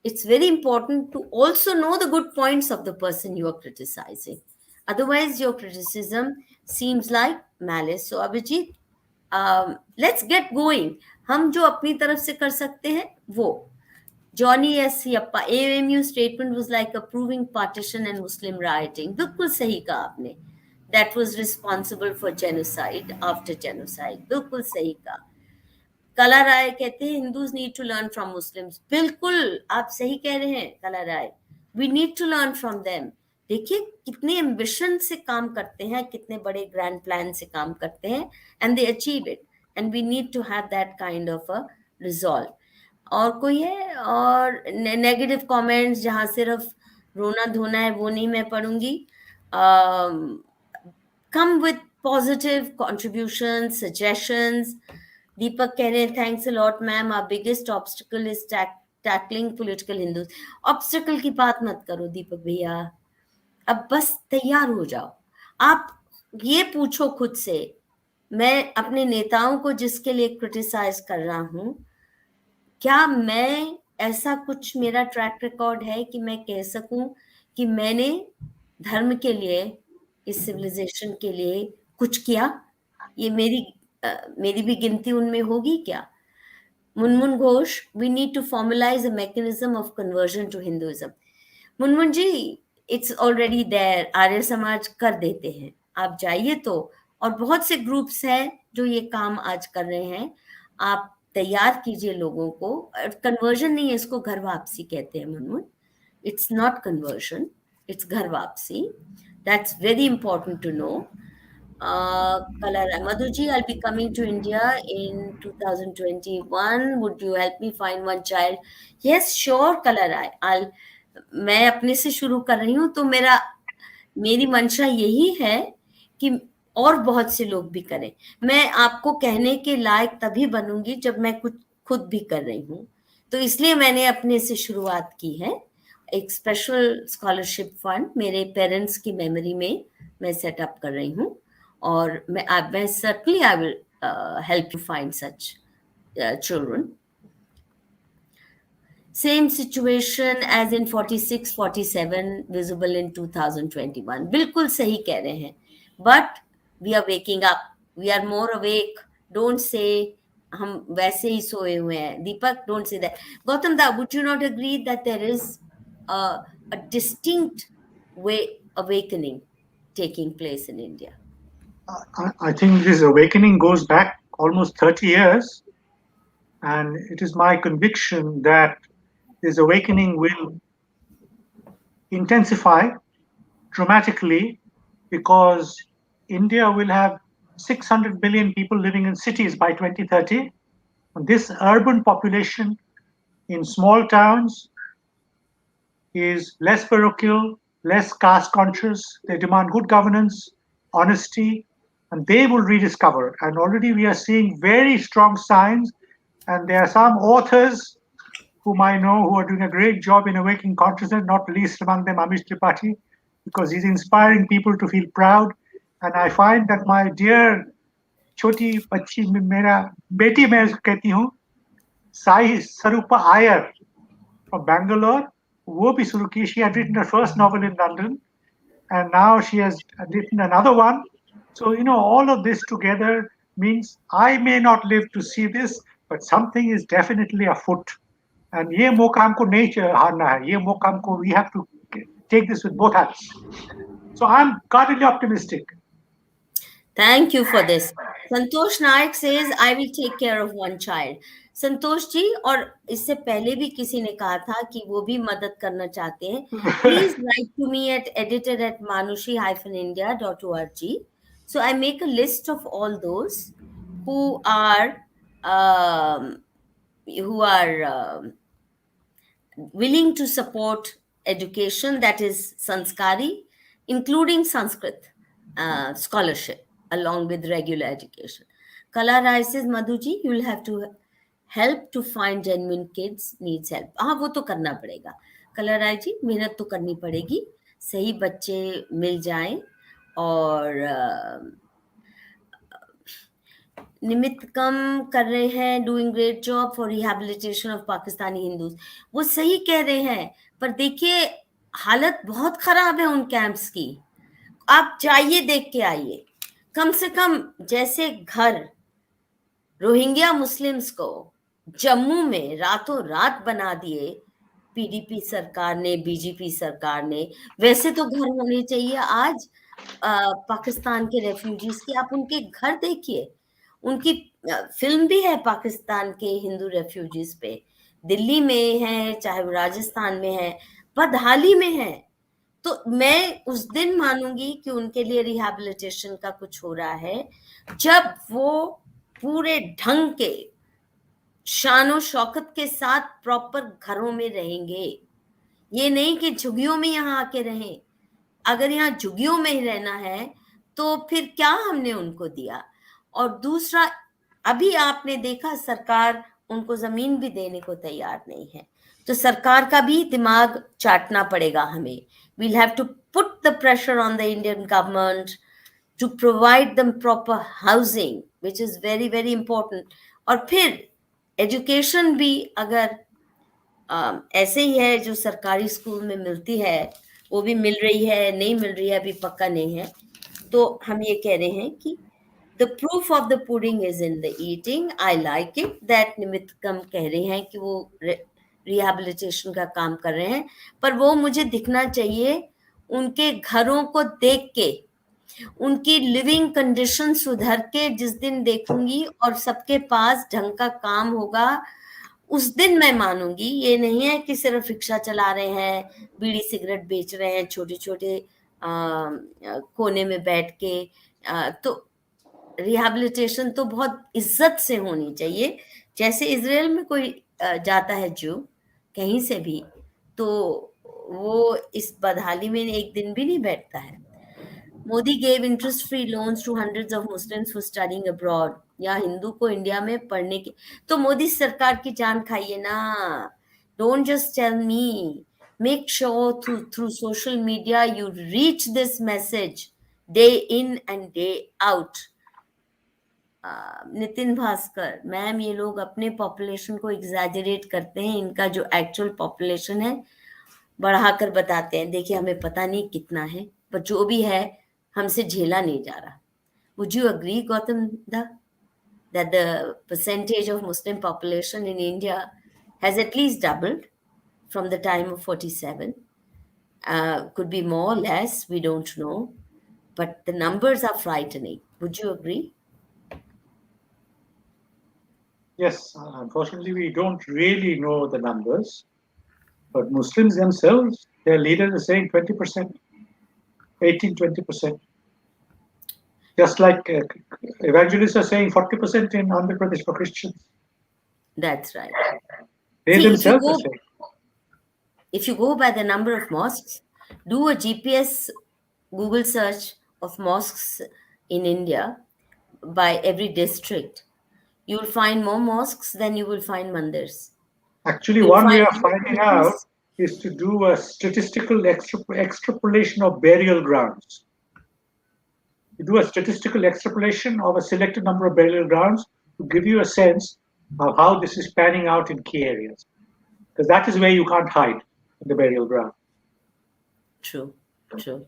It's very important to also know the good points of the person you are criticizing. Otherwise, your criticism seems like malice. So, Abhijit, let's get going. हम जो अपनी तरफ से कर सकते हैं वो. Johnny S. Yappa, AMU statement was like approving partition and Muslim rioting. बिल्कुल सही कहा आपने. That was responsible for genocide after genocide. बिल्कुल सही कहा. कला राय कहते हैं Hindus need to learn from Muslims. बिल्कुल आप सही कह रहे हैं Kala Rai. We need to learn from them. देखिए कितने एम्बिशन से काम करते हैं, कितने बड़े ग्रैंड प्लान से काम करते हैं and they achieve it and we need to have that kind of a resolve. और कोई है और नेगेटिव कमेंट्स जहां सिर्फ रोना धोना है वो नहीं मैं पढ़ूंगी. Come with positive contribution suggestions. Deepak कह रहे हैं thanks a lot ma'am, our biggest obstacle is tackling political Hindus. Obstacle की बात मत करो दीपक भैया, अब बस तैयार हो जाओ. आप ये पूछो खुद से, मैं अपने नेताओं को जिसके लिए क्रिटिसाइज कर रहा हूं, क्या मैं ऐसा कुछ मेरा ट्रैक रिकॉर्ड है कि मैं कह सकूं कि मैंने धर्म के लिए, इस सिविलाइजेशन के लिए कुछ किया? ये मेरी भी गिनती उनमें होगी क्या? Munmun Ghosh, we need to formalize a mechanism of conversion to Hinduism. Munmun ji, it's already there, Arya Samaj कर देते हैं, आप जाइए तो. और बहुत से ग्रुप्स हैं जो ये काम आज कर रहे हैं, आप तैयार कीजिए लोगों को. कन्वर्जन नहीं है, इसको घर वापसी कहते हैं Munmun. It's not conversion, it's घर वापसी. That's very important to know. Madhuji, I'll be coming to India in 2021. Would you help me find one child? Yes, sure, Kalarai. मैं अपने से शुरू कर रही हूँ, तो मेरी मंशा यही है कि और बहुत से लोग भी करें. मैं आपको कहने के लायक तभी बनूंगी जब मैं कुछ खुद भी कर रही हूँ, तो इसलिए मैंने अपने से शुरुआत की है. एक स्पेशल स्कॉलरशिप फंड मेरे पेरेंट्स की मेमोरी में मैं सेटअप कर रही हूँ, और मैं certainly I will help you find such children. Same situation as in 46, 47 visible in 2021. बिल्कुल सही कह रहे हैं. But we are waking up. We are more awake. Don't say हम वैसे ही सोए हुए हैं. Deepak, don't say that. Gautam Da, would you not agree that there is a distinct awakening taking place in India? I think this awakening goes back almost 30 years, and it is my conviction that this awakening will intensify dramatically because India will have 600 million people living in cities by 2030. And this urban population in small towns is less parochial, less caste conscious. They demand good governance, honesty, and they will rediscover. And already we are seeing very strong signs. And there are some authors whom I know who are doing a great job in awakening consciousness, not least among them Amish Tripathi, because he's inspiring people to feel proud. And I find that my dear Choti Pachi, mera beti मैं उसको कहती हूँ, Sai Sarupa Iyer from Bangalore, वो भी शुरू की. She had written her first novel in London, and now she has written another one. So, all of this together means I may not live to see this, but something is definitely afoot. And ये मौका हमको नहीं हारना है. ये मौका हमको, we have to take this with both hands. So I'm guardedly optimistic. Thank you for this. Santosh Naik says, I will take care of one child. Santosh ji, और इससे पहले भी किसी ने कहा था कि वो भी मदद करना चाहते हैं. Please write to me at editor@manushi-india.org. So I make a list of all those who are, who are willing to support education that is sanskari, including Sanskrit scholarship along with regular education. Kala Rai says, Madhuji, you will have to help to find genuine kids needs help. हाँ वो तो करना पड़ेगा कला राय जी, मेहनत तो करनी पड़ेगी, सही बच्चे मिल जाएं और निमित्त कम कर रहे हैं, doing great job for rehabilitation of Pakistani Hindus. वो सही कह रहे हैं, पर देखिए हालत बहुत खराब है उन कैंप्स की। आप जाइए, देख के आइए। कम से कम जैसे घर रोहिंग्या मुस्लिम्स को जम्मू में रातों रात बना दिए पीडीपी सरकार ने, बीजेपी सरकार ने, वैसे तो घर होने चाहिए आज पाकिस्तान के रेफ्यूजीज की। आप उनके घर देखिए, उनकी फिल्म भी है पाकिस्तान के हिंदू रेफ्यूजीज पे, दिल्ली में है, चाहे वो राजस्थान में है, बदहाली में है। तो मैं उस दिन मानूंगी कि उनके लिए रिहैबिलिटेशन का कुछ हो रहा है जब वो पूरे ढंग के शानो शौकत के साथ प्रॉपर घरों में रहेंगे। ये नहीं कि झुग्गियों में यहाँ आके रहें। अगर यहाँ झुग्गियों में ही रहना है तो फिर क्या हमने उनको दिया। और दूसरा, अभी आपने देखा सरकार उनको जमीन भी देने को तैयार नहीं है, तो सरकार का भी दिमाग चाटना पड़ेगा हमें। we'll have to put the pressure on the Indian government to provide them proper housing, which is very very important. और फिर एजुकेशन भी अगर ऐसे ही है जो सरकारी स्कूल में मिलती है, वो भी मिल रही है, नहीं मिल रही है अभी पक्का नहीं है, तो हम ये कह रहे हैं कि the proof of the pudding is in the eating. I like it that निमित्तकम कह रहे हैं कि वो रिहैबिलिटेशन का काम कर रहे हैं, पर वो मुझे दिखना चाहिए उनके घरों को देख के, उनकी लिविंग कंडीशन सुधर के जिस दिन देखूंगी और सबके पास ढंग का काम होगा, उस दिन मैं मानूंगी। ये नहीं है कि सिर्फ रिक्शा चला रहे हैं, बीड़ी सिगरेट बेच रहे हैं छोटे छोटे कोने में बैठ के। तो रिहैबिलिटेशन तो बहुत इज्जत से होनी चाहिए। जैसे इजराइल में कोई जाता है जो कहीं से भी, तो वो इस बदहाली में एक दिन भी नहीं बैठता है। Modi gave interest free loans to hundreds of Muslims for studying abroad. या हिंदू को इंडिया में पढ़ने की, तो मोदी सरकार की जान खाइए ना। Don't just tell me, make sure through social media you reach this message day in and day out. Nitin Bhaskar ma'am, ये लोग अपने पॉपुलेशन को एग्जैजरेट करते हैं, इनका जो एक्चुअल पॉपुलेशन है बढ़ाकर बताते हैं। देखिए हमें पता नहीं कितना है, पर जो भी है हमसे झेला नहीं जा रहा। Would you agree, Gautam Da, that the percentage of Muslim population in India has at least doubled from the time of 47? Could be more, less, we don't know, but the numbers are frightening. Would you agree? Yes, unfortunately, we don't really know the numbers, but Muslims themselves, their leaders are saying 20%, 18-20%. Just like evangelists are saying 40% in Andhra Pradesh for Christians. That's right. They See, themselves are saying. If you go by the number of mosques, do a GPS Google search of mosques in India by every district. You will find more mosques than you will find mandirs. Actually, one way of finding out is to do a statistical extrapolation of burial grounds. You do a statistical extrapolation of a selected number of burial grounds to give you a sense of how this is panning out in key areas. Because that is where you can't hide, in the burial ground. True, true.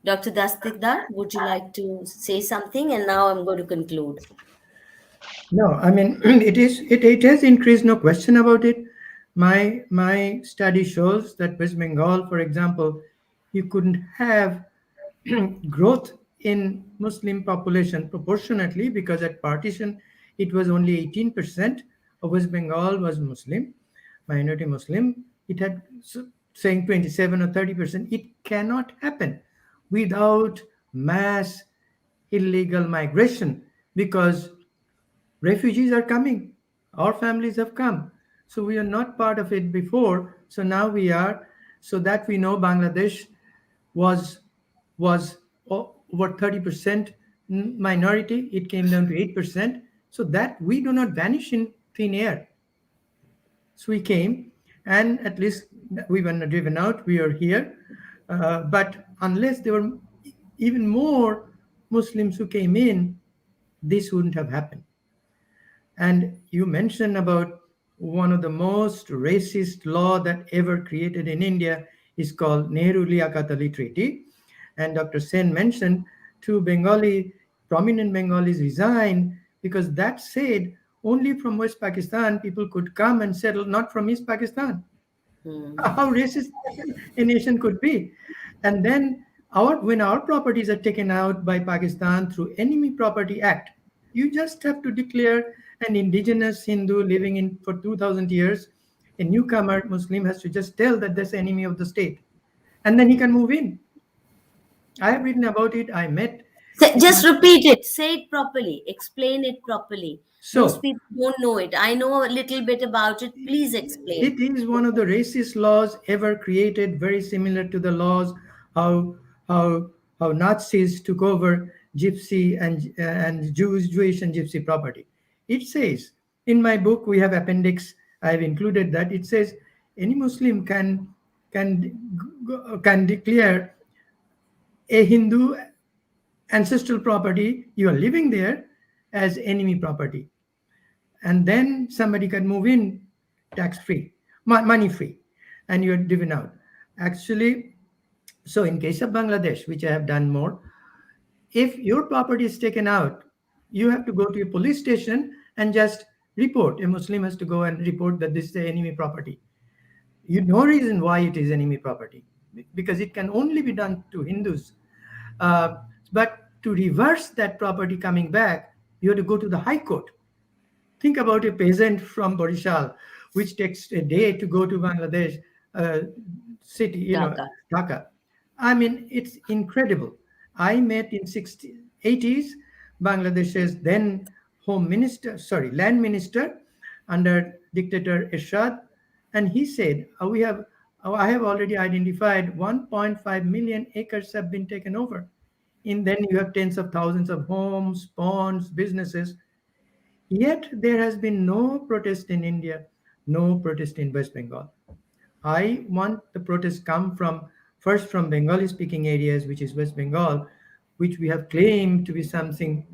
Dr. Dastidar, would you like to say something? And now I'm going to conclude. No, I mean it has increased, no question about it. My study shows that West Bengal, for example, you couldn't have growth in Muslim population proportionately, because at partition it was only 18% of West Bengal was Muslim, minority Muslim. It had saying 27 or 30%. It cannot happen without mass illegal migration, because refugees are coming. Our families have come. So we are not part of it before. So now we are. So that we know Bangladesh was was over 30% minority. It came down to 8%. So that we do not vanish in thin air. So we came, and at least we were not driven out. We are here. But unless there were even more Muslims who came in, this wouldn't have happened. And you mentioned about one of the most racist law that ever created in India is called Nehru Liaquat Ali Treaty. And Dr. Sen mentioned two prominent Bengalis resigned because that said only from West Pakistan people could come and settle, not from East Pakistan. How racist a nation could be. And then when our properties are taken out by Pakistan through Enemy Property Act, you just have to declare an indigenous Hindu living in for 2000 years. A newcomer Muslim has to just tell that that's the enemy of the state, and then he can move in. I have written about it. I met. Just repeat it. Say it properly. Explain it properly. Most So people don't know it. I know a little bit about it. Please explain. it is one of the racist laws ever created, very similar to the laws how how how Nazis took over Gypsy and Jewish and Gypsy property. It says in my book, we have appendix. I have included that. It says any Muslim can declare a Hindu ancestral property. You are living there as enemy property, and then somebody can move in tax free, money free, and you're driven out. Actually, so in case of Bangladesh, which I have done more, if your property is taken out, you have to go to a police station and just report. A Muslim has to go and report that this is the enemy property. You no reason why it is enemy property, because it can only be done to Hindus. But to reverse that property coming back, you have to go to the High Court. Think about a peasant from Barishal, which takes a day to go to Bangladesh city, Dhaka. I mean, it's incredible. I met in 80s Bangladesh's then land minister under dictator Ershad, and he said, I have already identified 1.5 million acres have been taken over. And then you have tens of thousands of homes, ponds, businesses. Yet there has been no protest in India, no protest in West Bengal. I want the protests come first from Bengali speaking areas, which is West Bengal, which we have claimed to be something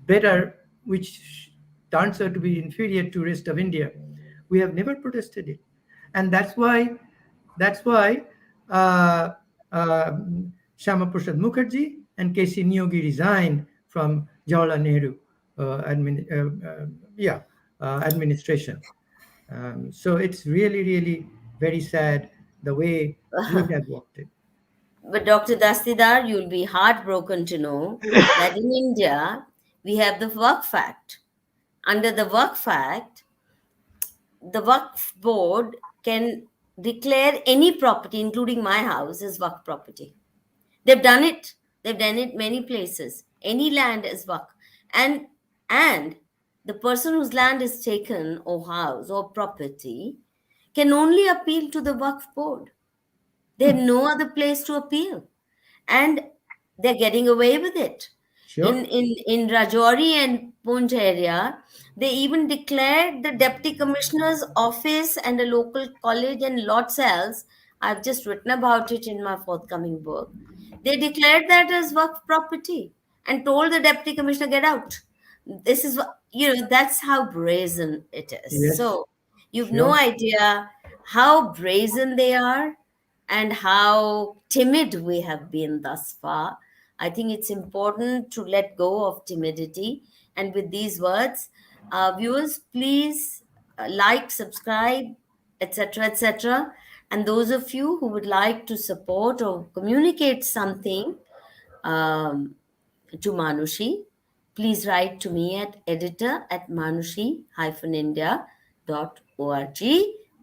better, which turns out to be inferior to rest of India. We have never protested it. And that's why uh, uh, Shama Prasad Mukherjee and K.C. Niyogi resigned from Jawaharlal Nehru administration. So it's really, really very sad the way we have walked it. But Dr. Dastidar, you'll be heartbroken to know that in India, we have the Waqf Act. Under the Waqf Act, the Waqf board can declare any property, including my house, as Waqf property. They've done it. They've done it many places. Any land is Waqf. And the person whose land is taken or house or property can only appeal to the Waqf board. They have no other place to appeal. And they're getting away with it. Sure. In Rajouri and Poonch area, they even declared the deputy commissioner's office and a local college and lots else. I've just written about it in my forthcoming book. They declared that as Waqf property and told the deputy commissioner, get out. This is, that's how brazen it is. Yes, So you've sure. no idea how brazen they are and how timid we have been thus far. I think it's important to let go of timidity. And with these words, viewers, please like, subscribe, etc., etc. And those of you who would like to support or communicate something to Manushi, please write to me at editor@manushi-india.org.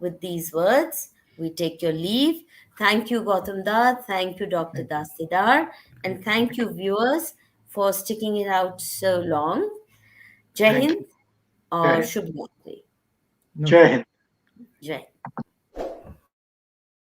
With these words, we take your leave. Thank you, Gautam Da. Thank you, Dr. Dastidar. And thank you, viewers, for sticking it out so long. Jai Thank Hind you. or Jai Hind. Shubh Ratri. No. Jai Hind. Jai.